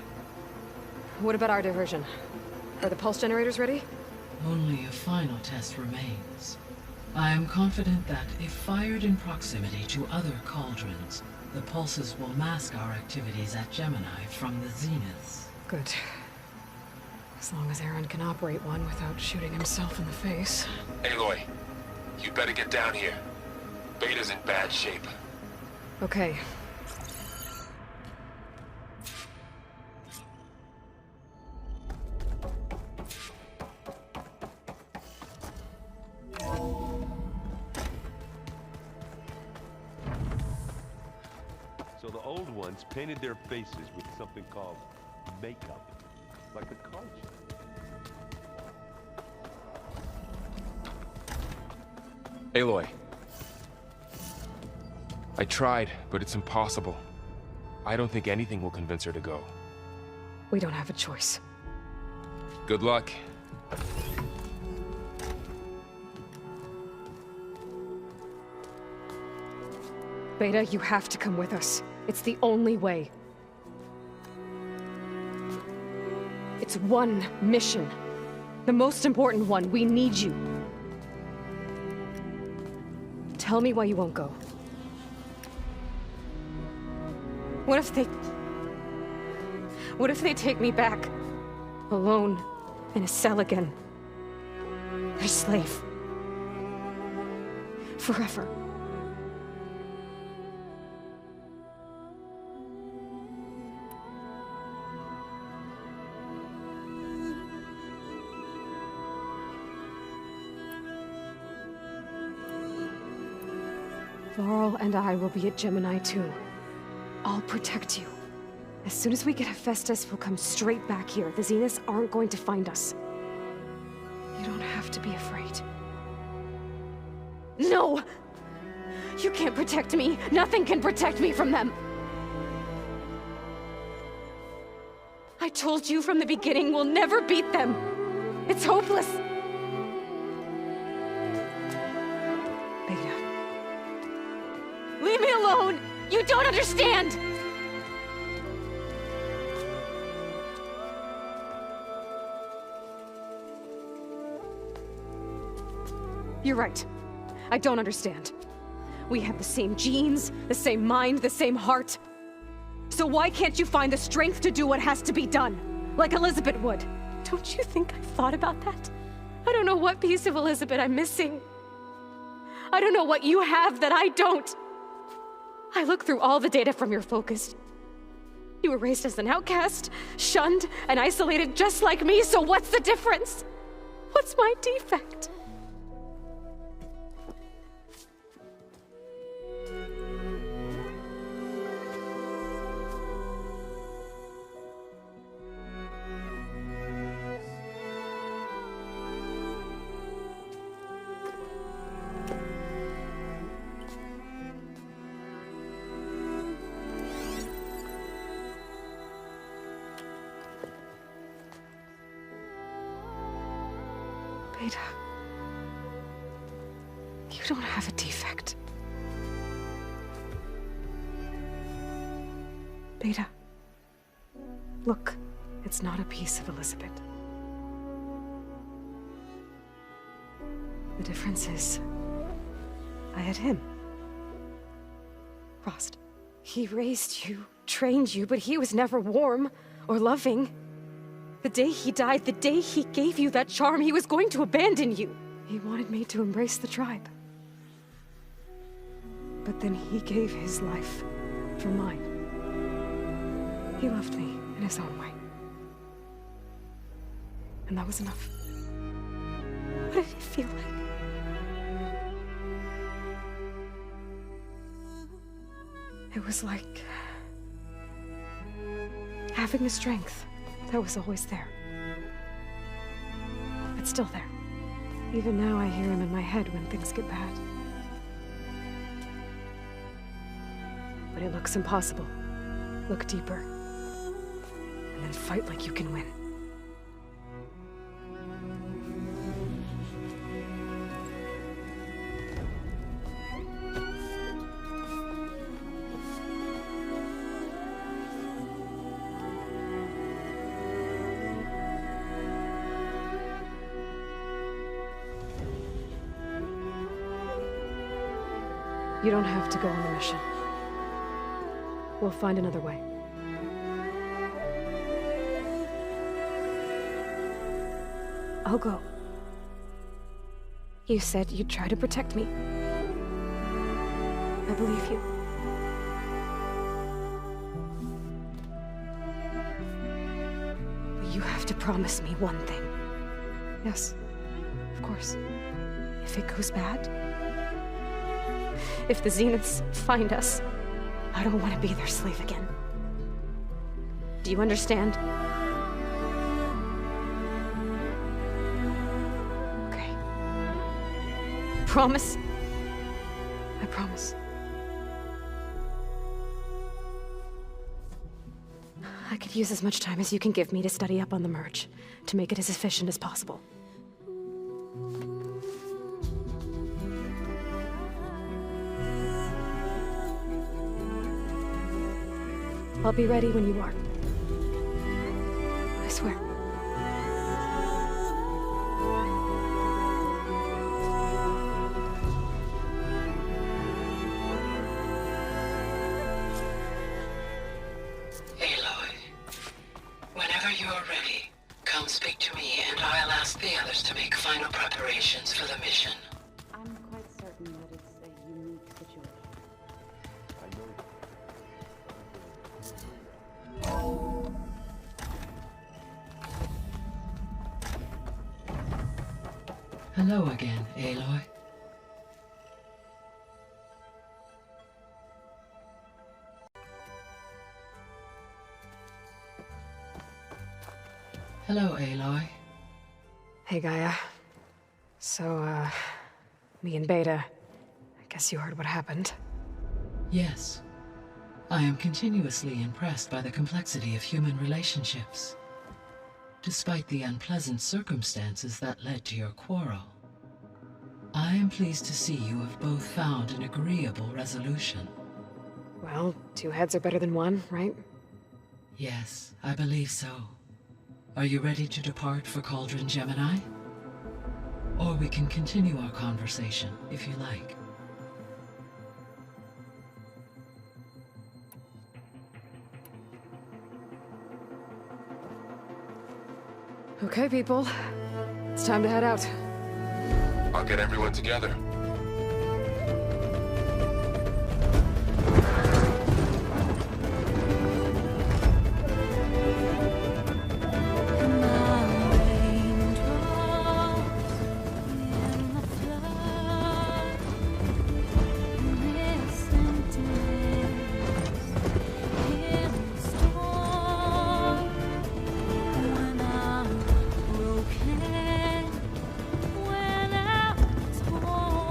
What about our diversion? Are the pulse generators ready? Only a final test remains. I am confident that if fired in proximity to other cauldrons, the pulses will mask our activities at Gemini from the Zeniths. Good. As long as Aaron can operate one without shooting himself in the face. Aloy, you better get down here. Beta's in bad shape. Okay. So the old ones painted their faces with something called makeup, like the card show. Aloy. I tried, but it's impossible. I don't think anything will convince her to go. We don't have a choice. Good luck. Beta, you have to come with us. It's the only way. It's one mission. The most important one. We need you. Tell me why you won't go. What if they take me back? Alone, in a cell again. Their slave. Forever. Varl and I will be at Gemini too. I'll protect you. As soon as we get Hephaestus, we'll come straight back here. The Zeniths aren't going to find us. You don't have to be afraid. No! You can't protect me. Nothing can protect me from them. I told you from the beginning we'll never beat them. It's hopeless. Beta. Leave me alone! You don't understand! You're right. I don't understand. We have the same genes, the same mind, the same heart. So why can't you find the strength to do what has to be done? Like Elizabeth would. Don't you think I've thought about that? I don't know what piece of Elizabeth I'm missing. I don't know what you have that I don't. I look through all the data from your focus. You were raised as an outcast, shunned, and isolated just like me, so what's the difference? What's my defect? Beta, you don't have a defect. Beta, look. It's not a piece of Elizabeth. The difference is, I had him. Frost. He raised you, trained you, but he was never warm or loving. The day he died, the day he gave you that charm, he was going to abandon you. He wanted me to embrace the tribe. But then he gave his life for mine. He loved me in his own way. And that was enough. What did it feel like? It was like having a strength that was always there. It's still there. Even now I hear him in my head when things get bad. But it looks impossible. Look deeper. And then fight like you can win. You don't have to go on the mission. We'll find another way. I'll go. You said you'd try to protect me. I believe you. But you have to promise me one thing. Yes, of course. If it goes bad, if the Zeniths find us, I don't want to be their slave again. Do you understand? Okay. Promise? I promise. I could use as much time as you can give me to study up on the merge, to make it as efficient as possible. I'll be ready when you are. I swear. Aloy, whenever you are ready, come speak to me and I'll ask the others to make final preparations for the mission. I'm quite certain that it's a unique situation. Hello again, Aloy. Hello, Aloy. Hey, Gaia. So, me and Beta, I guess you heard what happened. Yes. I am continuously impressed by the complexity of human relationships. Despite the unpleasant circumstances that led to your quarrel, I am pleased to see you have both found an agreeable resolution. Well, two heads are better than one, right? Yes, I believe so. Are you ready to depart for Cauldron Gemini? Or we can continue our conversation, if you like. Okay, people. It's time to head out. I'll get everyone together. When I was born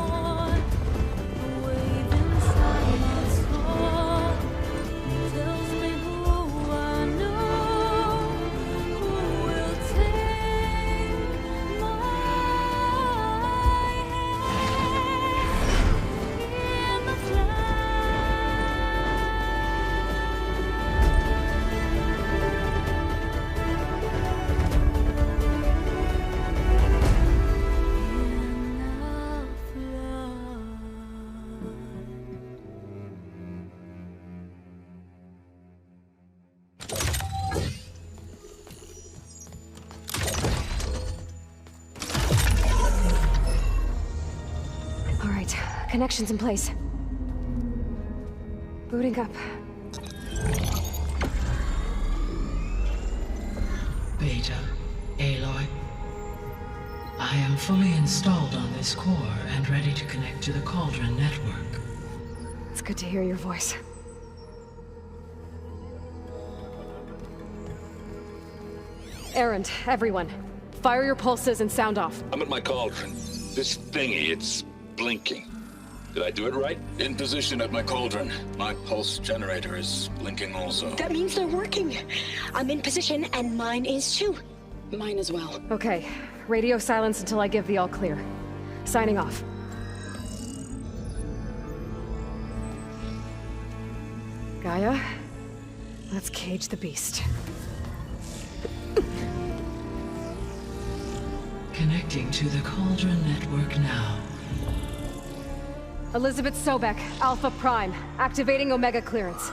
Connections in place. Booting up. Beta, Aloy. I am fully installed on this core and ready to connect to the Cauldron network. It's good to hear your voice. Errand, everyone. Fire your pulses and sound off. I'm at my cauldron. This thingy, it's blinking. Did I do it right? In position at my cauldron. My pulse generator is blinking also. That means they're working. I'm in position, and mine is too. Mine as well. Okay. Radio silence until I give the all clear. Signing off. Gaia, let's cage the beast. Connecting to the Cauldron network now. Elizabeth Sobek, Alpha Prime, activating Omega clearance.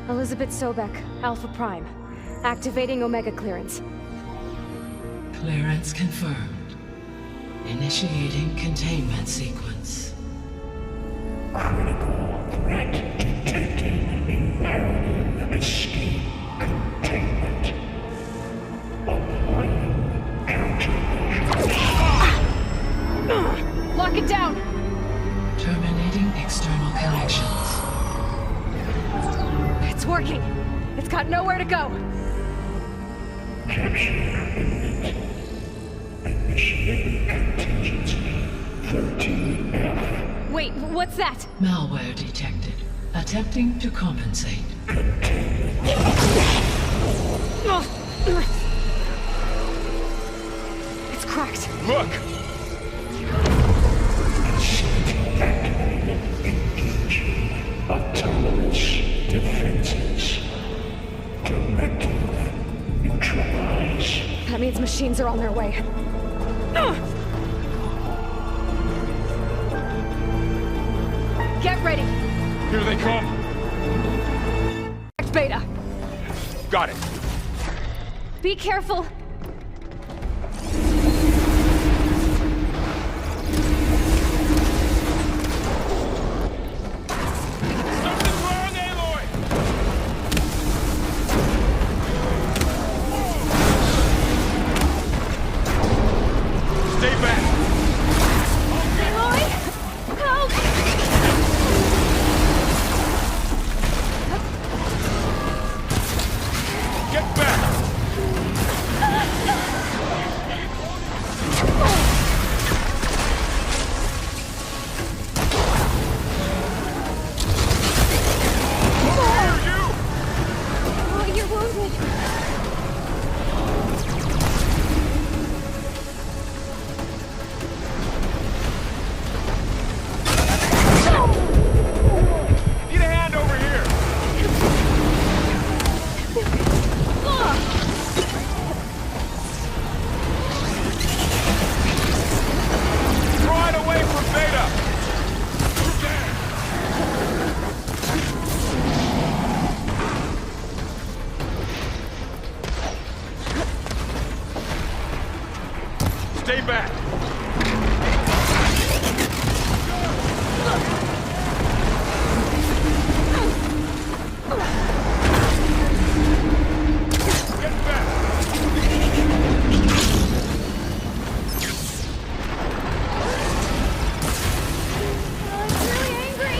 Elizabeth Sobek, Alpha Prime, activating Omega clearance. Clearance confirmed. Initiating containment sequence. Critical threat detected in narrative escape containment. Applying countermeasures. Lock it down! Terminating external connections. It's working! It's got nowhere to go! Capture imminent. Initiating contingency 13F. Wait, what's that? Malware detected. Attempting to compensate. It's cracked. Look! Engaging autonomous defenses. Directive. Neutralize. That means machines are on their way. Get ready! Here they come! Beta! Got it! Be careful! Something's wrong, Aloy! Stay back! Aloy! Help! Get back! Oh, you're wounded. Need a hand over here! Draw it away from Beta! Stay back! Get back! I'm really angry.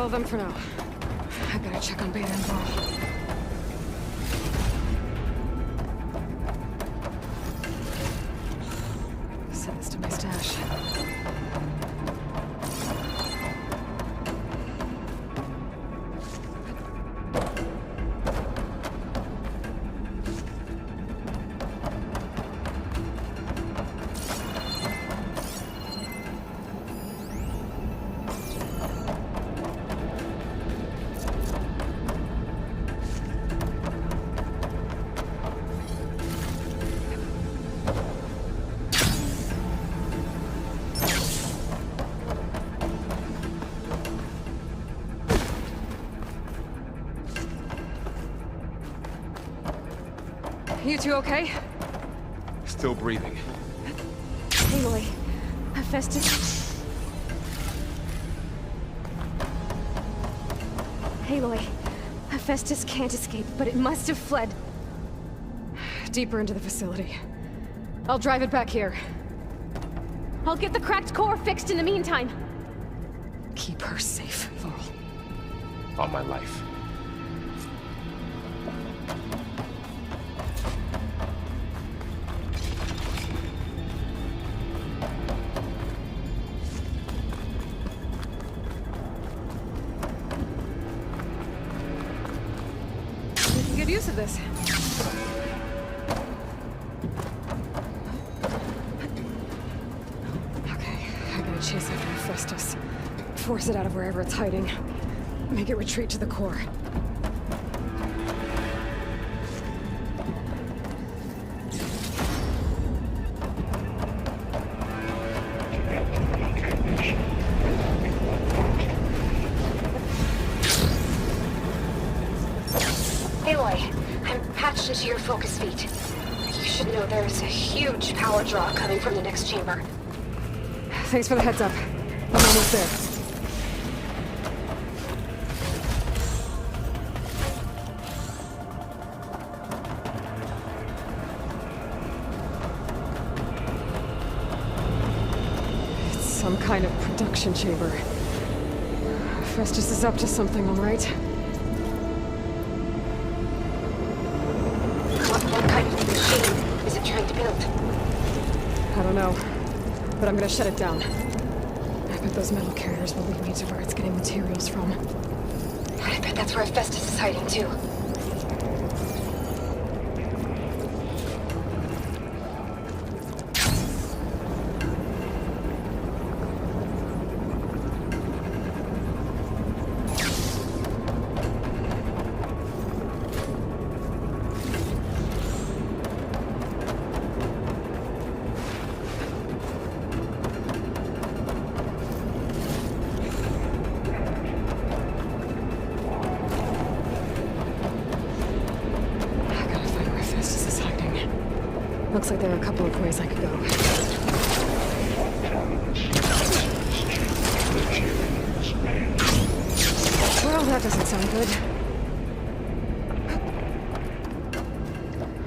follow them for now. I better check on Beta and Varl. Send this to my stash. You two okay? Still breathing. Aloy, Hephaestus. Aloy, Hephaestus can't escape, but it must have fled. Deeper into the facility. I'll drive it back here. I'll get the cracked core fixed in the meantime. Keep her safe, Varl. On my life. Good use of this. Okay, I gotta chase after Hephaestus. Force it out of wherever it's hiding. Make it retreat to the core. Aloy, I'm patched into your focus feed. You should know there's a huge power draw coming from the next chamber. Thanks for the heads up. I'm almost there. It's some kind of production chamber. Hephaestus is up to something, all right? What kind of machine is it trying to build? I don't know, but I'm gonna shut it down. I bet those metal carriers will lead me to where it's getting materials from. I bet that's where Hephaestus is hiding too. Looks like there are a couple of ways I could go. Well, that doesn't sound good.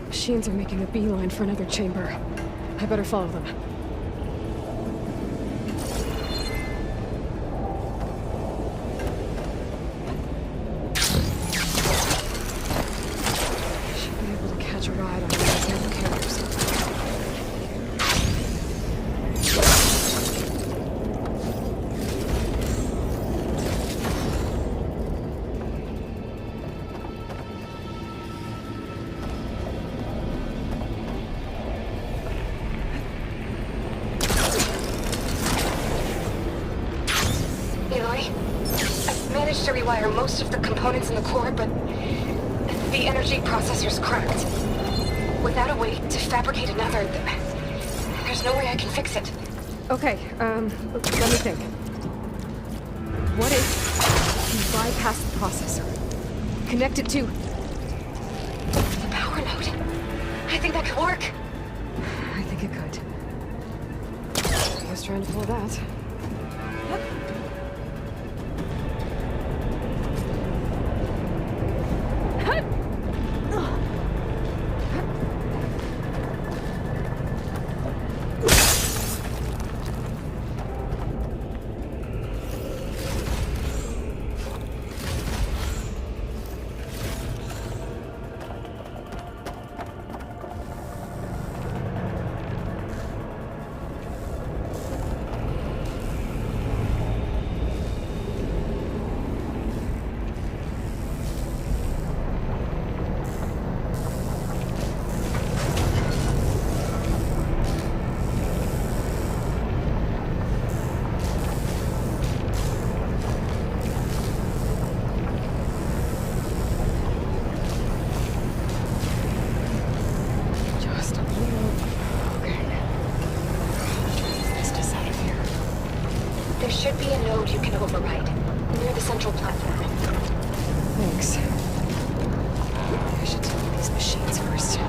Machines are making a beeline for another chamber. I better follow them. Should be able to catch a ride on these metal carriers. To rewire most of the components in the core, but the energy processor's cracked. Without a way to fabricate another, there's no way I can fix it. Okay, let me think. What if you bypass the processor? Connect it to the power node? I think that could work. I think it could. I was trying to pull that. should be a node you can override, near the central platform. Thanks. I should deal with these machines first.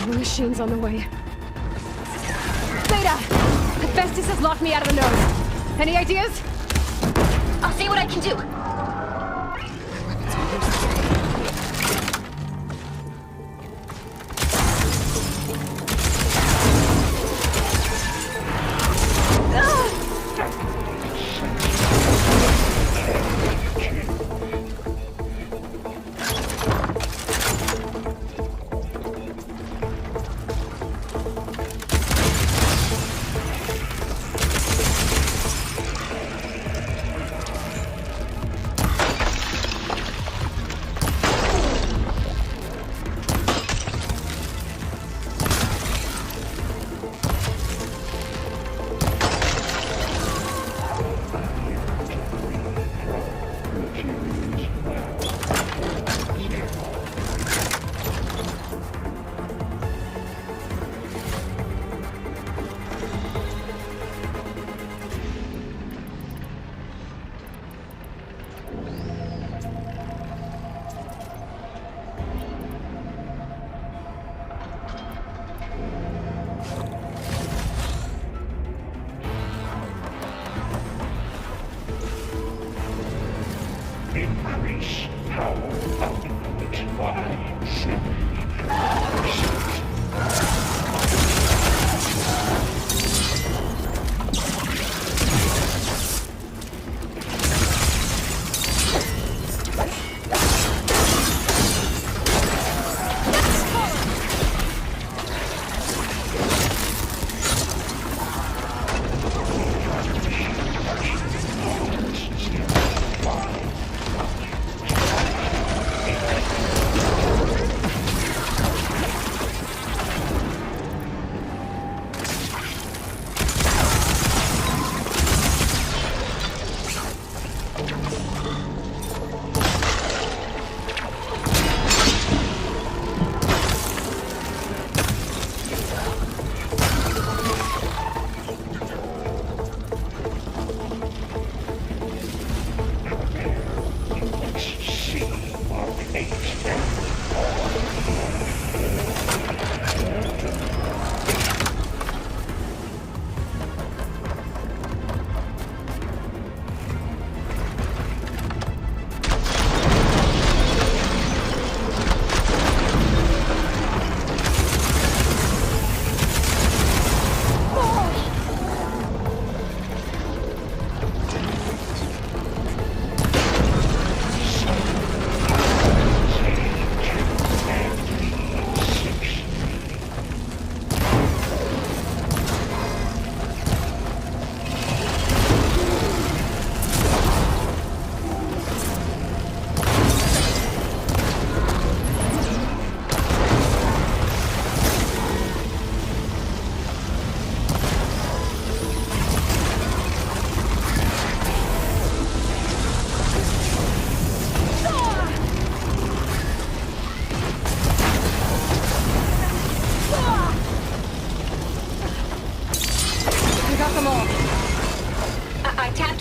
Machines on the way. Beta! Hephaestus has locked me out of the node. Any ideas? I'll see what I can do.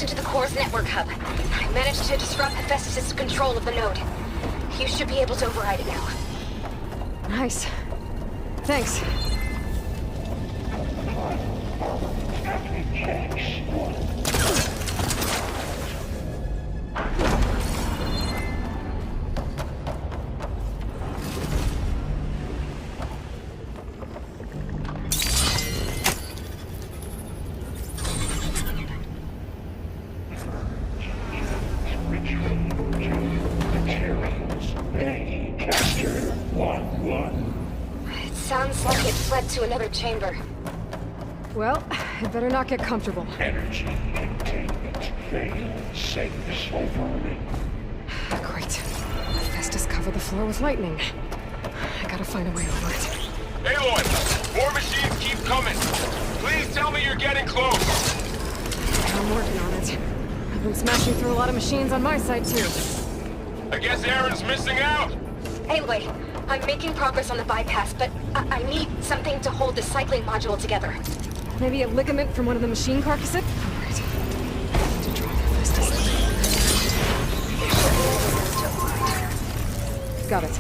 into the core's network hub. I managed to disrupt Hephaestus' control of the node. You should be able to override it now. Nice. Thanks. It sounds like it fled to another chamber. Well, it better not get comfortable. Energy containment failed. Saves over. Great. Hephaestus covered the floor with lightning. I gotta find a way over it. Aloy! More machines keep coming! Please tell me you're getting close! I'm working on it. I've been smashing through a lot of machines on my side, too. I guess Aaron's missing out! Aloy, I'm making progress on the bypass, but I need something to hold the cycling module together. Maybe a ligament from one of the machine carcasses? All right. To draw Hephaestus. Got it.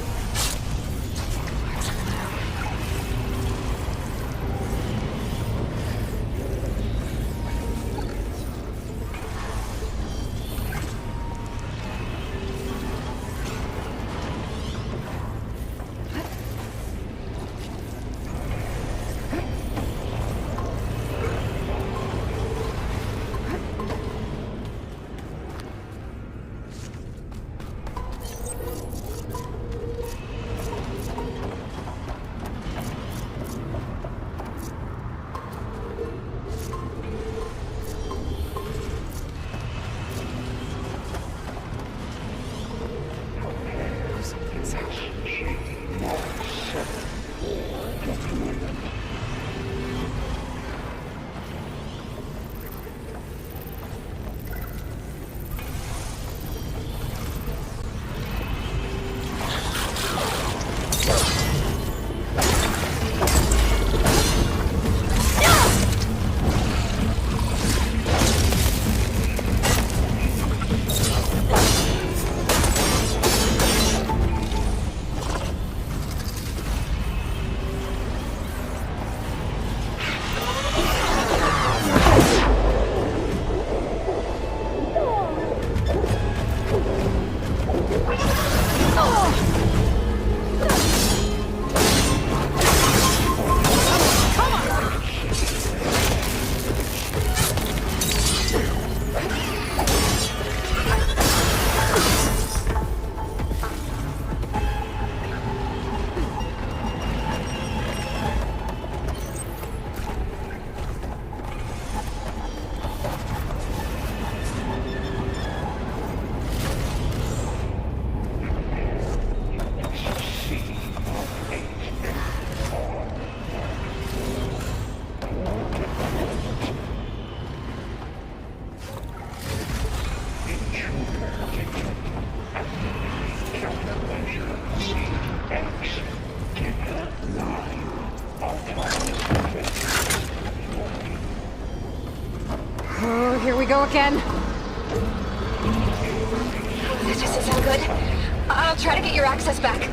Oh, here we go again. That doesn't sound good. I'll try to get your access back.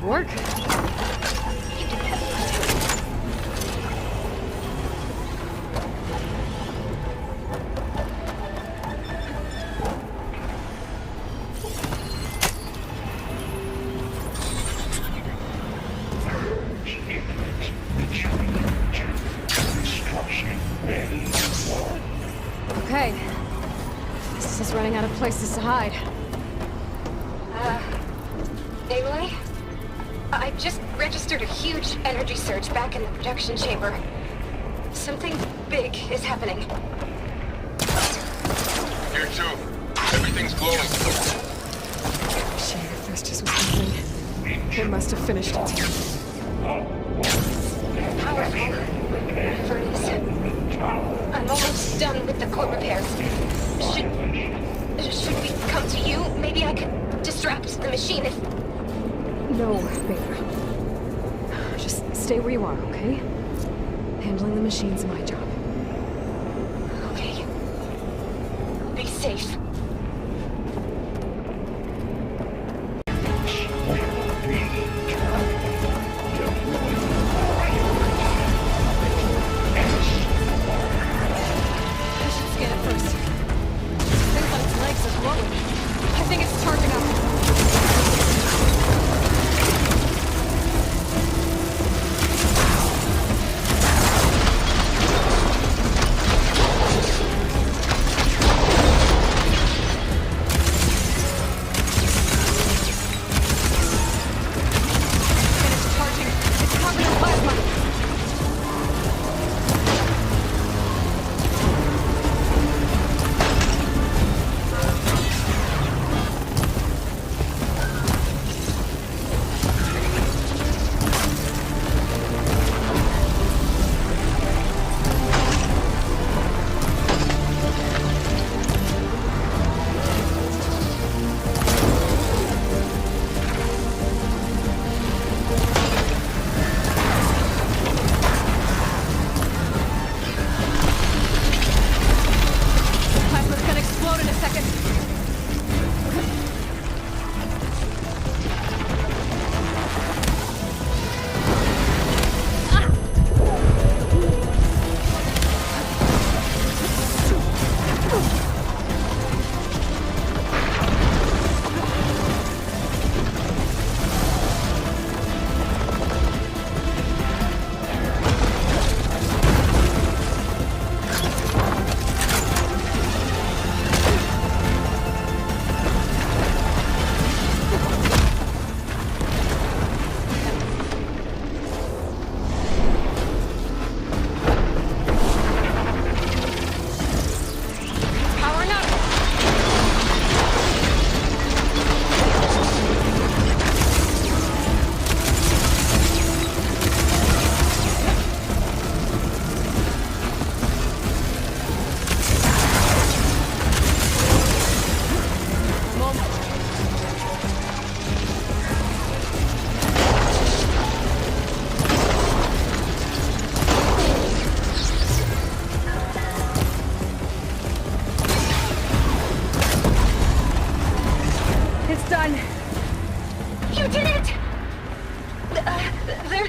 work. Okay. This is running out of places to hide. Aloy? I just registered a huge energy surge back in the production chamber. Something big is happening. Here too. Everything's glowing. Shit, Festus was something. It must have finished it. Powerful. Whatever it is. I'm almost done with the core repairs. Should we come to you? Maybe I could distract the machine if... No, Beta. Just stay where you are, okay? Handling the machine's my job. Okay. Be safe.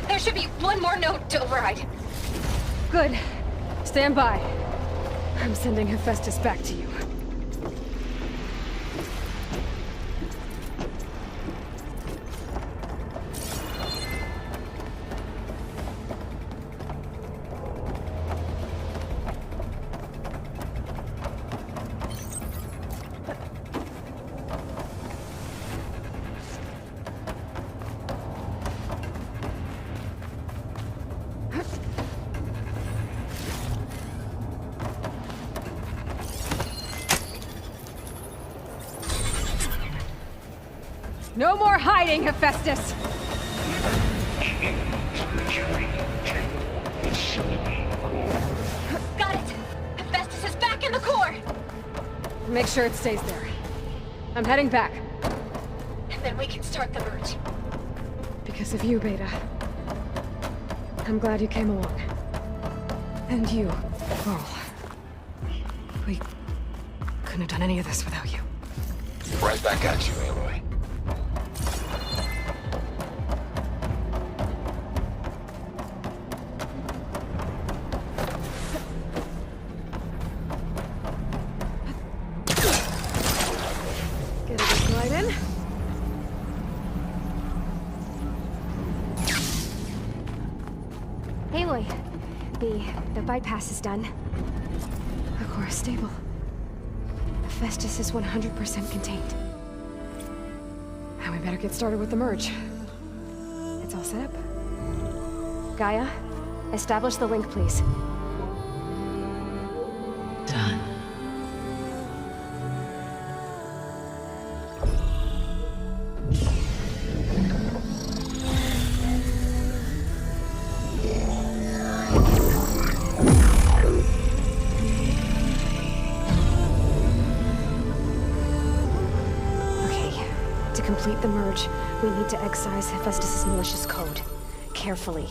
There should be one more node to override. Good. Stand by. I'm sending Hephaestus back to you. No more hiding, Hephaestus! Got it! Hephaestus is back in the core! Make sure it stays there. I'm heading back. And then we can start the merge. Because of you, Beta. I'm glad you came along. And you, Carl. We couldn't have done any of this without you. Right back at you, Aloy. right in. Aloy, the bypass is done. The core is stable. Hephaestus is 100% contained. Now we better get started with the merge. It's all set up. Gaia, establish the link, please. Done. To complete the merge, we need to excise Hephaestus' malicious code. Carefully.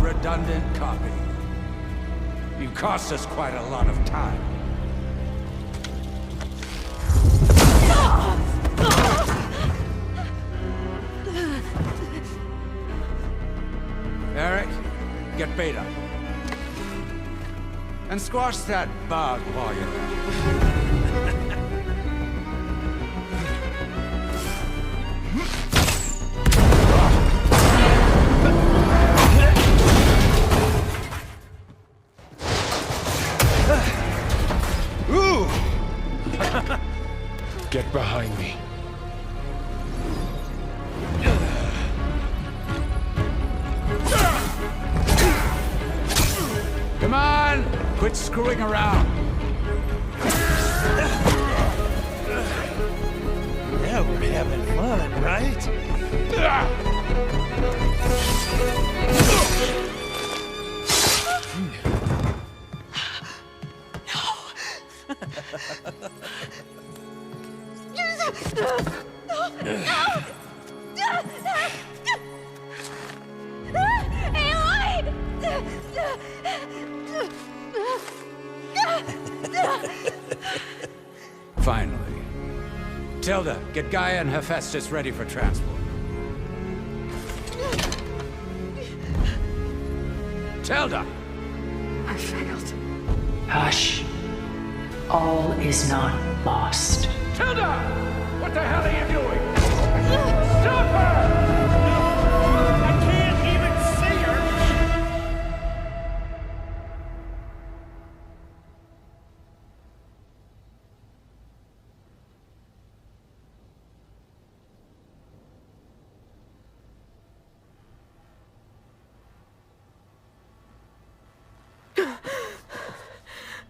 Redundant copy. You cost us quite a lot of time. Eric, get Beta. And squash that bug while you're there. Get behind me. Come on! Quit screwing around. Yeah, we're having fun, right? Finally. Tilda, get Gaia and Hephaestus ready for transport. Tilda! I failed. Hush. All is not lost. Tilda! What the hell are you doing? Stop her! I can't even see her!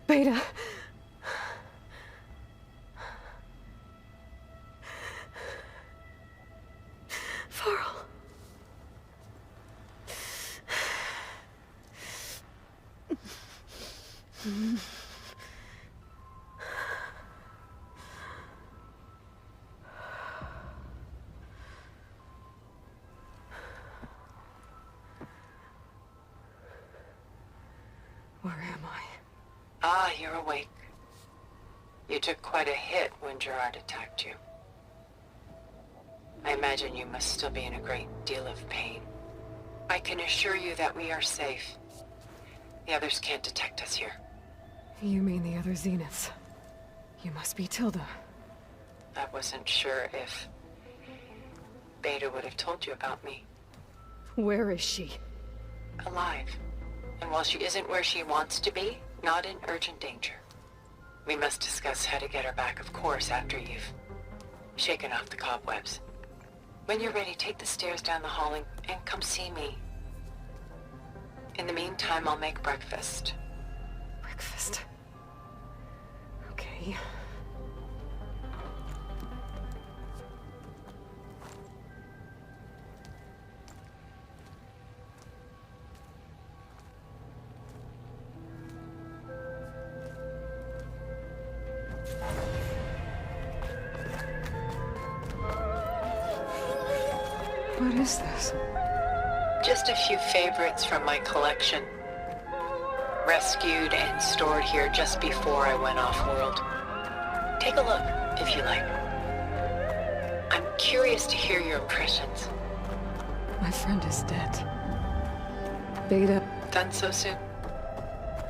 Beta. Varl. Where am I? Ah, you're awake. You took quite a hit when Gerard attacked you. I imagine you must still be in a great deal of pain. I can assure you that we are safe. The others can't detect us here. You mean the other Zeniths? You must be Tilda. I wasn't sure if Beta would have told you about me. Where is she? Alive. And while she isn't where she wants to be, not in urgent danger. We must discuss how to get her back, of course, after you've shaken off the cobwebs. When you're ready, take the stairs down the hall and come see me. In the meantime, I'll make breakfast. Breakfast. Okay. What is this? Just a few favorites from my collection. Rescued and stored here just before I went off-world. Take a look, if you like. I'm curious to hear your impressions. My friend is dead. Beta. Done so soon?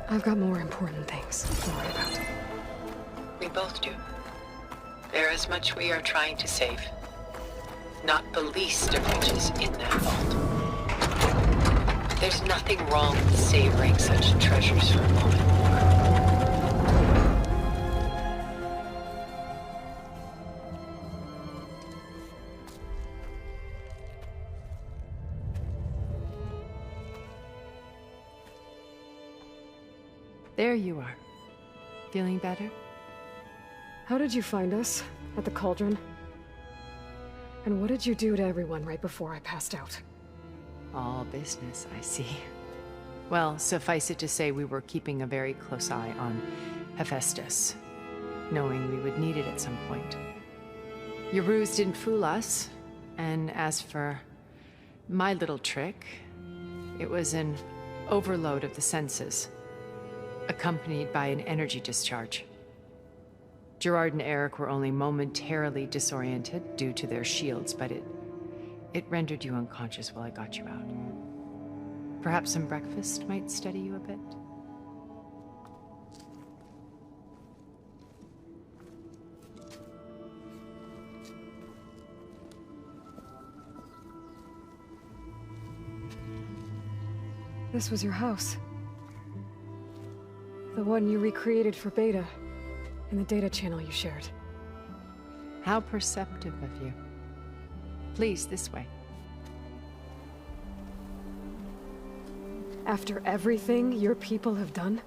I've got more important things to worry about. We both do. There is much we are trying to save. Not the least of which is in that vault. There's nothing wrong with savoring such treasures for a moment more. There you are. Feeling better? How did you find us? At the cauldron? And what did you do to everyone right before I passed out? All business, I see. Well, suffice it to say we were keeping a very close eye on Hephaestus, knowing we would need it at some point. Your ruse didn't fool us, and as for my little trick, it was an overload of the senses, accompanied by an energy discharge. Gerard and Eric were only momentarily disoriented due to their shields, but it rendered you unconscious while I got you out. Perhaps some breakfast might steady you a bit? This was your house. The one you recreated for Beta, in the data channel you shared. How perceptive of you. Please, this way. After everything your people have done,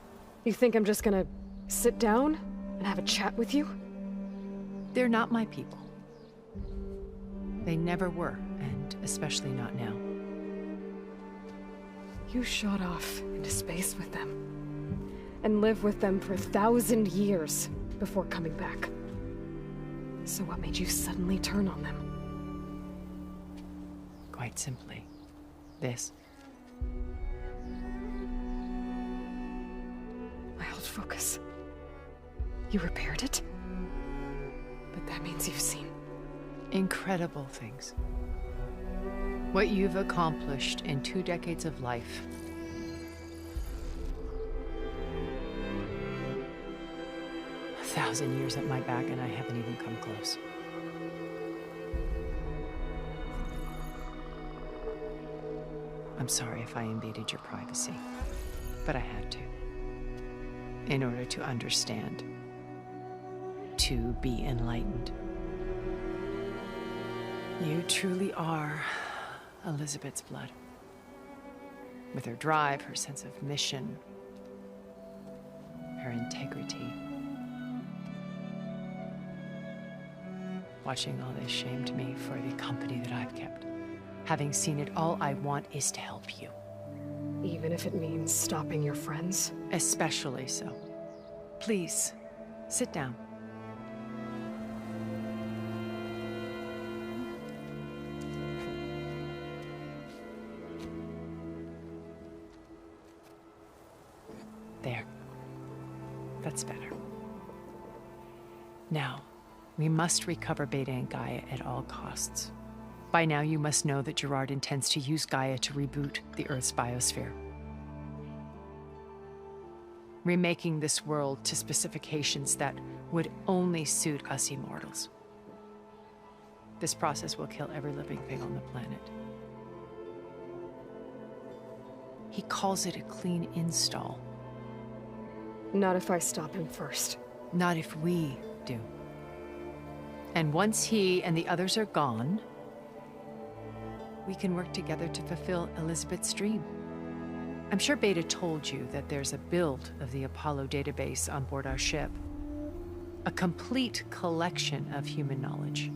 you think I'm just gonna sit down and have a chat with you? They're not my people. They never were, and especially not now. You shot off into space with them, and lived with them for 1,000 years before coming back. So what made you suddenly turn on them? Quite simply, this. My old focus. You repaired it? But that means you've seen... incredible things. What you've accomplished in 2 decades of life. A 1,000 years at my back and I haven't even come close. I'm sorry if I invaded your privacy, but I had to. In order to understand. To be enlightened. You truly are Elizabeth's blood. With her drive, her sense of mission, her integrity. Watching all this shamed me for the company that I've kept. Having seen it, all I want is to help you. Even if it means stopping your friends? Especially so. Please, sit down. There. That's better. Now, we must recover Beta and Gaia at all costs. By now, you must know that Gerard intends to use Gaia to reboot the Earth's biosphere. Remaking this world to specifications that would only suit us immortals. This process will kill every living thing on the planet. He calls it a clean install. Not if I stop him first. Not if we do. And once he and the others are gone, we can work together to fulfill Elizabeth's dream. I'm sure Beta told you that there's a build of the Apollo database on board our ship. A complete collection of human knowledge.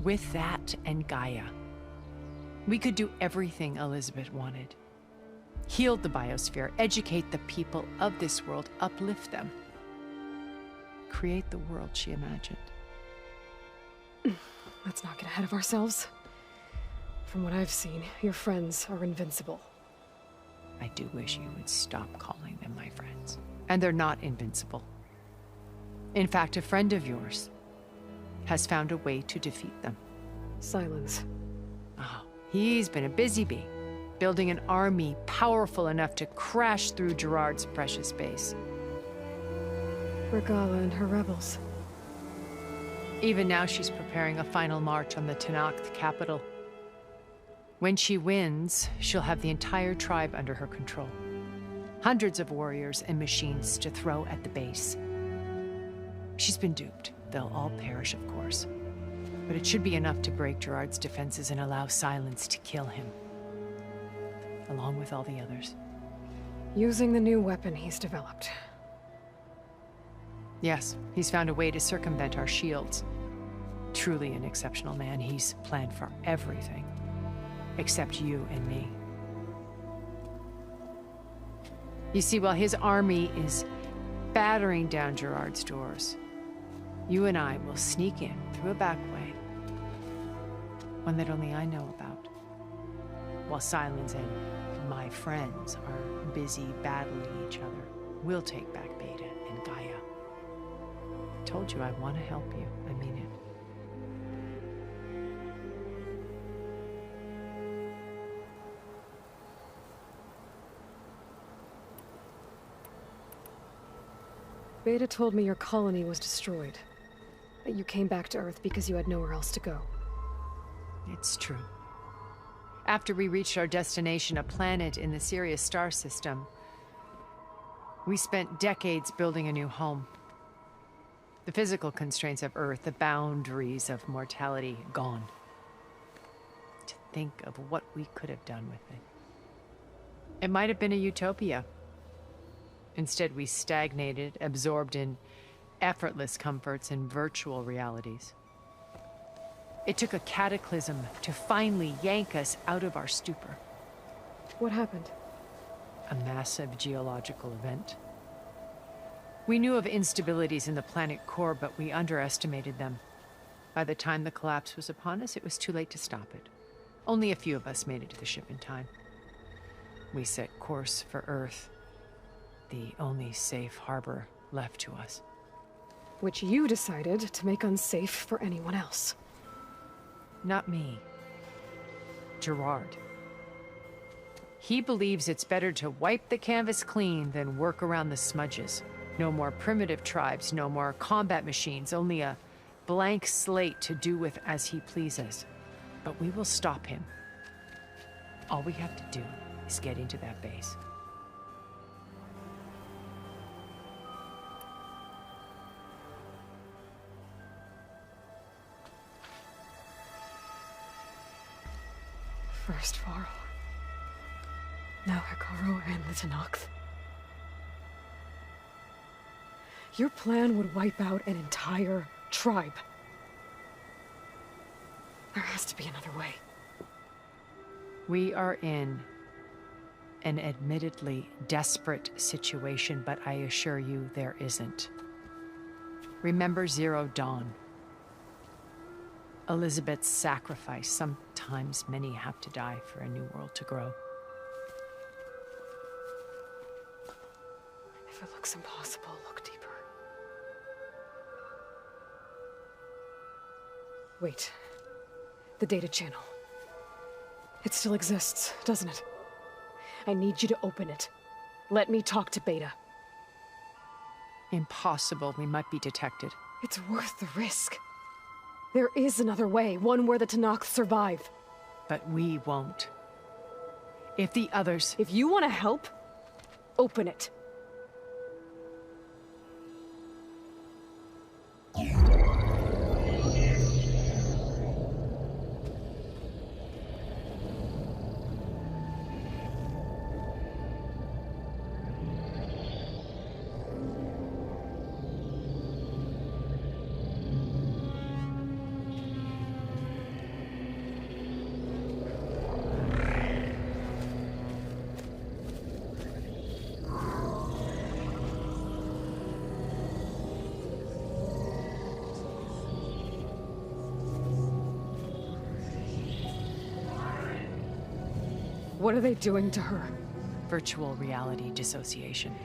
With that and Gaia, we could do everything Elizabeth wanted. Heal the biosphere, educate the people of this world, uplift them. Create the world she imagined. Let's not get ahead of ourselves. From what I've seen, your friends are invincible. I do wish you would stop calling them my friends. And they're not invincible. In fact, a friend of yours has found a way to defeat them. Silence. Oh, he's been a busy bee, building an army powerful enough to crash through Gerard's precious base. Regala and her rebels. Even now, she's preparing a final march on the Tenakth capital. When she wins, she'll have the entire tribe under her control. Hundreds of warriors and machines to throw at the base. She's been duped. They'll all perish, of course. But it should be enough to break Gerard's defenses and allow Silence to kill him. Along with all the others. Using the new weapon he's developed. Yes, he's found a way to circumvent our shields. Truly an exceptional man. He's planned for everything. Except you and me. You see, while his army is battering down Gerard's doors, you and I will sneak in through a back way. One that only I know about. While Silence and my friends are busy battling each other, we'll take back Beta and Gaia. I told you I want to help you. I mean it. Beta told me your colony was destroyed. That you came back to Earth because you had nowhere else to go. It's true. After we reached our destination, a planet in the Sirius star system, we spent decades building a new home. The physical constraints of Earth, the boundaries of mortality, gone. To think of what we could have done with it. It might have been a utopia. Instead, we stagnated, absorbed in effortless comforts and virtual realities. It took a cataclysm to finally yank us out of our stupor. What happened? A massive geological event. We knew of instabilities in the planet core, but we underestimated them. By the time the collapse was upon us, it was too late to stop it. Only a few of us made it to the ship in time. We set course for Earth, the only safe harbor left to us. Which you decided to make unsafe for anyone else. Not me. Gerard. He believes it's better to wipe the canvas clean than work around the smudges. No more primitive tribes, no more combat machines, only a blank slate to do with as he pleases. But we will stop him. All we have to do is get into that base. First Varl. Now Hikaru and the Tenakth. Your plan would wipe out an entire tribe. There has to be another way. We are in an admittedly desperate situation, but I assure you there isn't. Remember Zero Dawn. Elizabeth's sacrifice. Sometimes many have to die for a new world to grow. If it looks impossible, look deeper. Wait. The data channel. It still exists, doesn't it? I need you to open it. Let me talk to Beta. Impossible. We might be detected. It's worth the risk. There is another way, one where the Tanakh survive. But we won't. If the others... If you want to help, open it. What are they doing to her? Virtual reality dissociation.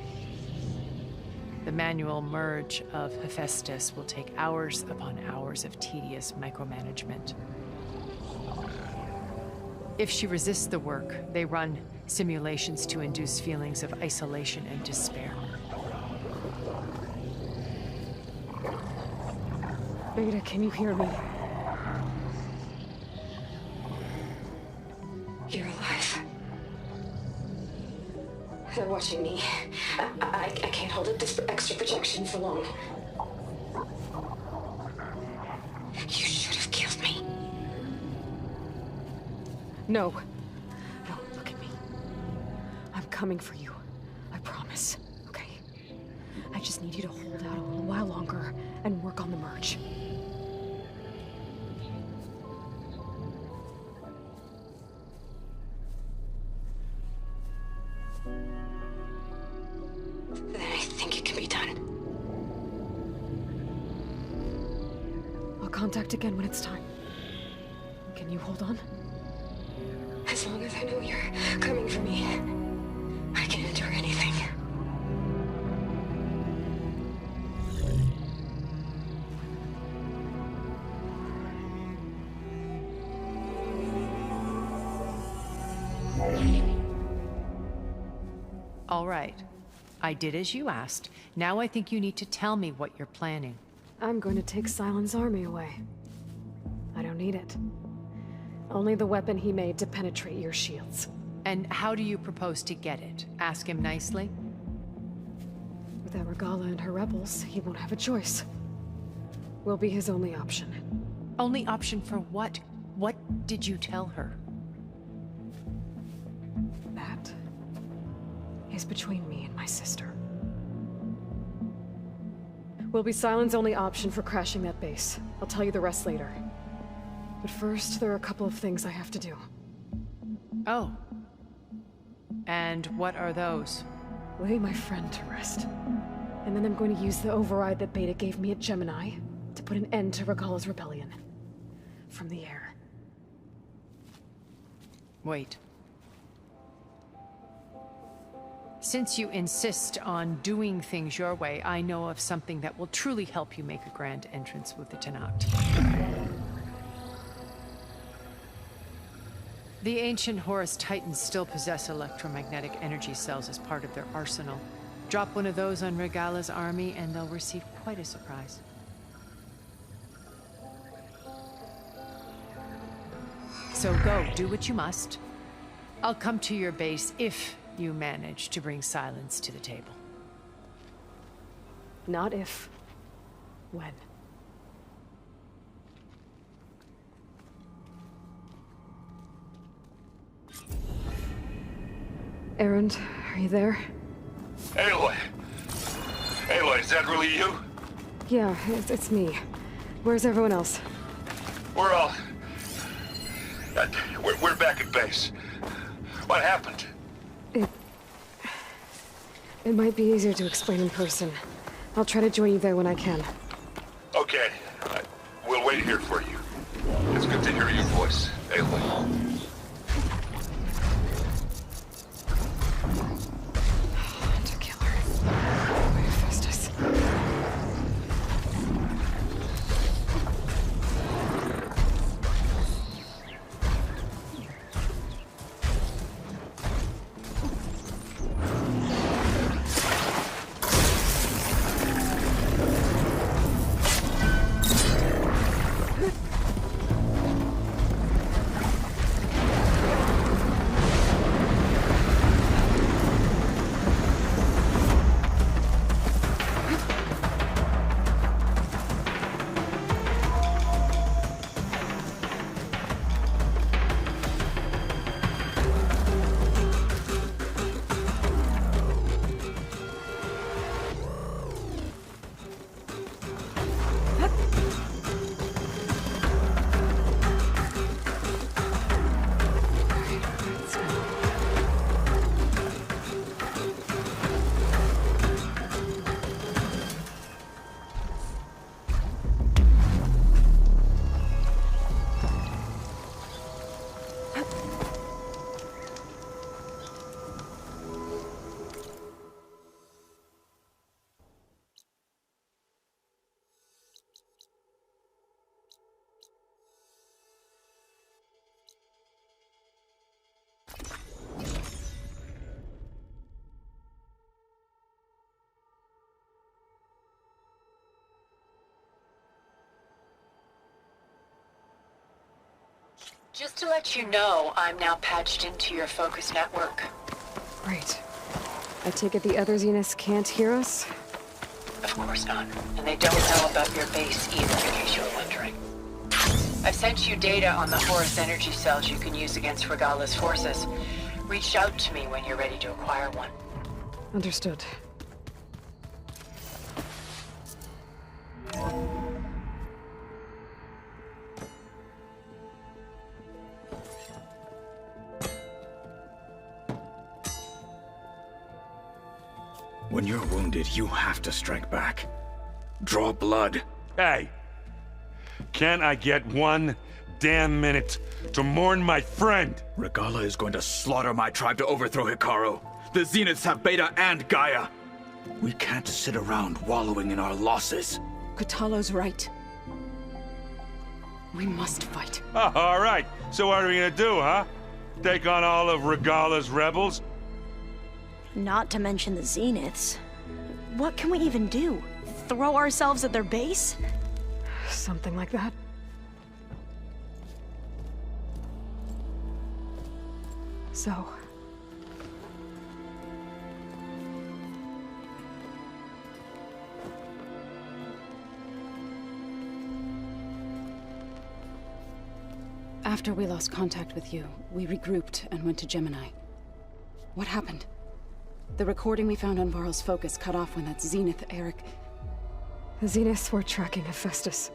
The manual merge of Hephaestus will take hours upon hours of tedious micromanagement. If she resists the work, they run simulations to induce feelings of isolation and despair. Beta, can you hear me? You're alive. They're watching me. I can't hold up this extra projection for long. You should have killed me. No. No, look at me. I'm coming for you. I promise. Okay? I just need you to hold out a little while longer and work on the merge. Then I think it can be done. I'll contact again when it's time. Can you hold on? As long as I know you're coming for me, I can endure anything. All right. I did as you asked. Now I think you need to tell me what you're planning. I'm going to take Silent's army away. I don't need it. Only the weapon he made to penetrate your shields. And how do you propose to get it? Ask him nicely? Without Regala and her rebels, he won't have a choice. We'll be his only option. Only option for what? What did you tell her? That is between me and my sister. Will be Silent's only option for crashing that base. I'll tell you the rest later. But first, there are a couple of things I have to do. Oh. And what are those? Lay my friend to rest. And then I'm going to use the override that Beta gave me at Gemini to put an end to Regala's rebellion. From the air. Wait. Since you insist on doing things your way, I know of something that will truly help you make a grand entrance with the Tenakth. The ancient Horus Titans still possess electromagnetic energy cells as part of their arsenal. Drop one of those on Regala's army and they'll receive quite a surprise. So go, do what you must. I'll come to your base if you manage to bring Silence to the table. Not if. When. Erend, are you there? Aloy! Aloy, is that really you? Yeah, it's me. Where's everyone else? We're all... We're back at base. What happened? It might be easier to explain in person. I'll try to join you there when I can. Okay. We'll wait here for you. It's good to hear your voice, Aloy. Just to let you know, I'm now patched into your focus network. Great. I take it the other Zeniths can't hear us? Of course not. And they don't know about your base either, in case you were wondering. I've sent you data on the Horus energy cells you can use against Regala's forces. Reach out to me when you're ready to acquire one. Understood. When you're wounded, you have to strike back. Draw blood. Hey! Can't I get one damn minute to mourn my friend? Regala is going to slaughter my tribe to overthrow Hikaru. The Zeniths have Beta and Gaia. We can't sit around wallowing in our losses. Kotallo's right. We must fight. Oh, all right. So what are we gonna do, huh? Take on all of Regala's rebels? Not to mention the Zeniths. What can we even do? Throw ourselves at their base? Something like that. So... After we lost contact with you, we regrouped and went to Gemini. What happened? The recording we found on Varl's focus cut off when that Zenith, Eric... The Zeniths were tracking Hephaestus.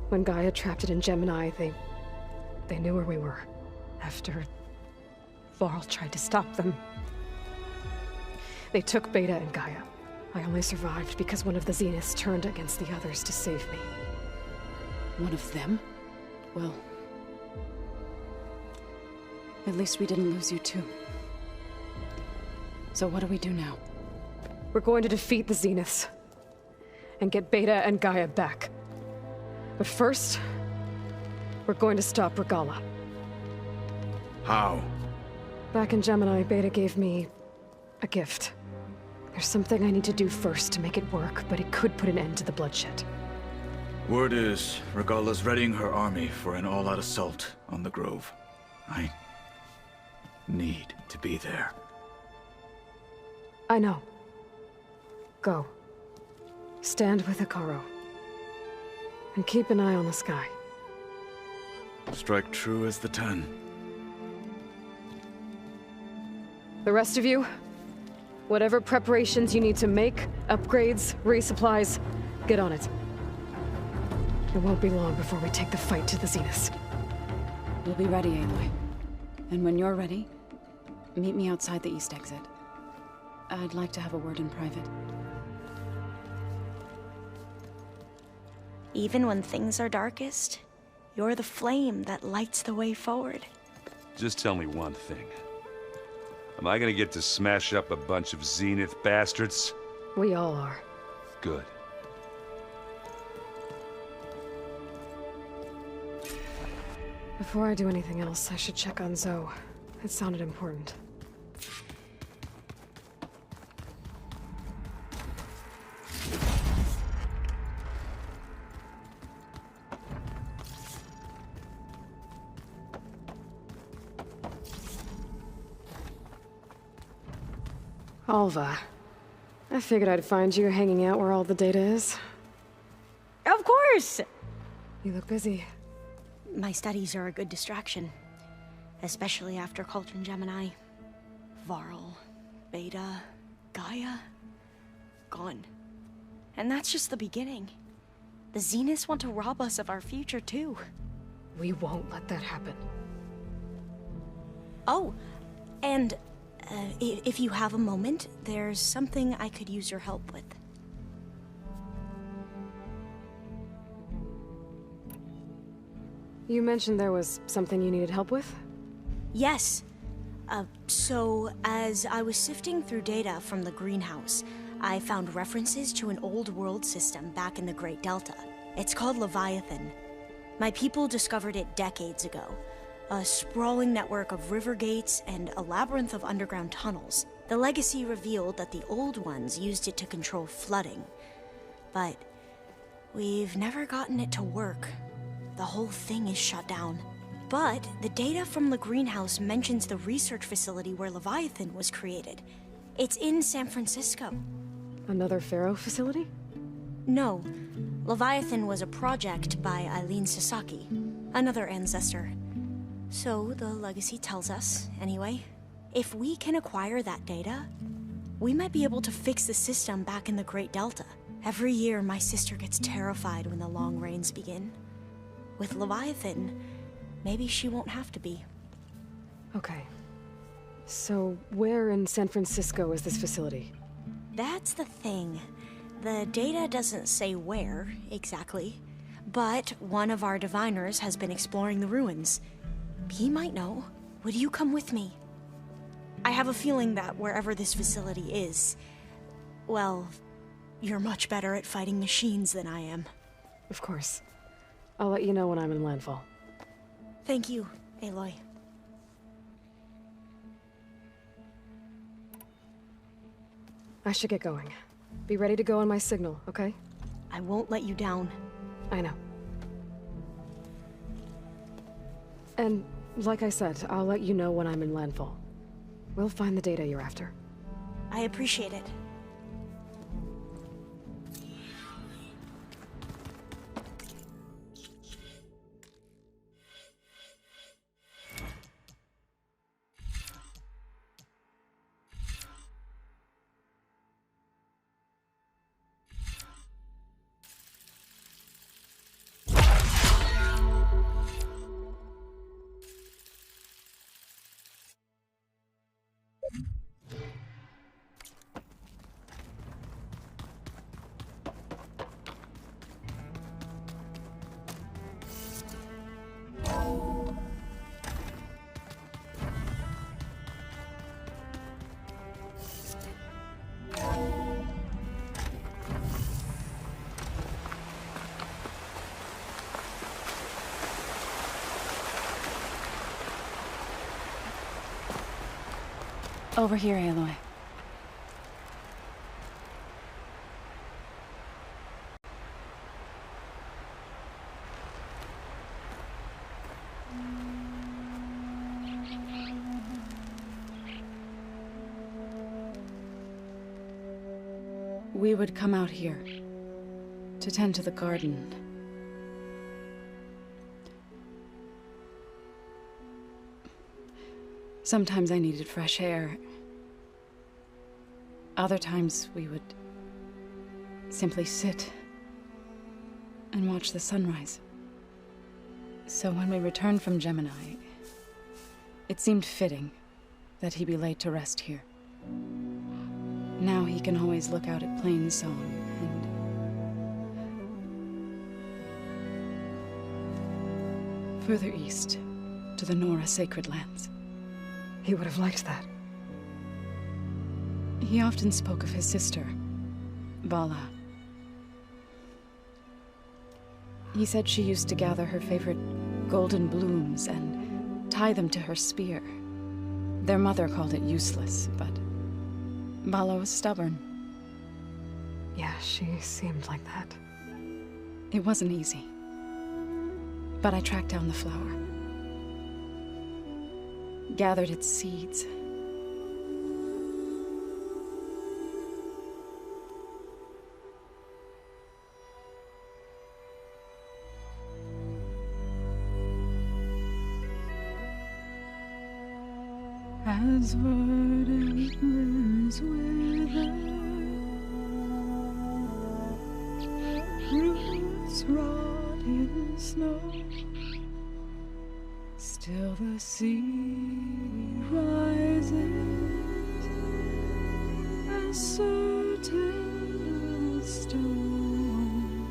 When Gaia trapped it in Gemini, they knew where we were. After Varl tried to stop them. They took Beta and Gaia. I only survived because one of the Zeniths turned against the others to save me. One of them? Well... at least we didn't lose you too. So what do we do now? We're going to defeat the Zeniths. And get Beta and Gaia back. But first... we're going to stop Regala. How? Back in Gemini, Beta gave me... a gift. There's something I need to do first to make it work, but it could put an end to the bloodshed. Word is, Regala's readying her army for an all-out assault on the Grove. I need to be there. I know. Go. Stand with Hikaru. And keep an eye on the sky. Strike true as the 10. The rest of you, whatever preparations you need to make, upgrades, resupplies, get on it. It won't be long before we take the fight to the Zeniths. We'll be ready, Aloy. And when you're ready, meet me outside the east exit. I'd like to have a word in private. Even when things are darkest, you're the flame that lights the way forward. Just tell me one thing. Am I gonna get to smash up a bunch of Zenith bastards? We all are. Good. Before I do anything else, I should check on Zoe. It sounded important. Alva. I figured I'd find you hanging out where all the data is. Of course! You look busy. My studies are a good distraction. Especially after Cauldron Gemini. Varl, Beta, Gaia... gone. And that's just the beginning. The Zeniths want to rob us of our future, too. We won't let that happen. Oh, and... if you have a moment, there's something I could use your help with. You mentioned there was something you needed help with? Yes. So, as I was sifting through data from the greenhouse, I found references to an old world system back in the Great Delta. It's called Leviathan. My people discovered it decades ago. A sprawling network of river gates and a labyrinth of underground tunnels. The legacy revealed that the old ones used it to control flooding. But we've never gotten it to work. The whole thing is shut down. But the data from the greenhouse mentions the research facility where Leviathan was created. It's in San Francisco. Another Pharaoh facility? No. Leviathan was a project by Eileen Sasaki, another ancestor. So the legacy tells us, anyway, if we can acquire that data, we might be able to fix the system back in the Great Delta. Every year, my sister gets terrified when the long rains begin. With Leviathan, maybe she won't have to be. Okay. So, where in San Francisco is this facility? That's the thing. The data doesn't say where, exactly. But one of our diviners has been exploring the ruins. He might know. Would you come with me? I have a feeling that wherever this facility is, well, you're much better at fighting machines than I am. Of course. I'll let you know when I'm in landfall. Thank you, Aloy. I should get going. Be ready to go on my signal, okay? I won't let you down. I know. And, like I said, I'll let you know when I'm in landfall. We'll find the data you're after. I appreciate it. Over here, Aloy. We would come out here to tend to the garden. Sometimes I needed fresh air. Other times we would simply sit and watch the sunrise. So when we returned from Gemini, it seemed fitting that he be laid to rest here. Now he can always look out at Plains Zone and further east to the Nora Sacred Lands. He would have liked that. He often spoke of his sister, Vala. He said she used to gather her favorite golden blooms and tie them to her spear. Their mother called it useless, but Vala was stubborn. Yeah, she seemed like that. It wasn't easy. But I tracked down the flower. Gathered its seeds. As verdant limbs wither, roots rot in snow, still the sea rises as certain as stone.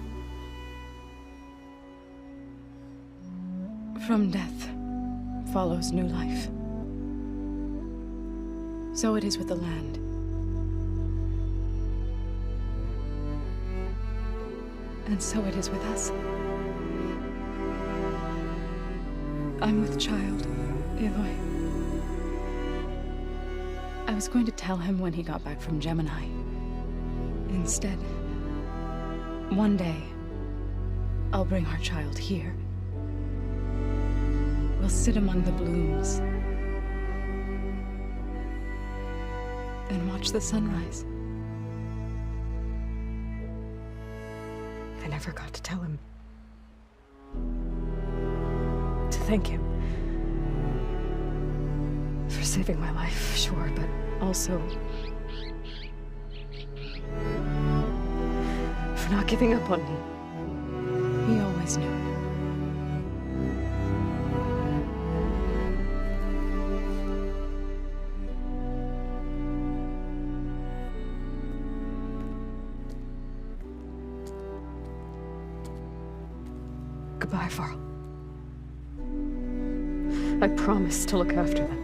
From death follows new life. So it is with the land. And so it is with us. I'm with child, Aloy. I was going to tell him when he got back from Gemini. Instead, one day, I'll bring our child here. We'll sit among the blooms and watch the sunrise. I never got to tell him. To thank him. For saving my life, sure, but also for not giving up on me. He always knew. Goodbye, Varl. I promise to look after them.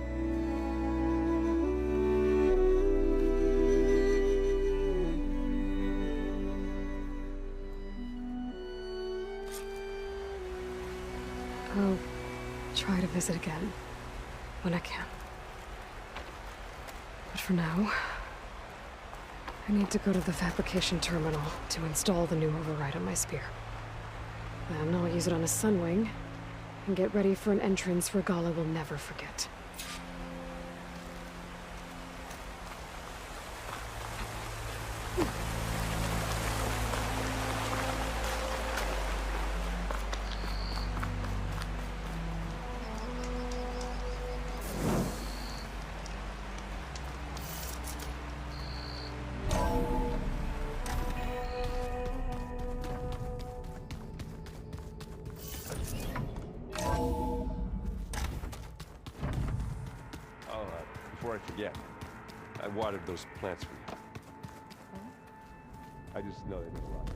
I'll try to visit again when I can. But for now, I need to go to the fabrication terminal to install the new override on my spear. Then I'll use it on a Sunwing and get ready for an entrance Regala will never forget. Before I forget, I watered those plants for you. I just know they need a lot.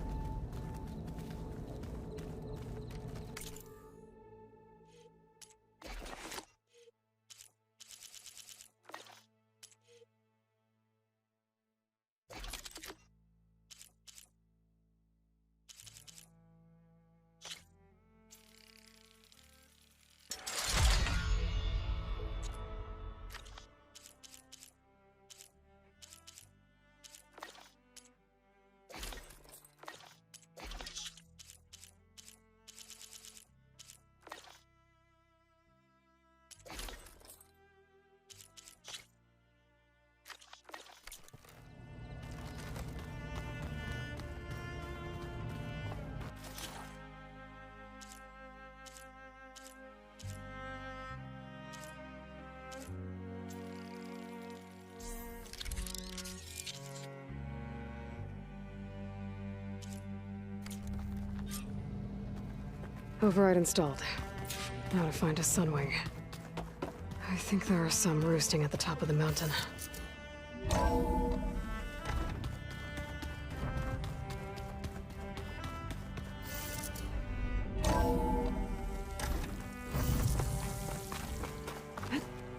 Override installed. Now to find a Sunwing. I think there are some roosting at the top of the mountain.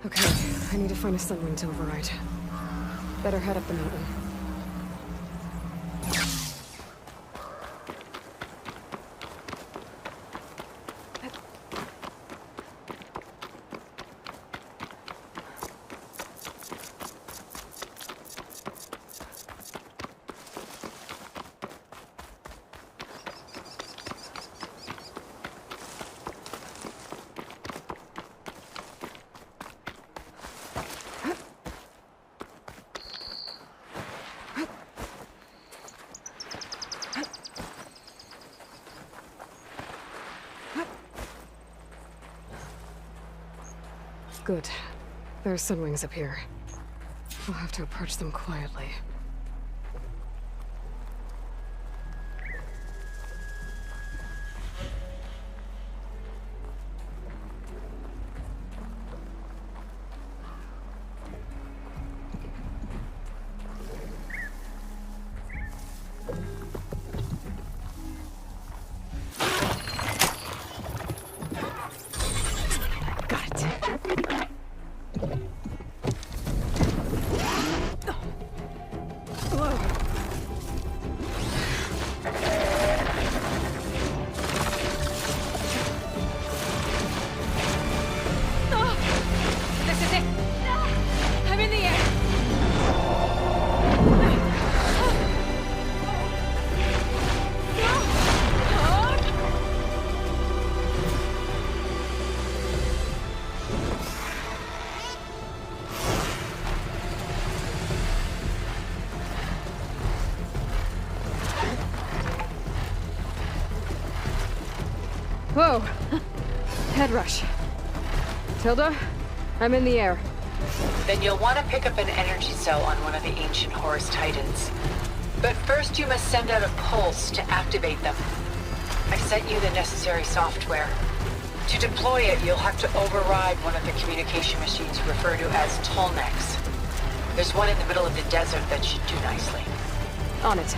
Okay, I need to find a Sunwing to override. Better head up the mountain. Good. There are Sunwings up here. I'll have to approach them quietly. Whoa! Head rush. Tilda, I'm in the air. Then you'll want to pick up an energy cell on one of the ancient Horus Titans. But first you must send out a pulse to activate them. I've sent you the necessary software. To deploy it, you'll have to override one of the communication machines you refer to as Tolnecs. There's one in the middle of the desert that should do nicely. On it.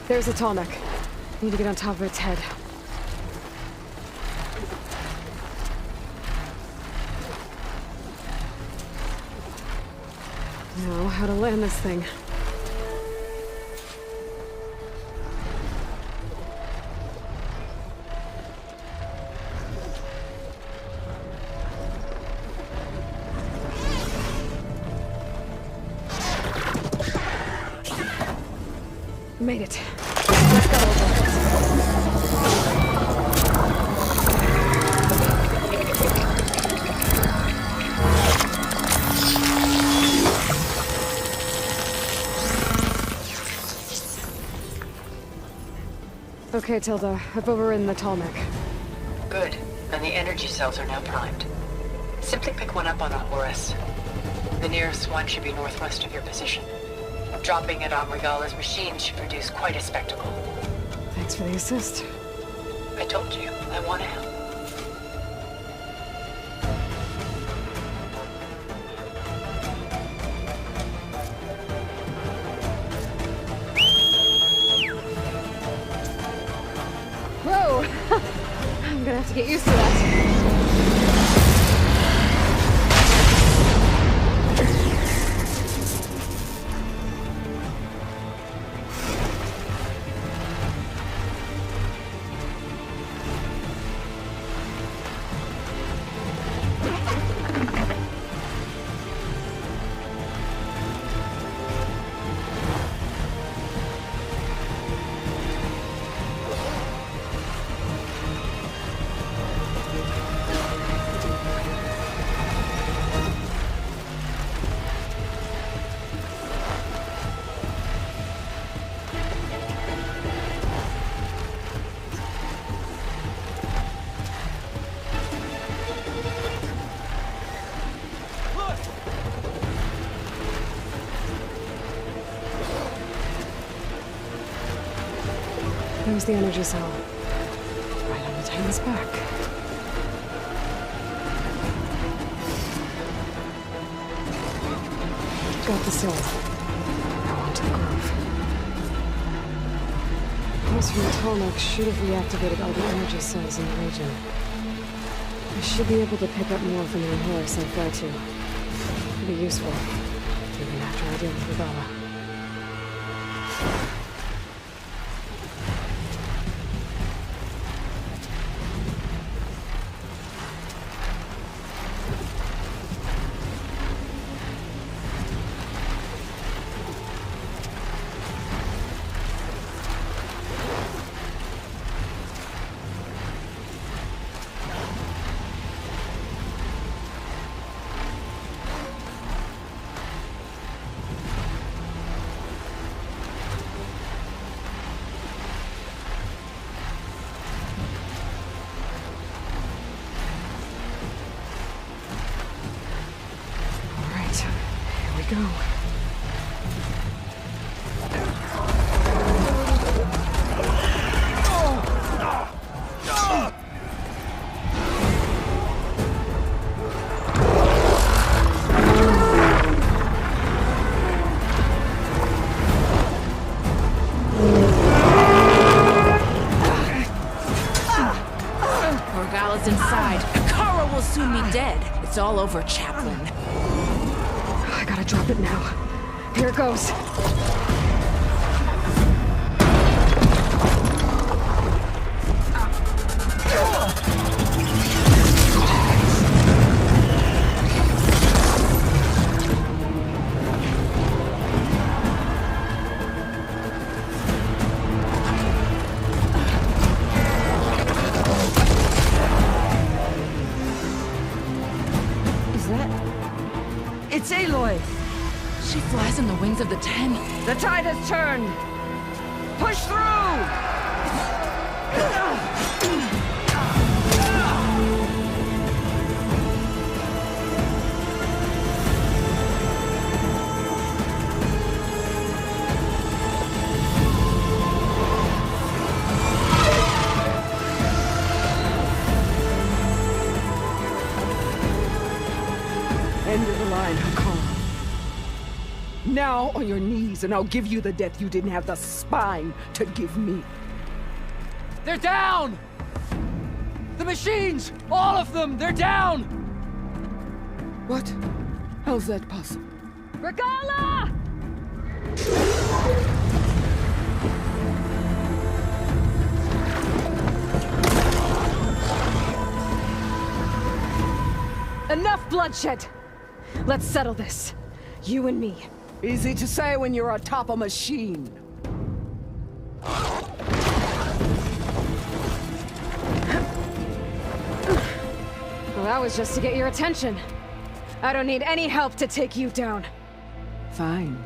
There's a Tolnec. Need to get on top of its head. Now, how to land this thing. Made it. Let's go over. Okay, Tilda. I've overridden the Tolnec. Good. And the energy cells are now primed. Simply pick one up on a Horus. The nearest one should be northwest of your position. Dropping it on Regala's machine should produce quite a spectacle. Thanks for the assist. I told you, I want to help. Whoa! I'm gonna have to get used to that. There's the energy cell. Right on the Titan's back. Got the cell. Now onto the grove. Pulse from the Tolnec should have reactivated all the energy cells in the region. I should be able to pick up more from the Horus I fly to. It'll be useful, even after I deal with Regala. Go. Regala's inside. Kara will soon be dead. It's all over, Chaplain. I gotta drop it now. Here it goes. in the wings of the 10. The tide has turned! Push through! End of the line, Hakon. Now on your knees, and I'll give you the death you didn't have the spine to give me. They're down! The machines! All of them! They're down! What? How's that possible? Regala! Enough bloodshed! Let's settle this. You and me. Easy to say when you're atop a machine. Well, that was just to get your attention. I don't need any help to take you down. Fine.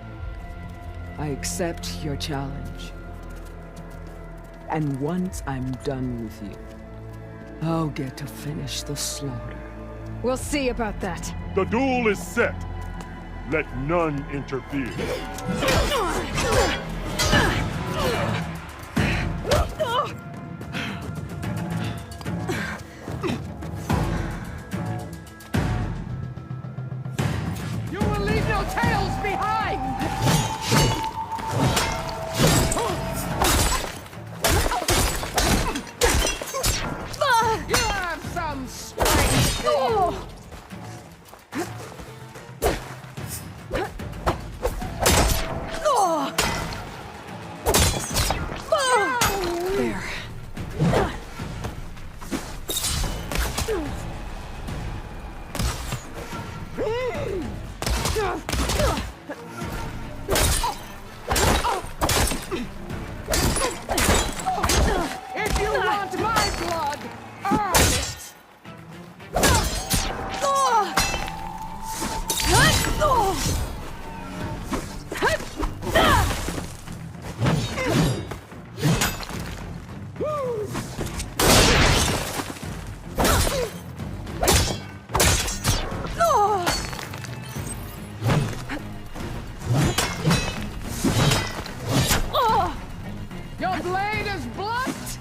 I accept your challenge. And once I'm done with you, I'll get to finish the slaughter. We'll see about that. The duel is set. Let none interfere. You will leave no tails behind! You have some strange thing. There. If you want my blood, earn it! Your blade is blunt!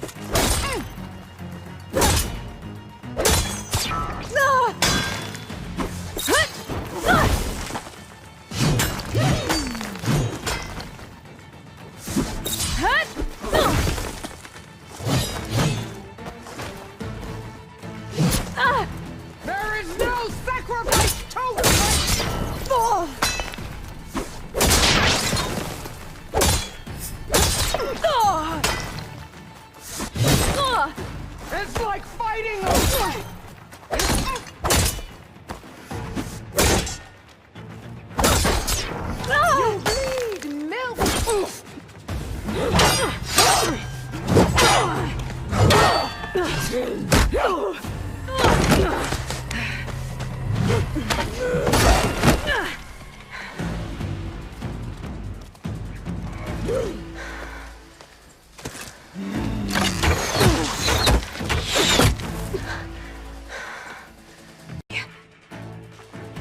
There is no sacrifice too great! It's like fighting a... You bleed milk!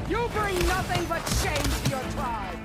You bring nothing but shame to your tribe!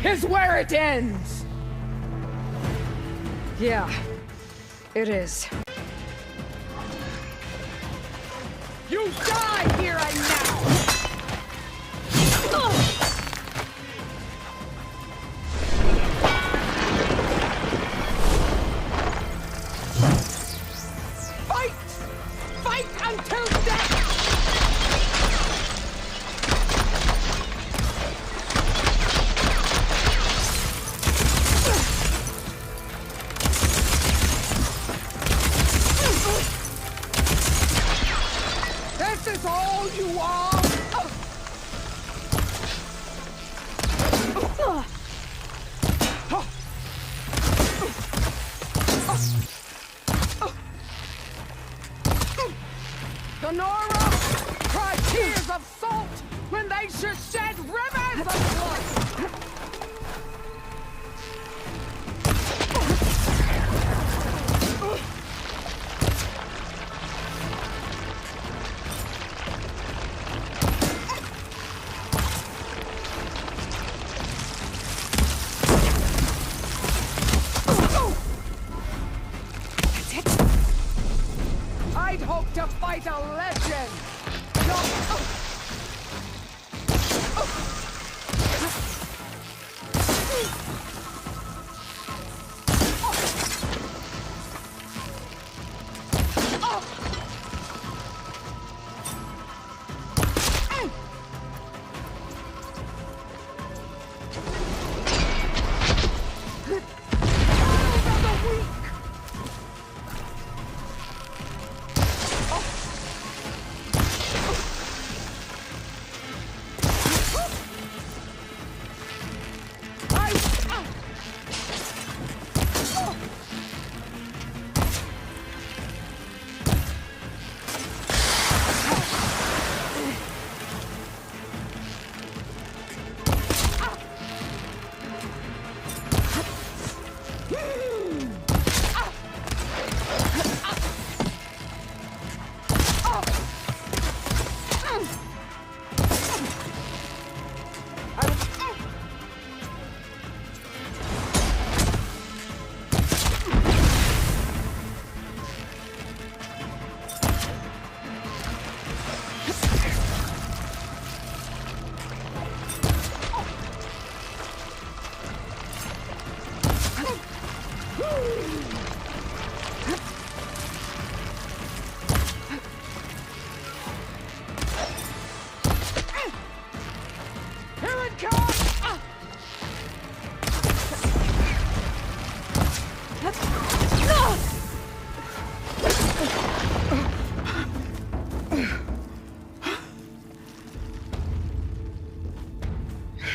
is where it ends! Yeah, it is. You die here and now! Fight! Fight until death! This is all you are! The Nora cry tears of salt when they should shed rivers of blood! I'd hope to fight a legend!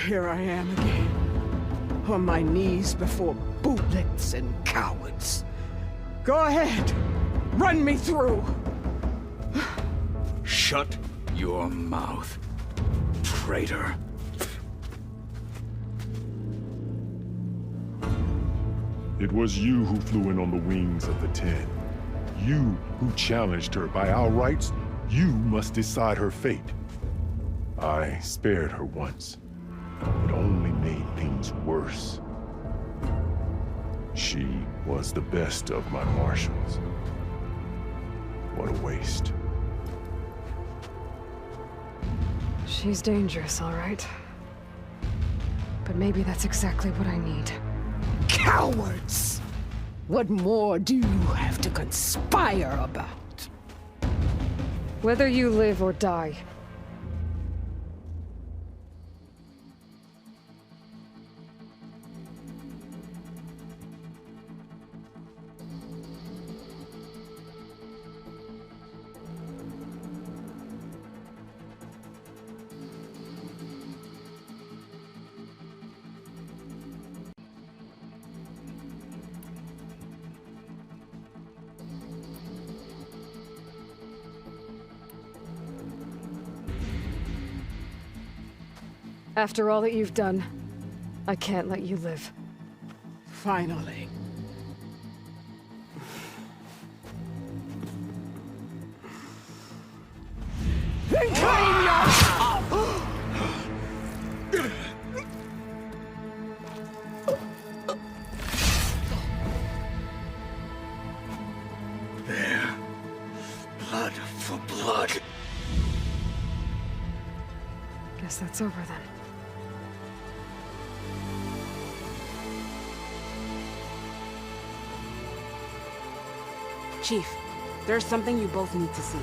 Here I am again, on my knees before bootlets and cowards. Go ahead, run me through. Shut your mouth, traitor. It was you who flew in on the wings of the 10. You who challenged her by our rights. You must decide her fate. I spared her once. It only made things worse. She was the best of my marshals. What a waste. She's dangerous, all right. But maybe that's exactly what I need. Cowards! What more do you have to conspire about? Whether you live or die, after all that you've done, I can't let you live. Finally. Then claim your... that's over then. Chief, there's something you both need to see.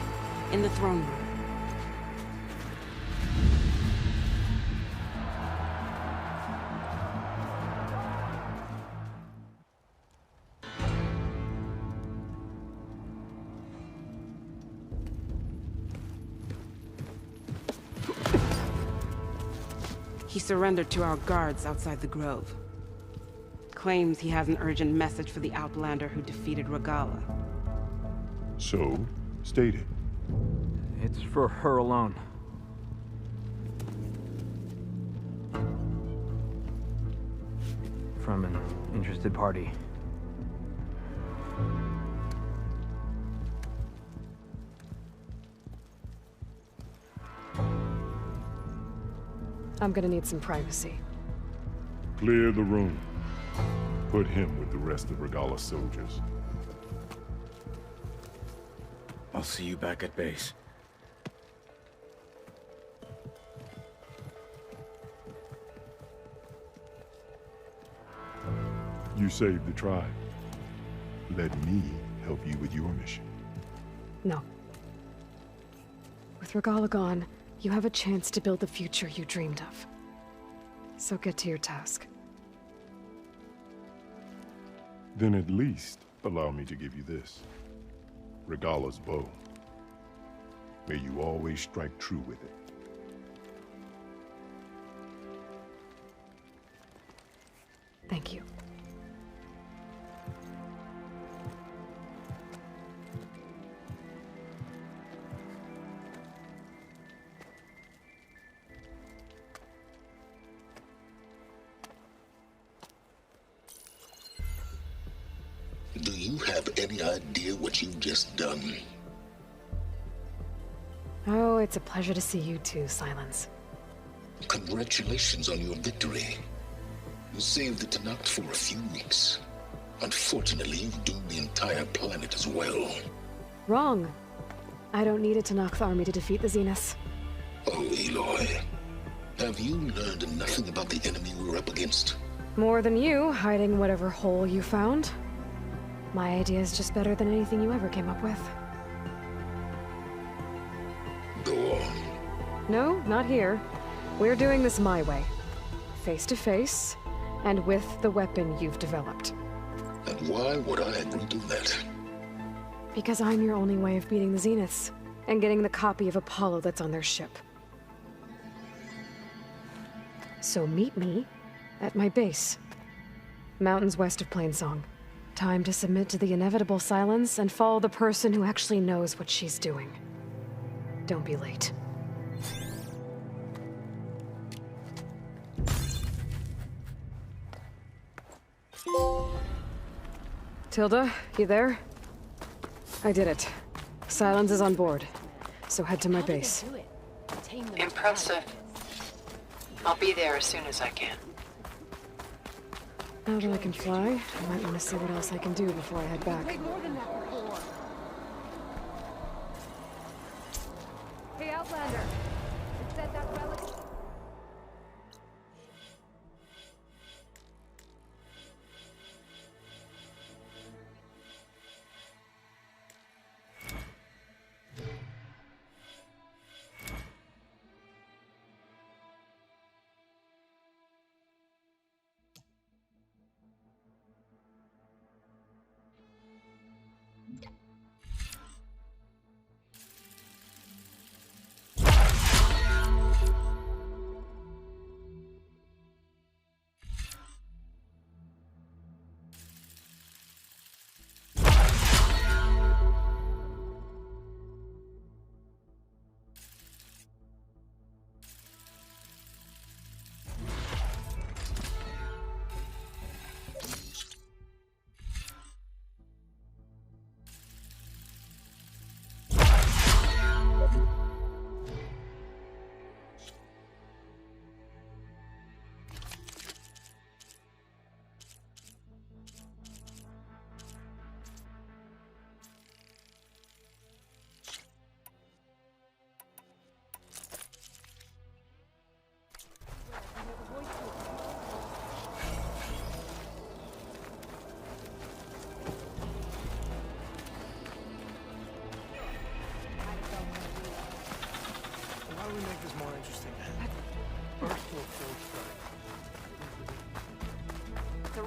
In the throne room. He surrendered to our guards outside the grove. Claims he has an urgent message for the Outlander who defeated Regala. So, state it. It's for her alone. From an interested party. I'm gonna need some privacy. Clear the room. Put him with the rest of Regala's soldiers. I'll see you back at base. You saved the tribe. Let me help you with your mission. No. With Regala gone, you have a chance to build the future you dreamed of. So get to your task. Then at least allow me to give you this. Regala's bow. May you always strike true with it. Thank you. Do you have any idea what you've just done? Oh, it's a pleasure to see you too, Silence. Congratulations on your victory. You saved the Tenakth for a few weeks. Unfortunately, you've doomed the entire planet as well. Wrong. I don't need a Tenakth army to defeat the Zeniths. Oh, Aloy. Have you learned nothing about the enemy we're up against? More than you, hiding whatever hole you found. My idea is just better than anything you ever came up with. Go on. No, not here. We're doing this my way. Face to face, and with the weapon you've developed. And why would I agree to that? Because I'm your only way of beating the Zeniths, and getting the copy of Apollo that's on their ship. So meet me at my base. Mountains west of Plainsong. Time to submit to the inevitable silence and follow the person who actually knows what she's doing. Don't be late. Tilda, you there? I did it. Silence is on board. So head to my base. Impressive. I'll be there as soon as I can. Now that I can fly, I might want to see what else I can do before I head back. Hey, Outlander. It said that relic...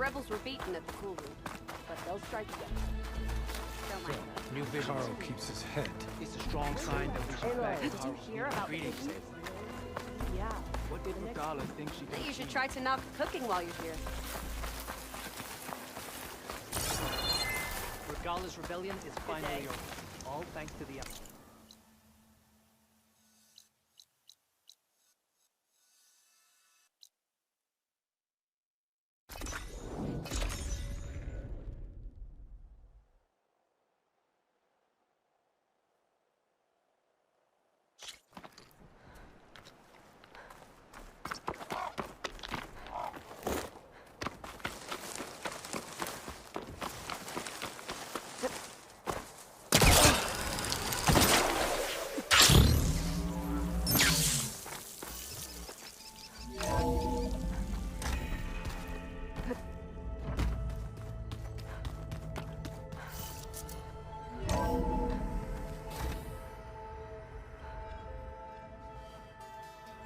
rebels were beaten at the cool room, but they'll strike again. Don't mind them. New vision. Carl keeps his head. It's a strong sign that we should back Did you Carl. hear about the Greetings. picnic? Yeah. What did Regala think she You should try to knock cooking while you're here. Regala's rebellion is finally over. All thanks to the Emperor.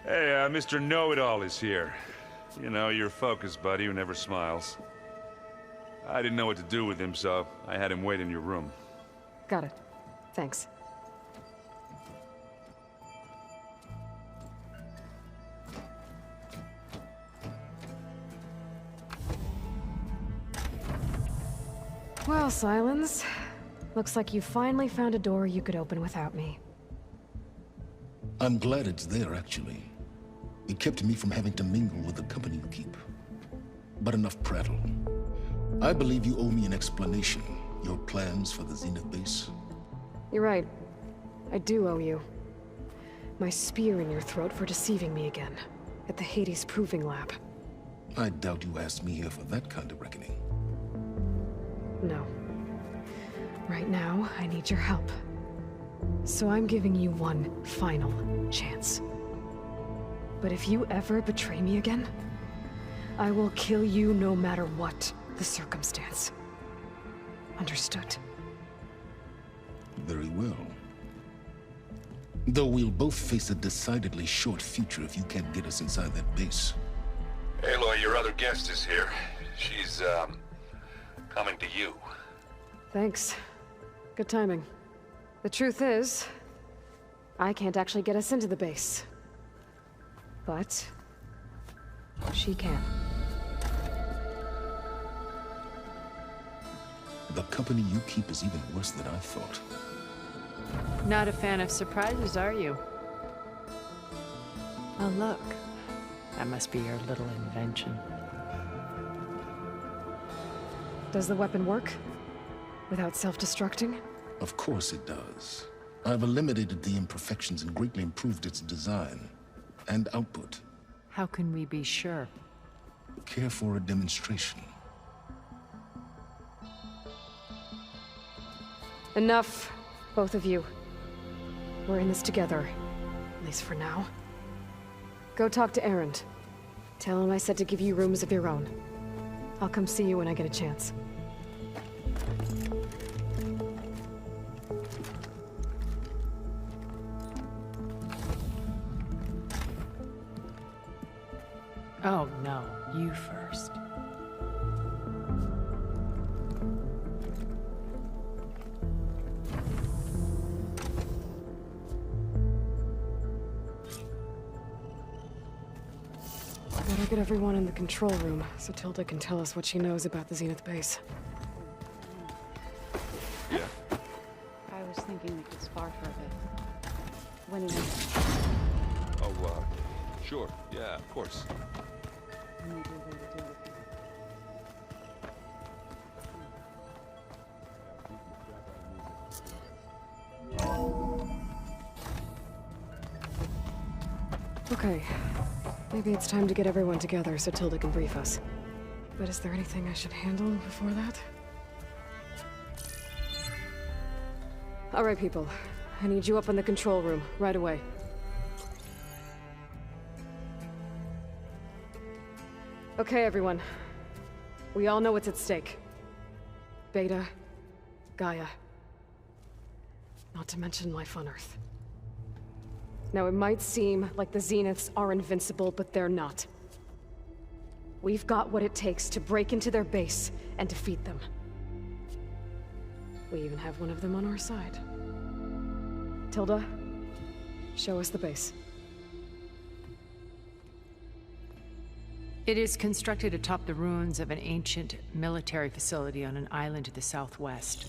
Hey, Mr. Know-It-All is here. You know, your focus buddy who never smiles. I didn't know what to do with him, so I had him wait in your room. Got it. Thanks. Well, Silence. Looks like you finally found a door you could open without me. I'm glad it's there, actually. It kept me from having to mingle with the company you keep. But enough prattle. I believe you owe me an explanation. Your plans for the Zenith base. You're right. I do owe you. My spear in your throat for deceiving me again. At the Hades Proving Lab. I doubt you asked me here for that kind of reckoning. No. Right now, I need your help. So I'm giving you one final chance. But if you ever betray me again, I will kill you no matter what the circumstance. Understood? Very well. Though we'll both face a decidedly short future if you can't get us inside that base. Aloy, your other guest is here. She's, coming to you. Thanks. Good timing. The truth is, I can't actually get us into the base. But she can. The company you keep is even worse than I thought. Not a fan of surprises, are you? Oh, look. That must be your little invention. Does the weapon work? Without self-destructing? Of course it does. I've eliminated the imperfections and greatly improved its design and output. How can we be sure? Care for a demonstration? Enough, both of you. We're in this together, at least for now. Go talk to Erend. Tell him I said to give you rooms of your own. I'll come see you when I get a chance. Oh, no. You first. Better get everyone in the control room so Tilda can tell us what she knows about the Zenith base. Yeah? I was thinking we could spar for a bit. When you Oh, sure. Yeah, of course. Okay. Maybe it's time to get everyone together so Tilda can brief us. But is there anything I should handle before that? All right, people. I need you up in the control room, right away. Okay, everyone. We all know what's at stake. Beta, Gaia. Not to mention life on Earth. Now, it might seem like the Zeniths are invincible, but they're not. We've got what it takes to break into their base and defeat them. We even have one of them on our side. Tilda, show us the base. It is constructed atop the ruins of an ancient military facility on an island to the southwest.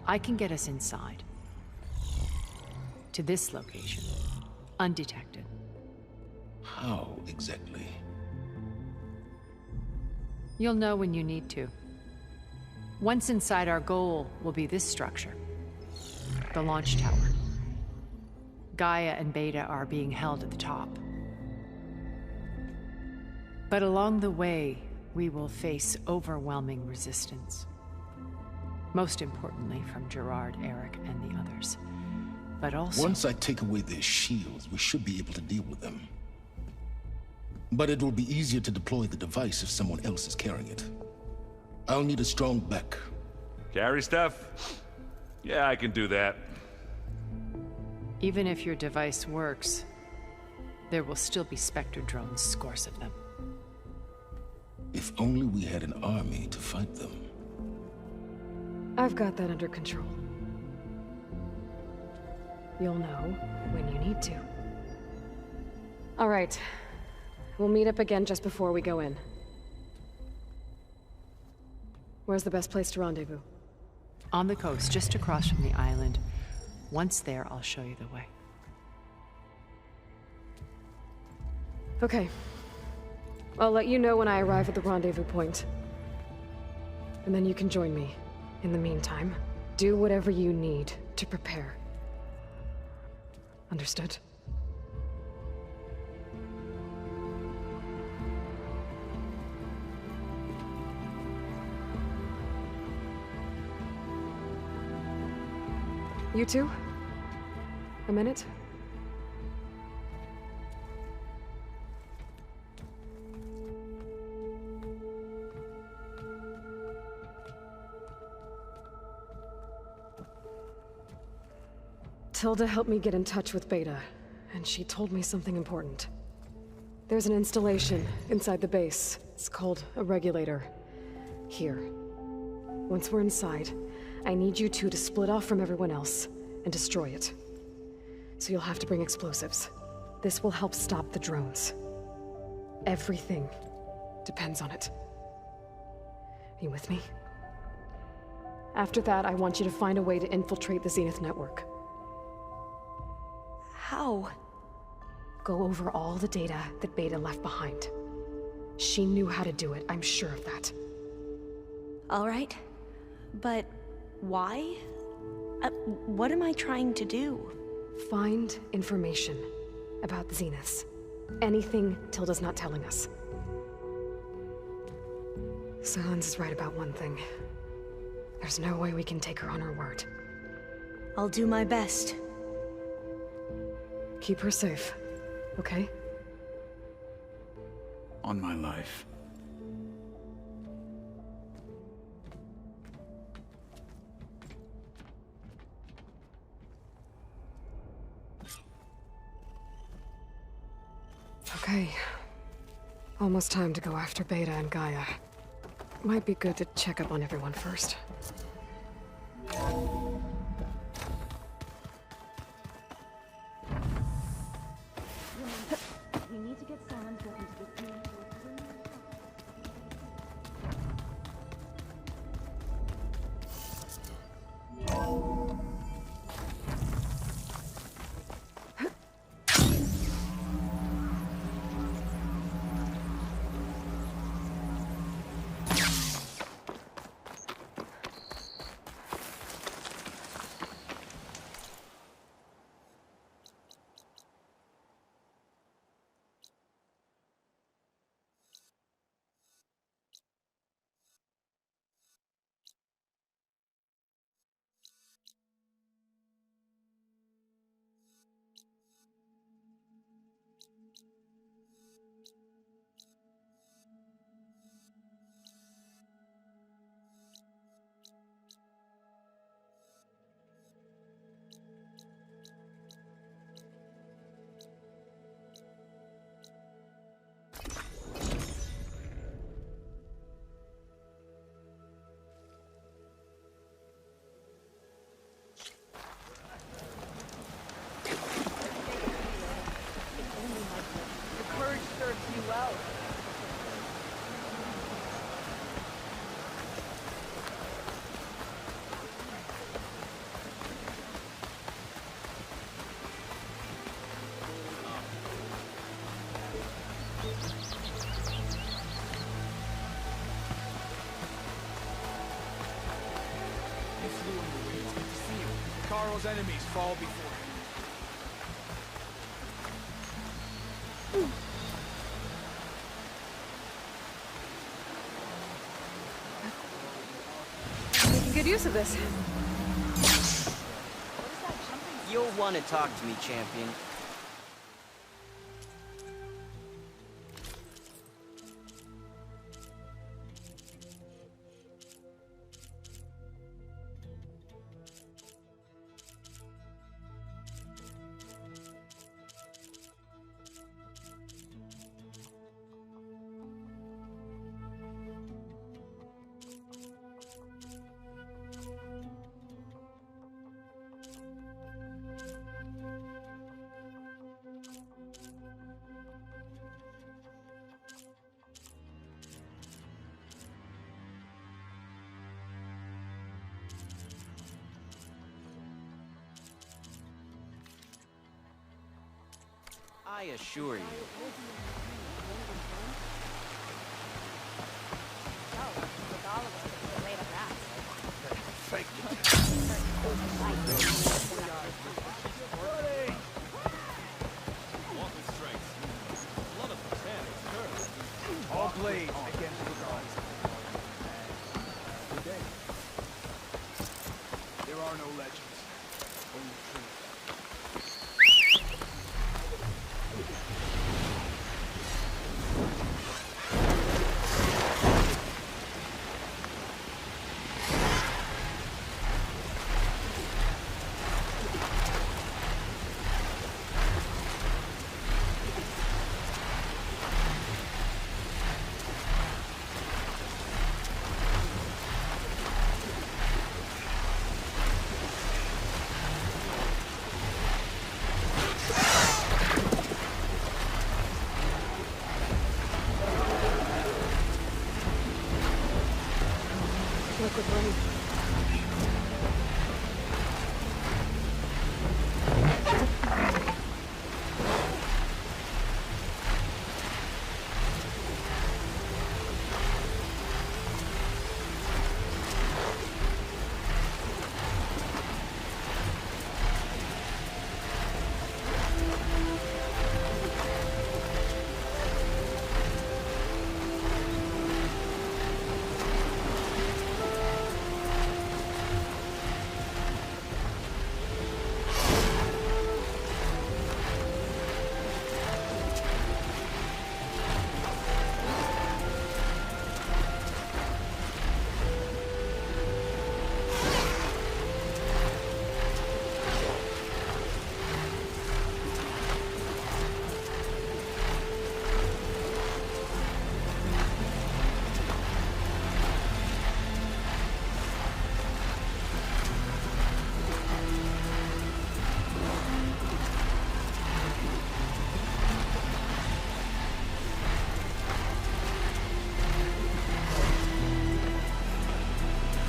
I can get us inside. To this location, undetected. How exactly? You'll know when you need to. Once inside, our goal will be this structure. The launch tower. Gaia and Beta are being held at the top. But along the way, we will face overwhelming resistance. Most importantly, from Gerard, Eric, and the others. But also... Once I take away their shields, we should be able to deal with them. But it will be easier to deploy the device if someone else is carrying it. I'll need a strong back. Carry stuff? Yeah, I can do that. Even if your device works, there will still be Spectre drones, scores of them. If only we had an army to fight them. I've got that under control. You'll know when you need to. All right. We'll meet up again just before we go in. Where's the best place to rendezvous? On the coast, just across from the island. Once there, I'll show you the way. Okay. I'll let you know when I arrive at the rendezvous point. And then you can join me. In the meantime, do whatever you need to prepare. Understood? You two? A minute? Tilda helped me get in touch with Beta, and she told me something important. There's an installation inside the base. It's called a regulator. Here. Once we're inside, I need you two to split off from everyone else and destroy it. So you'll have to bring explosives. This will help stop the drones. Everything depends on it. Are you with me? After that, I want you to find a way to infiltrate the Zenith network. How? Go over all the data that Beta left behind. She knew how to do it, I'm sure of that. All right. But why? What am I trying to do? Find information about the Zeniths. Anything Tilda's not telling us. Silence is right about one thing. There's no way we can take her on her word. I'll do my best. Keep her safe, okay? On my life. Okay. Almost time to go after Beta and Gaia. Might be good to check up on everyone first. We need to get Sam back into the field. flew on the wings. Good to see you. Carl's enemies fall before him. Making good use of this. You'll want to talk to me, champion. I assure you. Thank you. All blades against the gods. Today, there are no legends, only truth. Liquid running.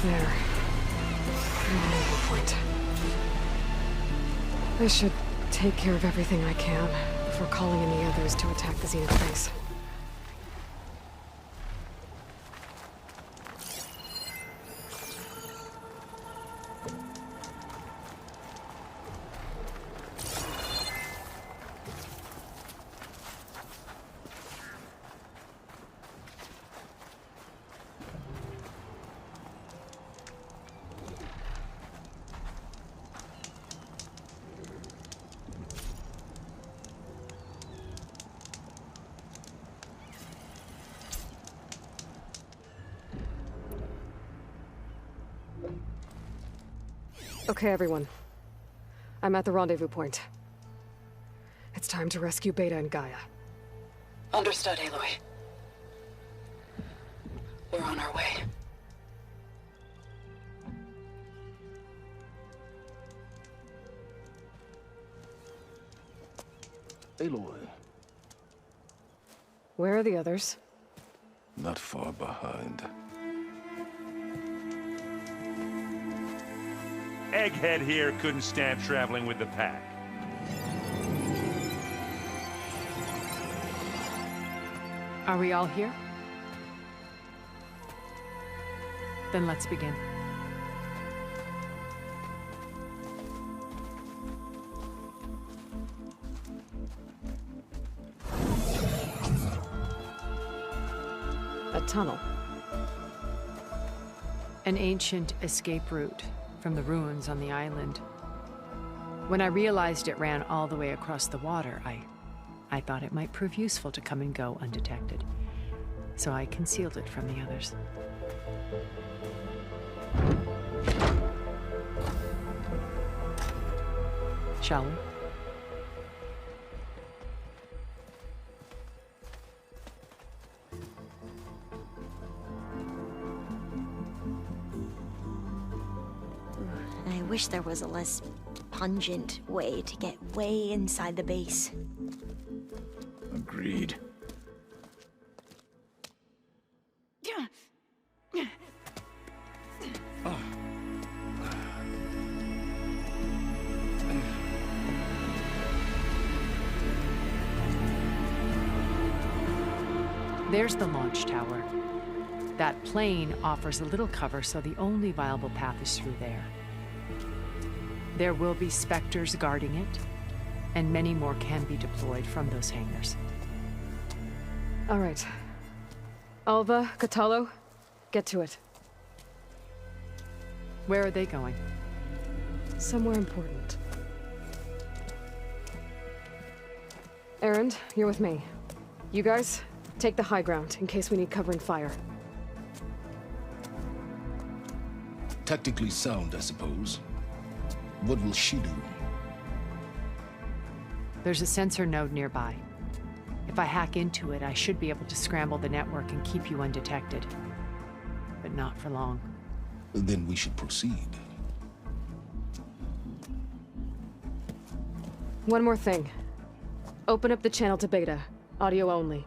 There. Rendezvous point. I should take care of everything I can before calling in the others to attack the Zenith base. Okay, everyone. I'm at the rendezvous point. It's time to rescue Beta and Gaia. Understood, Aloy. We're on our way. Aloy, Where are the others? not far behind. Egghead here couldn't stand traveling with the pack. Are we all here? Then let's begin. A tunnel. An ancient escape route from the ruins on the island. When I realized it ran all the way across the water, I thought it might prove useful to come and go undetected. So I concealed it from the others. Shall we? I wish there was a less pungent way to get way inside the base. Agreed. There's the launch tower. That plane offers a little cover, so the only viable path is through there. There will be Spectres guarding it, and many more can be deployed from those hangars. All right. Alva, Catalo, get to it. Where are they going? Somewhere important. Erend, you're with me. You guys, take the high ground in case we need covering fire. Tactically sound, I suppose. What will she do? There's a sensor node nearby. If I hack into it, I should be able to scramble the network and keep you undetected. But not for long. Then we should proceed. One more thing. Open up the channel to Beta. Audio only.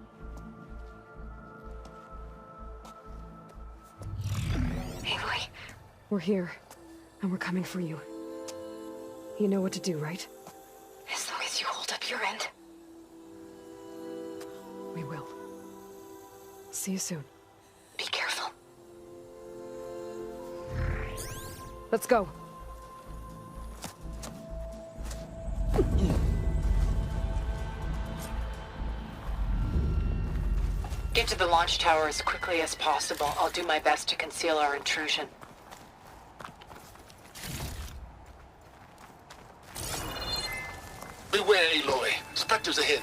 Aloy. We're here, and we're coming for you. You know what to do, right? As long as you hold up your end. We will. See you soon. Be careful. Let's go. Get to the launch tower as quickly as possible. I'll do my best to conceal our intrusion. Beware, Aloy. Spectres ahead.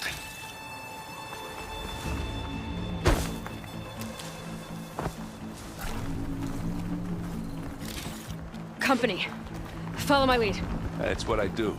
Company. Follow my lead. That's what I do.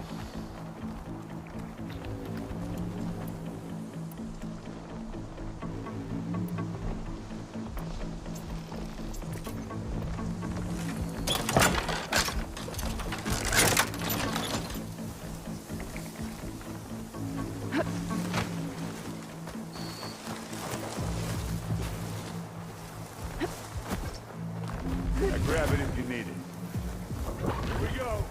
Grab it if you need it. Here we go.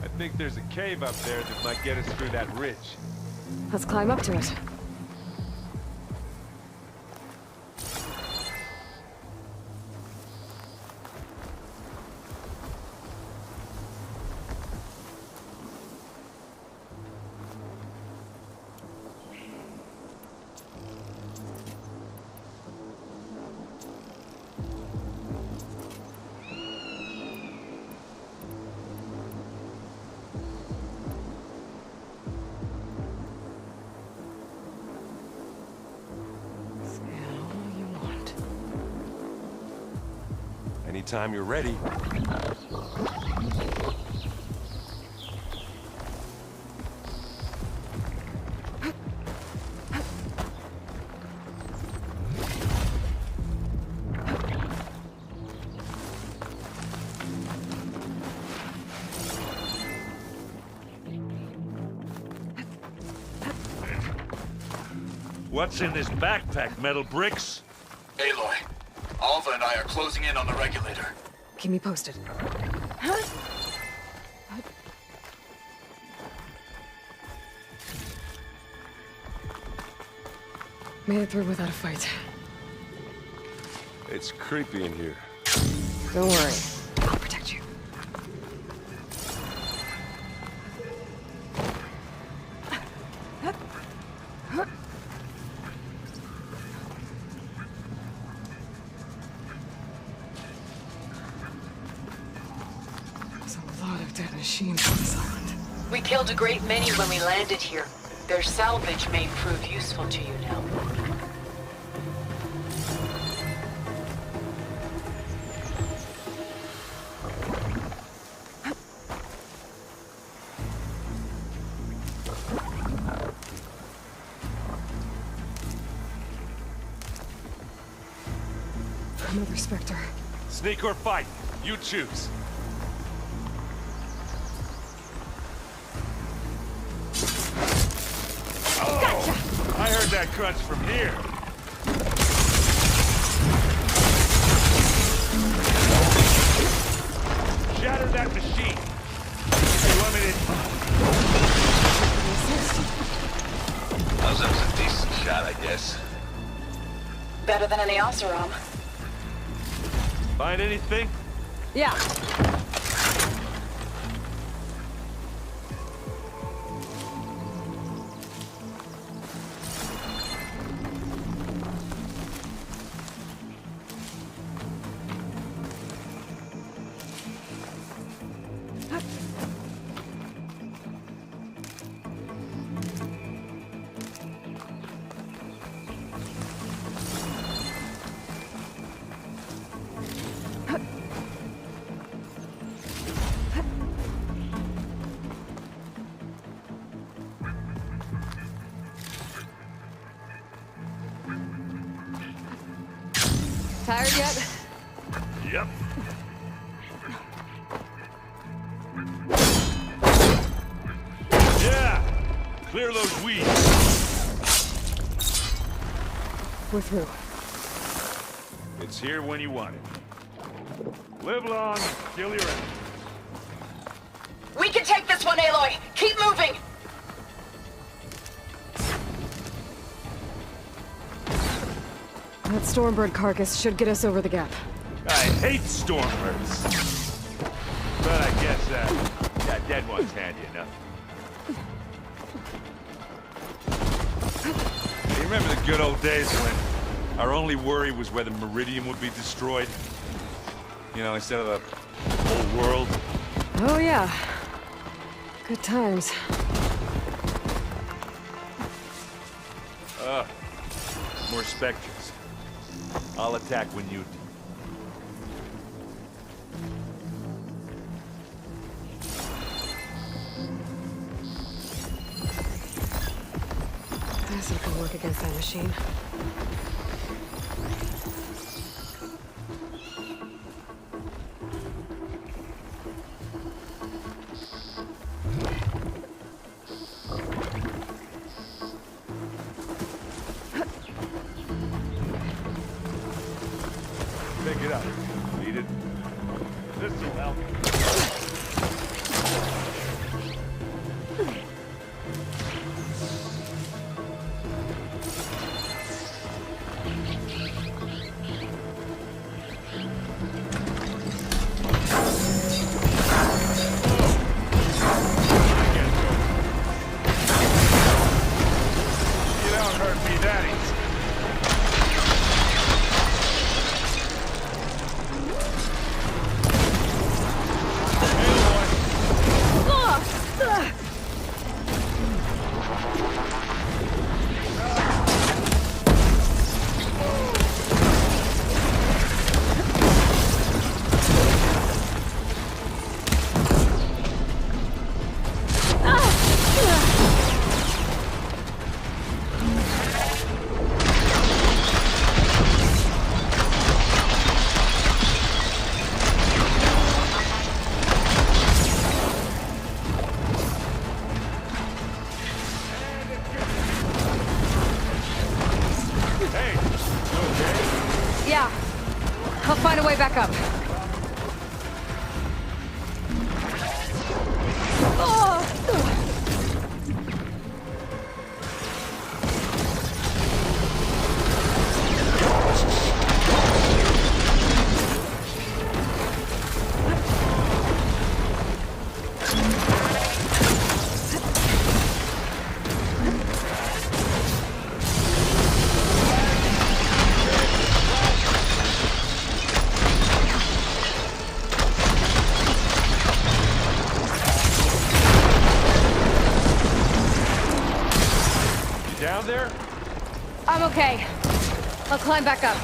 I think there's a cave up there that might get us through that ridge. Let's climb up to it. Anytime you're ready. What's in this backpack, metal bricks? Aloy, Alva and I are closing in on the regulator. Keep me posted. Made it through without a fight. It's creepy in here. Don't worry. I'll protect you. dead machines on this island. We killed a great many when we landed here. Their salvage may prove useful to you now. Another Spectre. Sneak or fight, you choose. Oh! Gotcha. I heard that crunch from here. Shatter that machine. Limited. That was a decent shot, I guess. Better than any Oseram. Find anything? Yeah. Tired yet? Yep. Yeah! Clear those weeds. We're through. It's here when you want it. Live long, kill your enemies. We can take this one, Aloy! Keep moving! That Stormbird carcass should get us over the gap. I hate Stormbirds. But I guess that dead one's handy enough. You remember the good old days when our only worry was whether Meridian would be destroyed? You know, instead of the whole world? Oh yeah. Good times. More Spectres. I'll attack when you do. This could work against that machine. Pick it up. Need it. This'll help. You don't hurt me that easy. Yeah. I'll find a way back up. Okay. I'll climb back up.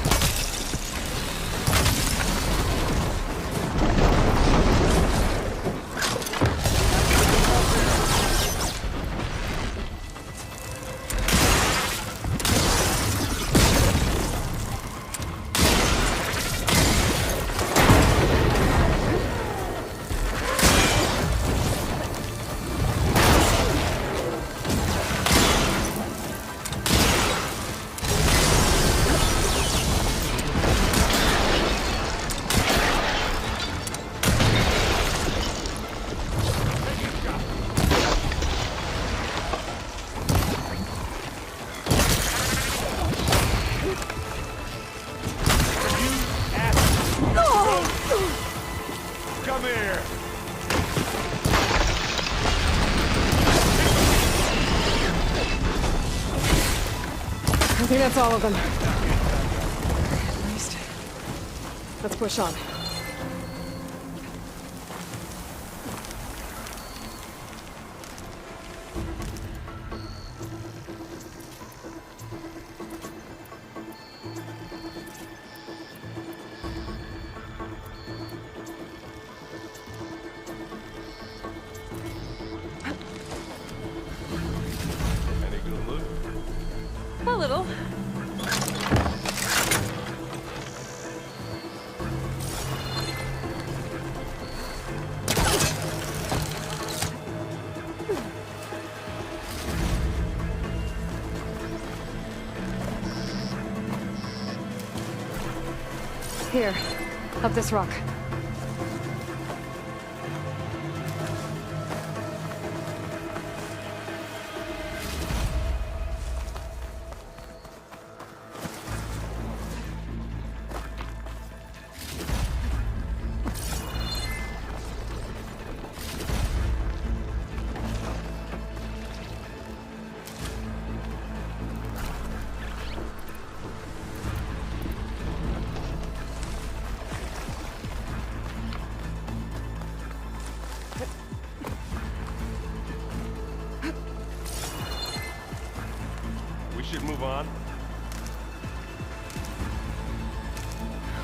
Come here! I think that's all of them. At least. Let's push on. Any good loot? A little. Here, up this rock. Should move on.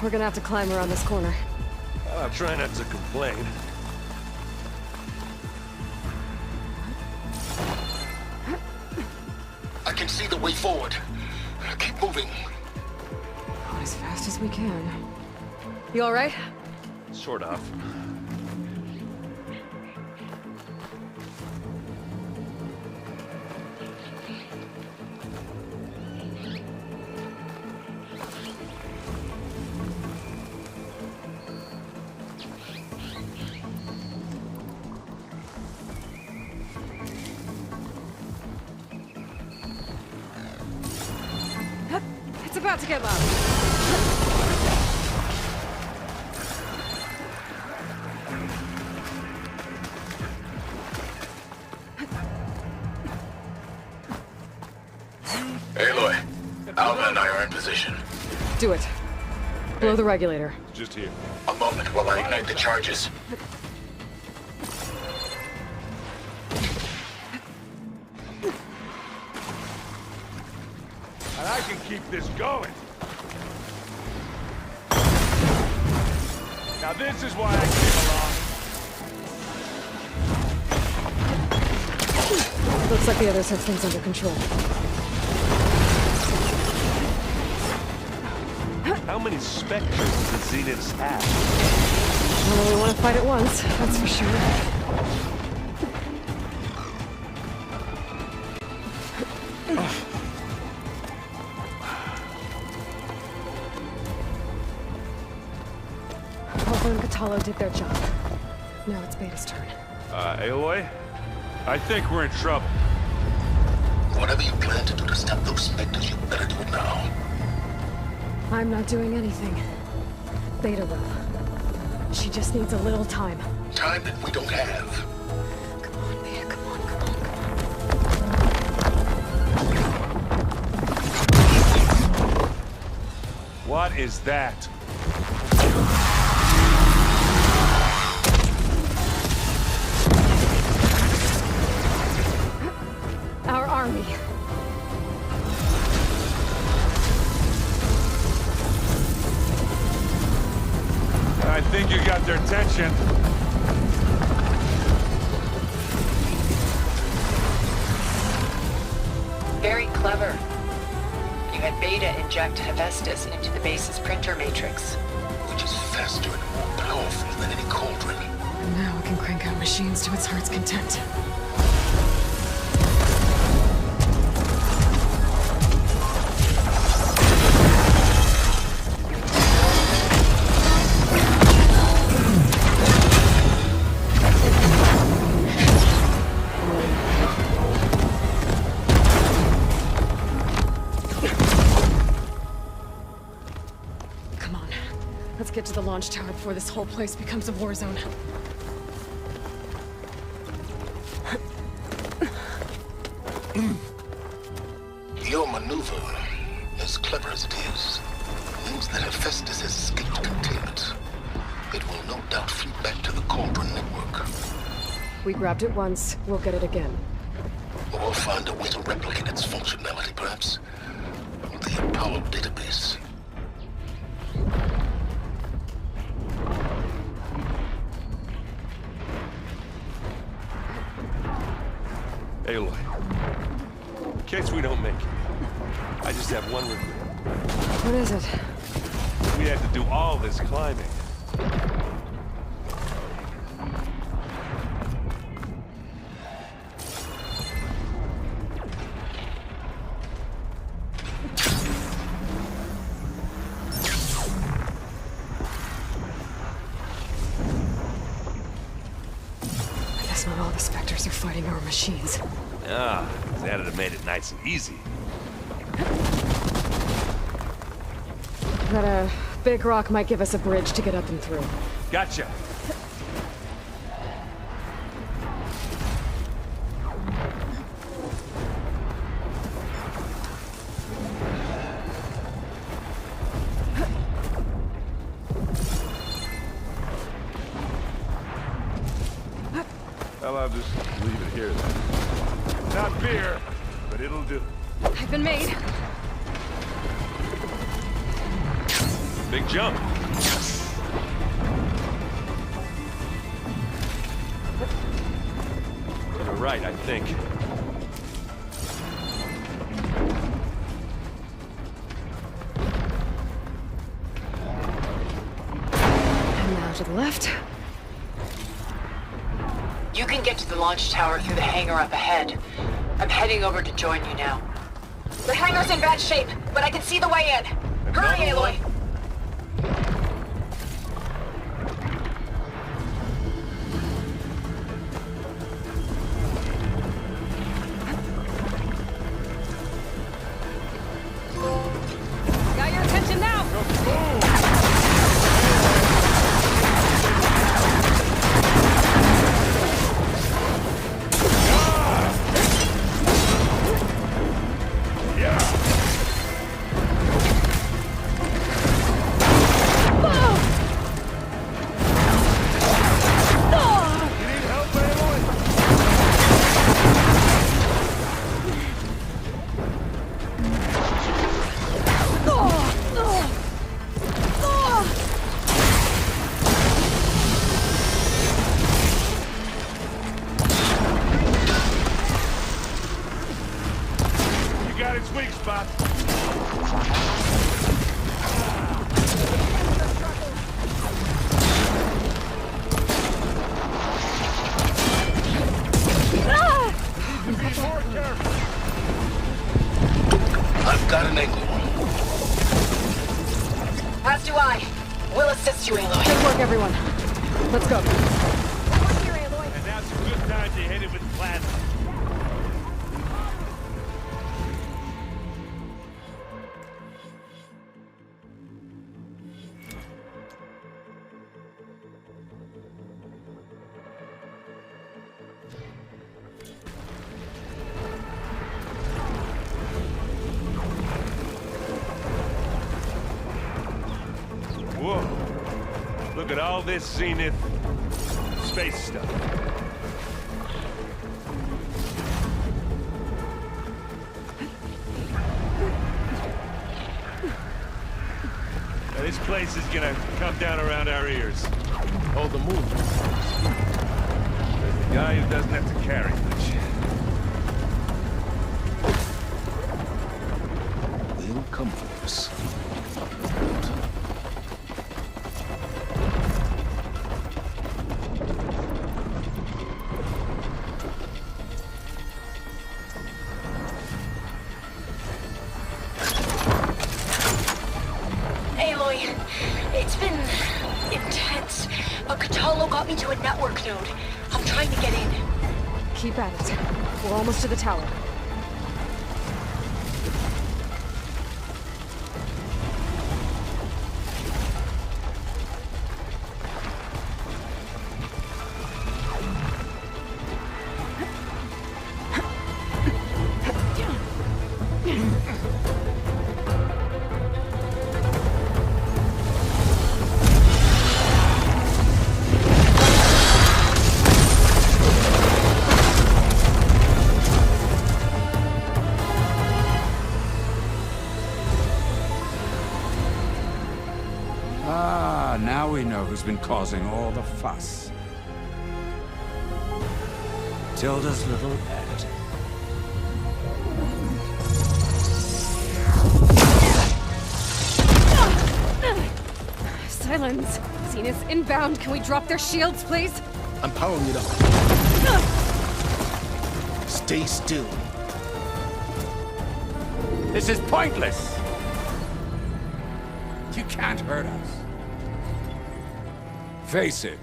We're gonna have to climb around this corner. I'll try not to complain. I can see the way forward. Keep moving. Going as fast as we can. You all right? Sort of. It's about to get loud. Aloy, Alva and I are in position. Do it. Blow the regulator. Just here. A moment while I ignite the charges. And I can keep this going. Now this is why I came along. Looks like the others have things under control. How many specters does the Zeniths have? Well, we want to fight at once, that's for sure. Alpha and Catalo did their job. Now it's Beta's turn. Aloy? I think we're in trouble. Whatever you plan to do to stop those specters, you better do it now. I'm not doing anything. Beta will. She just needs a little time. Time that we don't have. Come on, Beta, come on, come on. What is that? Our army. I think you got their attention. Very clever. You had Beta inject Hephaestus into the base's printer matrix. Which is faster and more powerful than any cauldron. And now it can crank out machines to its heart's content. Get to the launch tower before this whole place becomes a war zone. Your maneuver, as clever as it is, means that Hephaestus has escaped containment. It will no doubt flee back to the Cauldron network. We grabbed it once, we'll get it again. Or find a way to replicate its functionality, perhaps. The Apollo database. Aloy, in case we don't make it, I just have one regret. What is it? We had to do all this climbing. That's not all the specters are fighting our machines. Ah, that'd have made it nice and easy. That, big rock might give us a bridge to get up and through. Gotcha. Well, I'll just leave it here then. Not beer, but it'll do. I've been made. Big jump. You're right, I think. And now to the left. You can get to the launch tower through the hangar up ahead. I'm heading over to join you now. The hangar's in bad shape, but I can see the way in. Hurry, Aloy! Got your attention now! I've got an angle. As do I. We'll assist you, Aloy. Good work, everyone. Let's go. And now's a good time to hit it with plasma. Whoa. Look at all this Zenith space stuff. This place is gonna come down around our ears. Oh, the moon. There's a guy who doesn't have to carry much. They'll come for us. Aloy, it's been intense, but Catalo got me to a network node. I'm trying to get in. Keep at it. We're almost to the tower. Now we know who's been causing all the fuss. Tilda's little pet. Silence. Zenith inbound. Can we drop their shields, please? I'm powering it up. Stay still. This is pointless! You can't hurt us. Face it,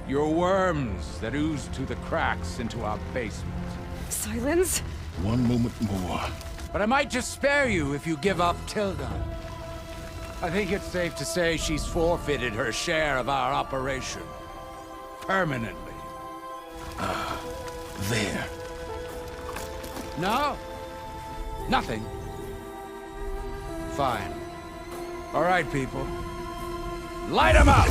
you're worms that ooze through the cracks into our basement. Silence? One moment more. But I might just spare you if you give up Tilda. I think it's safe to say she's forfeited her share of our operation. Permanently. There. No? Nothing? Fine. All right, people. Light 'em up!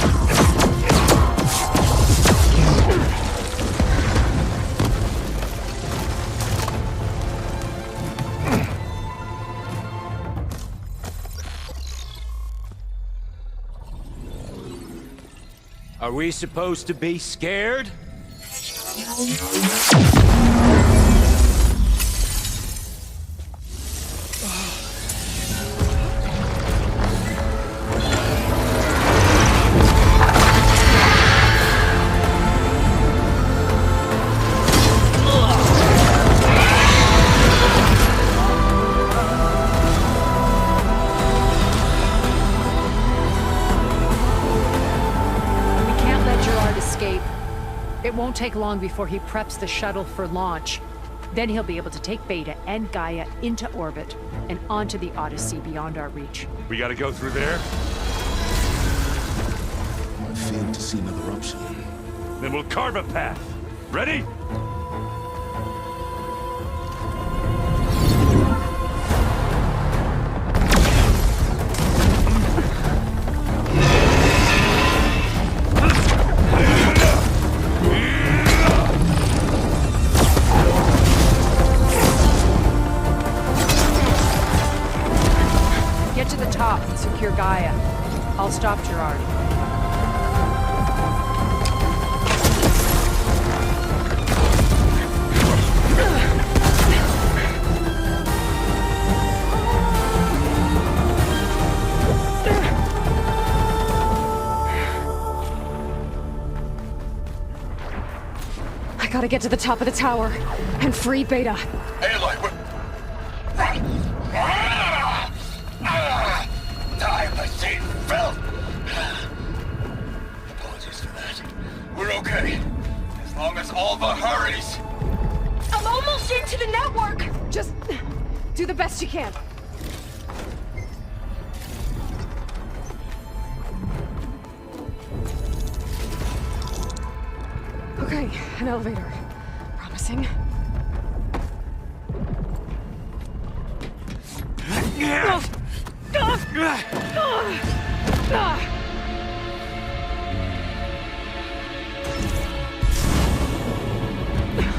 Are we supposed to be scared? It won't take long before he preps the shuttle for launch. Then he'll be able to take Beta and Gaia into orbit and onto the Odyssey beyond our reach. We gotta go through there? I failed to see another option. Then we'll carve a path. Ready? Secure Gaia. I'll stop Gerard. I gotta get to the top of the tower and free Beta. Aloy, time I seen filth! Apologies for that. We're okay. As long as Alva hurries. I'm almost into the network! Just do the best you can. Okay, an elevator. Promising.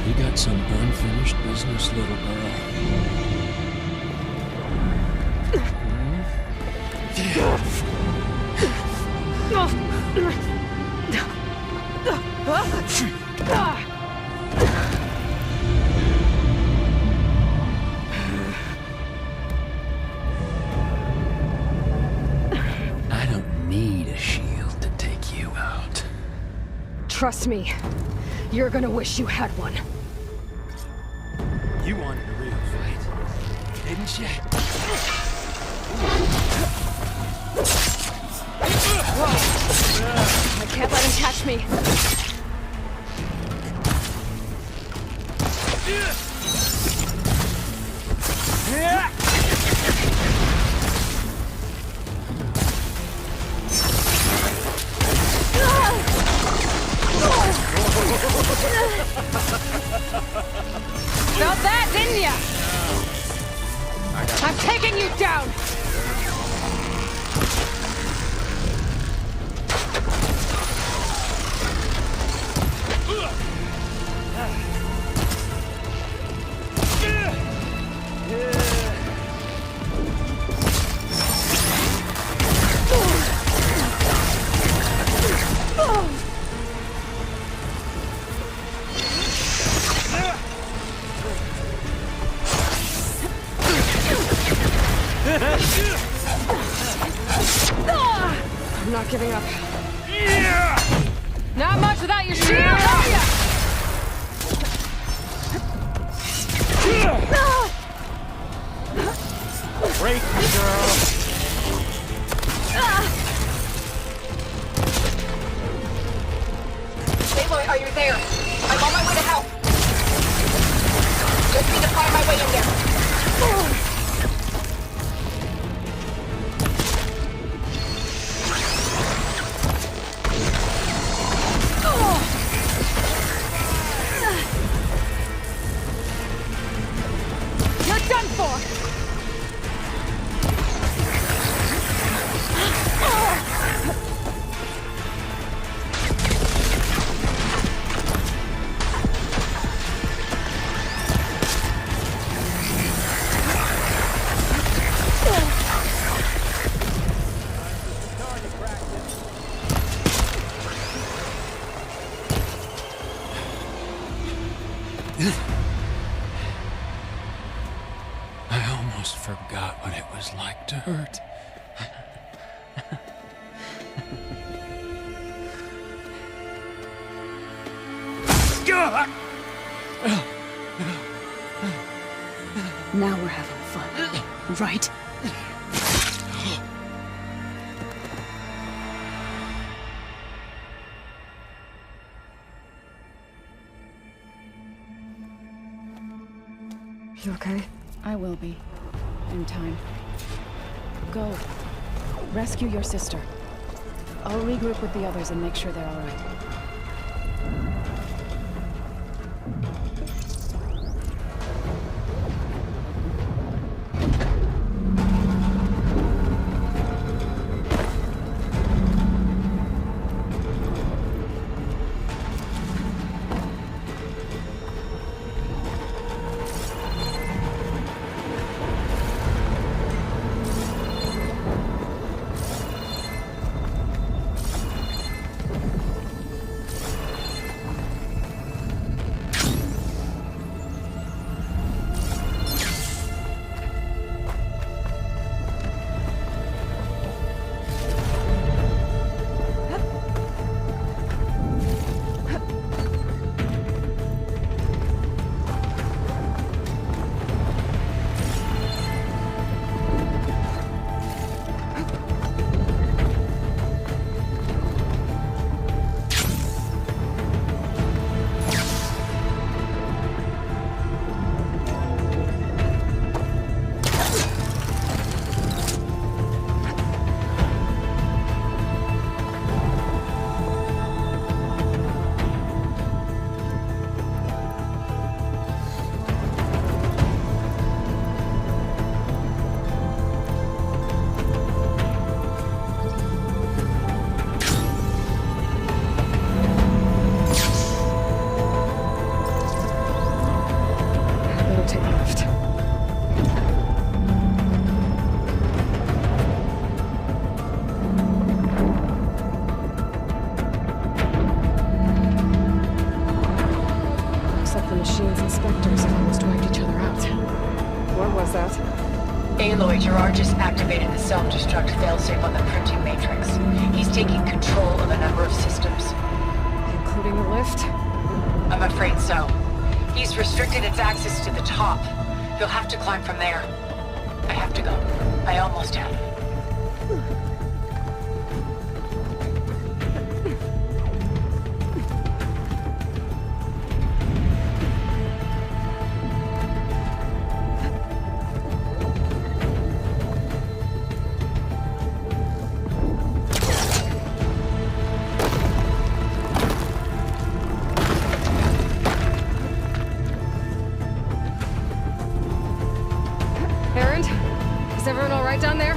You got some unfinished business, little girl. I don't need a shield to take you out. Trust me, you're gonna wish you had one. You wanted a real fight, didn't you? Whoa! I can't let him catch me. Felt that, didn't ya? I'm taking you down! I'm not giving up. Not much without your shield, are ya? Break me, girl. Aloy, are you there? I'm on my way to help. Just need to find my way in there. You're done for! I almost forgot what it was like to hurt. Now we're having fun, right? You okay? I will be. In time. Go. Rescue your sister. I'll regroup with the others and make sure they're all right. Aloy, Gerard just activated the self-destruct failsafe on the printing matrix. He's taking control of a number of systems. Including the lift? I'm afraid so. He's restricted its access to the top. You'll have to climb from there. I have to go. I almost have. Down there?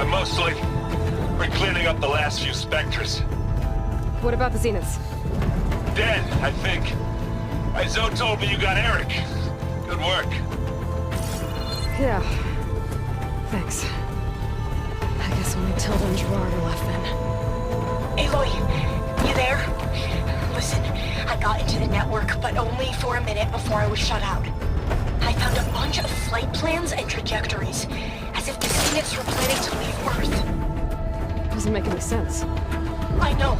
Mostly. We're cleaning up the last few specters. What about the Zeniths? Dead, I think. Zoe told me you got Eric. Good work. Yeah. Thanks. I guess only Tilda and Gerard are left then. Aloy, you there? Listen, I got into the network, but only for a minute before I was shut out. I found a bunch of flight plans and trajectories, as if the Zeniths were planning to leave Earth. Doesn't make any sense. I know,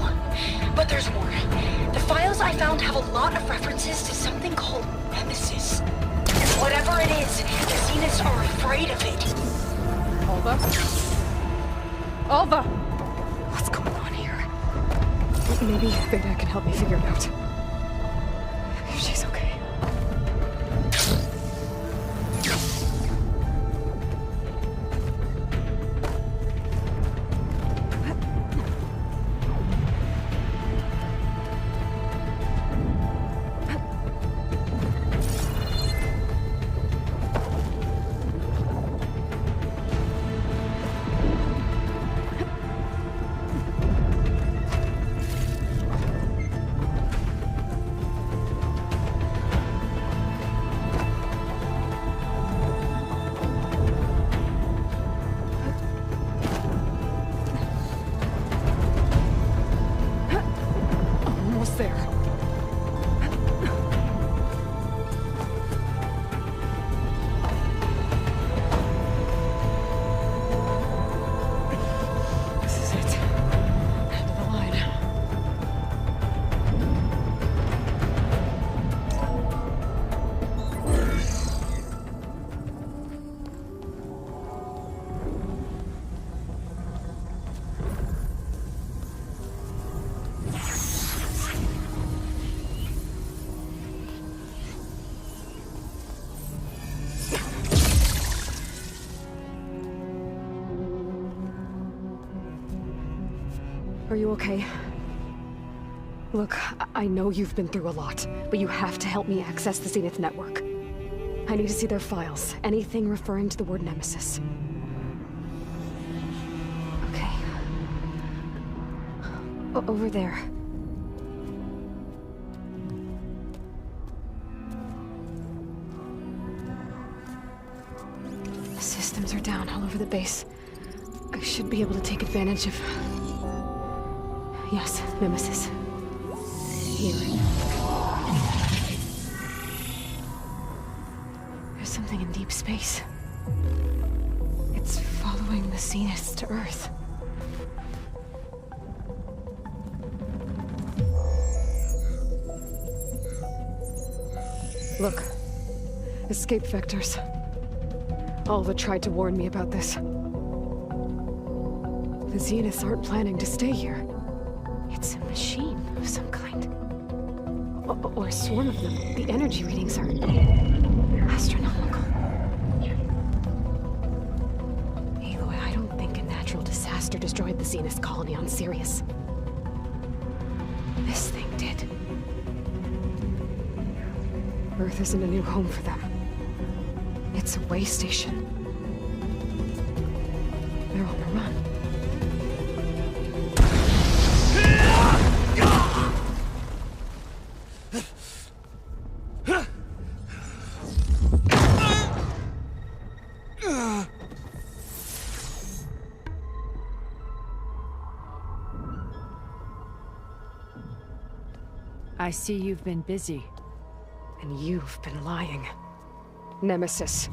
but there's more. The files I found have a lot of references to something called Nemesis. And whatever it is, the Zeniths are afraid of it. Alva? Alva! What's going on here? Maybe Veda can help me figure it out. If she's okay. Are you okay? Look, I know you've been through a lot, but you have to help me access the Zenith network. I need to see their files, anything referring to the word Nemesis. Okay. Over there. The systems are down all over the base. I should be able to take advantage of... Yes, Nemesis. Here. There's something in deep space. It's following the Zeniths to Earth. Look. Escape vectors. Alva tried to warn me about this. The Zeniths aren't planning to stay here. It's a machine of some kind. Or a swarm of them. The energy readings are astronomical. Aloy, I don't think a natural disaster destroyed the Zenith colony on Sirius. This thing did. Earth isn't a new home for them. It's a way station. They're on the run. I see you've been busy. And you've been lying. Nemesis,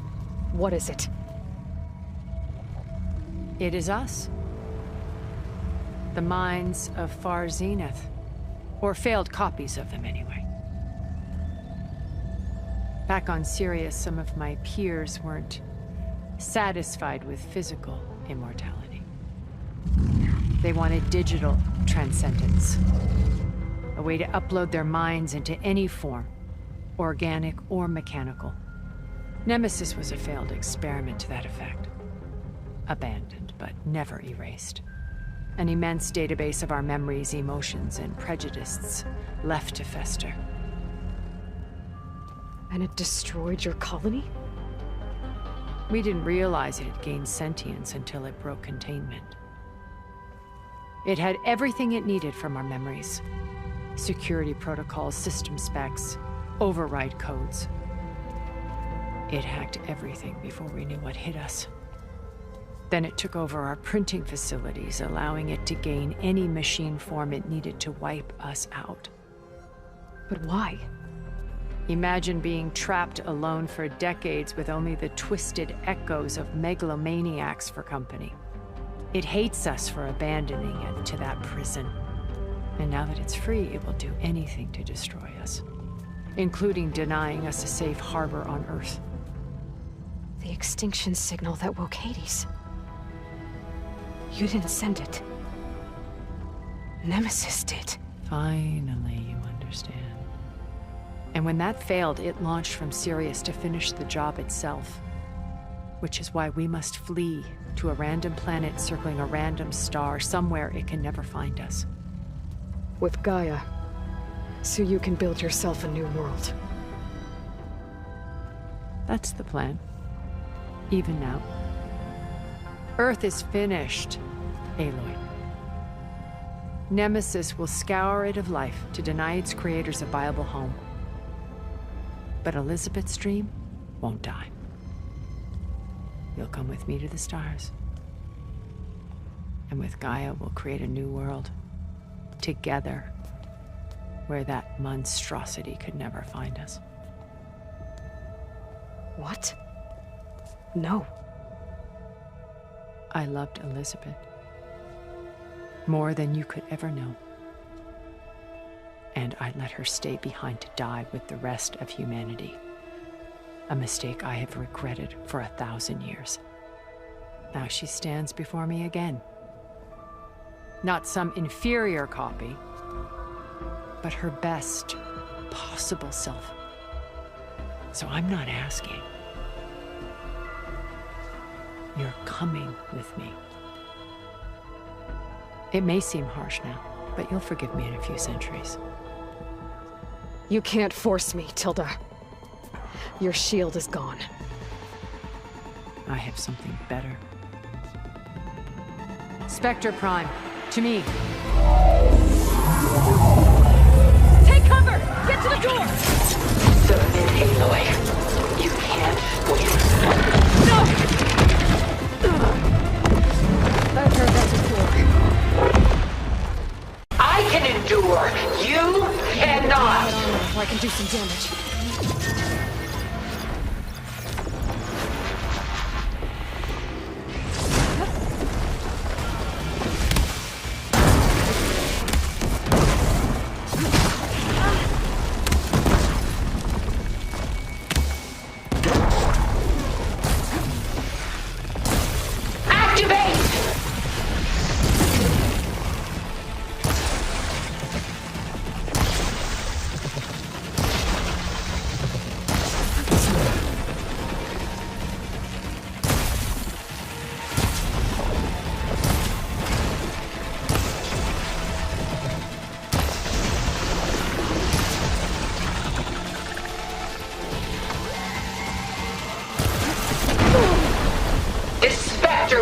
what is it? It is us. The minds of Far Zenith. Or failed copies of them, anyway. Back on Sirius, some of my peers weren't satisfied with physical immortality. They wanted digital transcendence. A way to upload their minds into any form, organic or mechanical. Nemesis was a failed experiment to that effect. Abandoned, but never erased. An immense database of our memories, emotions, and prejudices left to fester. And it destroyed your colony? We didn't realize it had gained sentience until it broke containment. It had everything it needed from our memories. Security protocols, system specs, override codes. It hacked everything before we knew what hit us. Then it took over our printing facilities, allowing it to gain any machine form it needed to wipe us out. But why? Imagine being trapped alone for decades with only the twisted echoes of megalomaniacs for company. It hates us for abandoning it to that prison. And now that it's free, it will do anything to destroy us, including denying us a safe harbor on Earth. The extinction signal that woke Hades. You didn't send it. Nemesis did. Finally, you understand. And when that failed, it launched from Sirius to finish the job itself. Which is why we must flee to a random planet circling a random star, somewhere it can never find us. With Gaia, so you can build yourself a new world. That's the plan. Even now. Earth is finished, Aloy. Nemesis will scour it of life to deny its creators a viable home. But Elizabeth's dream won't die. You'll come with me to the stars. And with Gaia, we'll create a new world. Together. Where that monstrosity could never find us. What? No. I loved Elizabeth. More than you could ever know. And I let her stay behind to die with the rest of humanity. A mistake I have regretted for 1,000 years. Now she stands before me again. Not some inferior copy, but her best possible self. So I'm not asking. You're coming with me. It may seem harsh now, but you'll forgive me in a few centuries. You can't force me, Tilda. Your shield is gone. I have something better. Spectre Prime, to me. Take cover! Get to the door! Submit, Aloy. You can't win. No! I've heard that before. I can endure. You cannot. I can do some damage.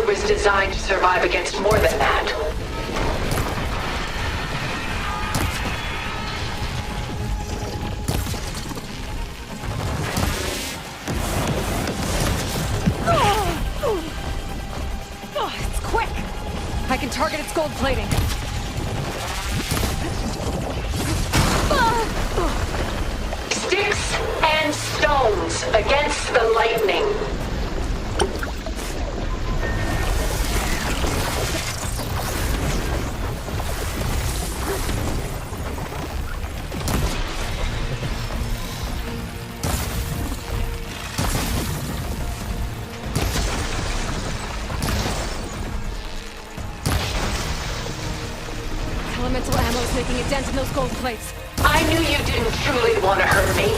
Was designed to survive against more than that. Oh, it's quick! I can target its gold plating. Sticks and stones against the lightning. elemental ammo is making a dent in those gold plates. I knew you didn't truly want to hurt me.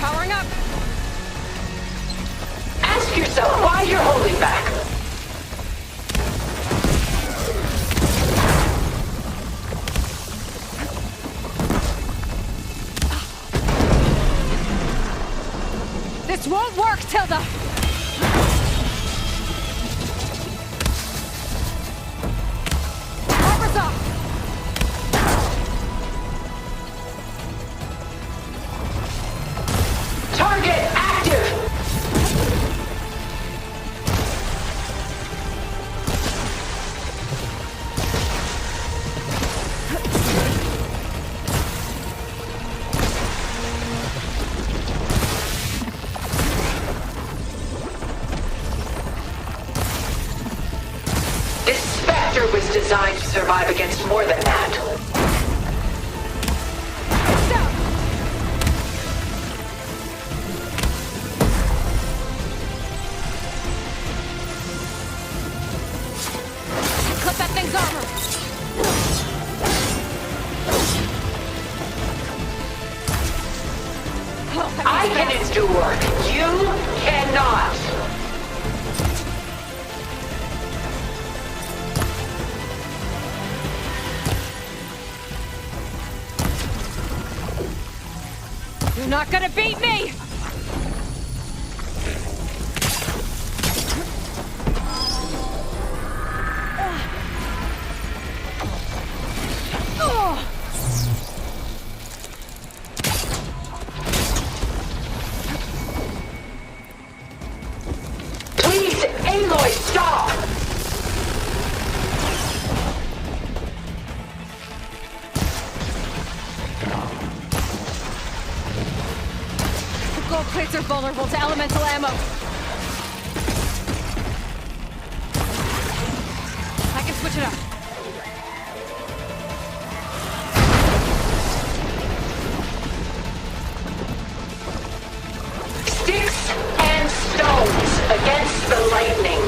Powering up! Ask yourself why you're holding back. This won't work, Tilda! Armor's up! Target active! This Spectre was designed to survive against more than that. Clip that thing's armor! I can endure. You cannot. You're not gonna beat me! Please, Aloy, stop! The gold plates are vulnerable to elemental ammo. I can switch it up. Sticks and stones against the lightning.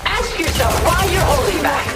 Ask yourself why you're holding back.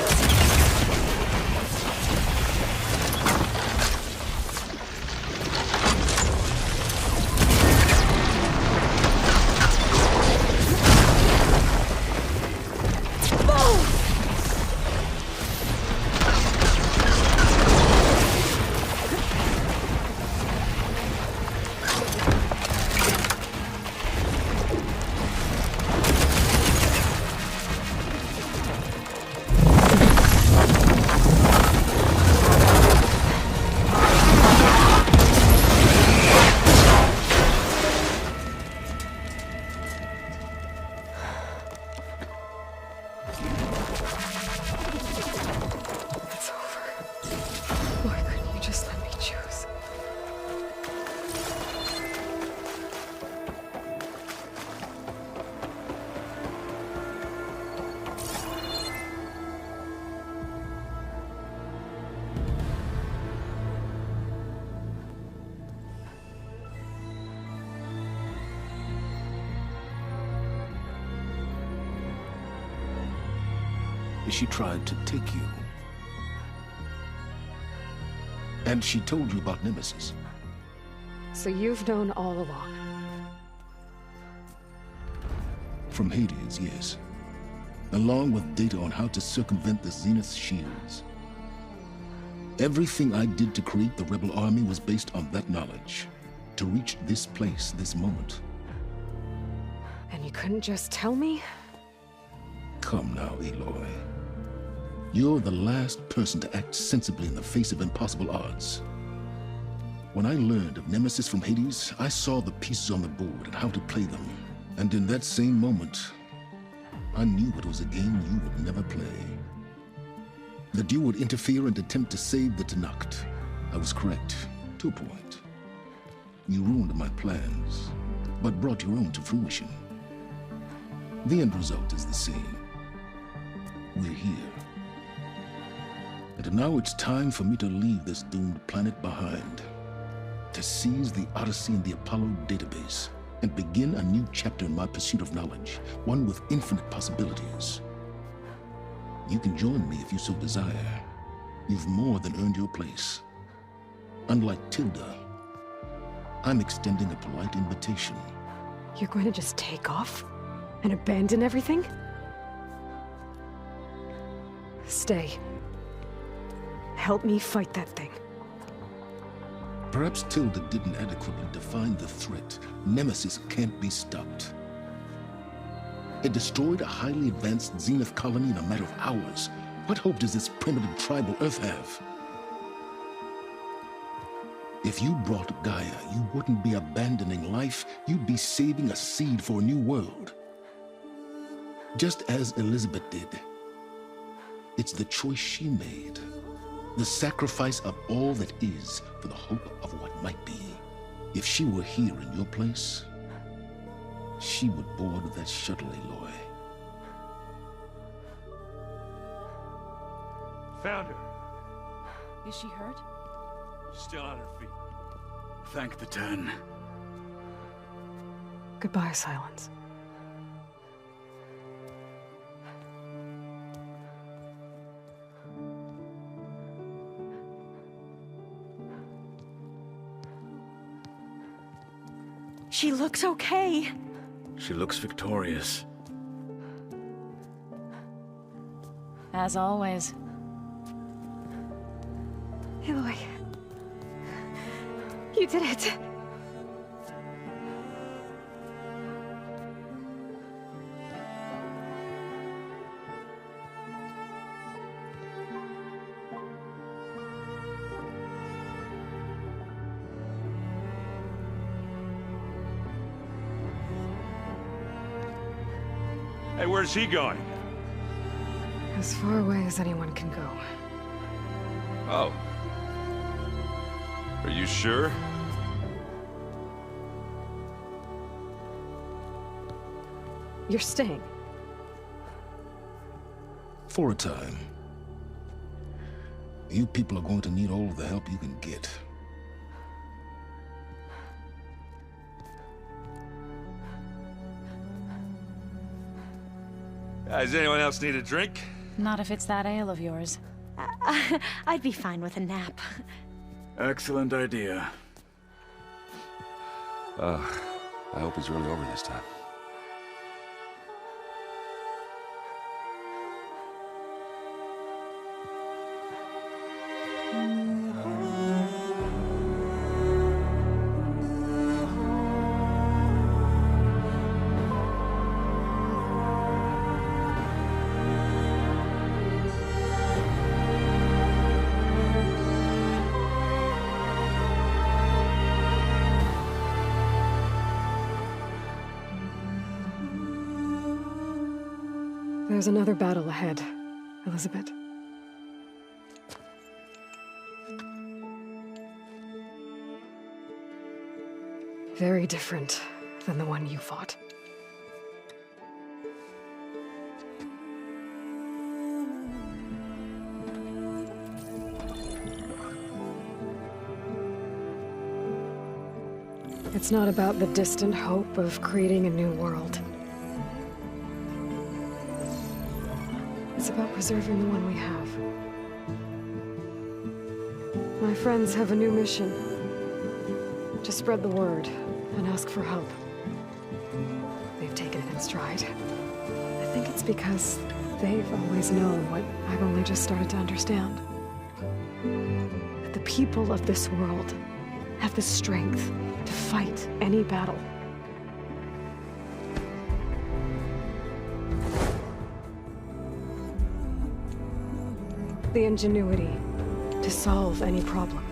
It's over. Why couldn't you just let me choose? She tried to take you. And she told you about Nemesis. So you've known all along. From Hades, yes. Along with data on how to circumvent the Zenith's shields. Everything I did to create the Rebel Army was based on that knowledge. To reach this place, this moment. And you couldn't just tell me? Come now, Aloy. You're the last person to act sensibly in the face of impossible odds. When I learned of Nemesis from Hades, I saw the pieces on the board and how to play them. And in that same moment, I knew it was a game you would never play. That you would interfere and attempt to save the Tenakth. I was correct, to a point. You ruined my plans, but brought your own to fruition. The end result is the same. We're here. And now it's time for me to leave this doomed planet behind. To seize the Odyssey and the Apollo database, and begin a new chapter in my pursuit of knowledge, one with infinite possibilities. You can join me if you so desire. You've more than earned your place. Unlike Tilda, I'm extending a polite invitation. You're going to just take off? And abandon everything? Stay. Help me fight that thing. Perhaps Tilda didn't adequately define the threat. Nemesis can't be stopped. It destroyed a highly advanced Zenith colony in a matter of hours. What hope does this primitive tribal Earth have? If you brought Gaia, you wouldn't be abandoning life, you'd be saving a seed for a new world. Just as Elizabeth did. It's the choice she made. The sacrifice of all that is for the hope of what might be. If she were here in your place, she would board that shuttle, Aloy. Found her. Is she hurt? Still on her feet. Thank the 10. Goodbye, Silence. She looks okay. She looks victorious. As always. Aloy. You did it. Hey, where's he going? As far away as anyone can go. Oh. Are you sure? You're staying. For a time. You people are going to need all of the help you can get. Does anyone else need a drink? Not if it's that ale of yours. I'd be fine with a nap. Excellent idea. I hope it's really over this time. There's another battle ahead, Elizabeth. Very different than the one you fought. It's not about the distant hope of creating a new world. It's about preserving the one we have. My friends have a new mission. To spread the word and ask for help. They've taken it in stride. I think it's because they've always known what I've only just started to understand. That the people of this world have the strength to fight any battle. The ingenuity to solve any problem.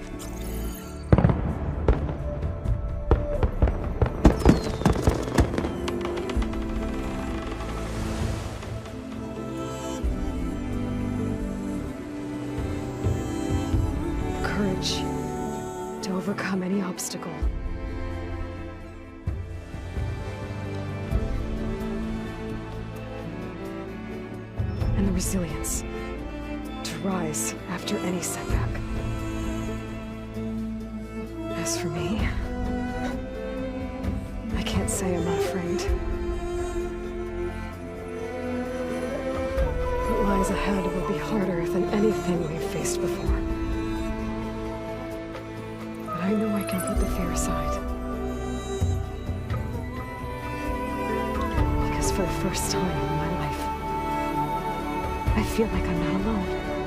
obstacle. And the resilience to rise after any setback. As for me, I can't say I'm not afraid. What lies ahead will be harder than anything we've faced before. But I know I can put the fear aside. Because for the first time in my life, I feel like I'm not alone.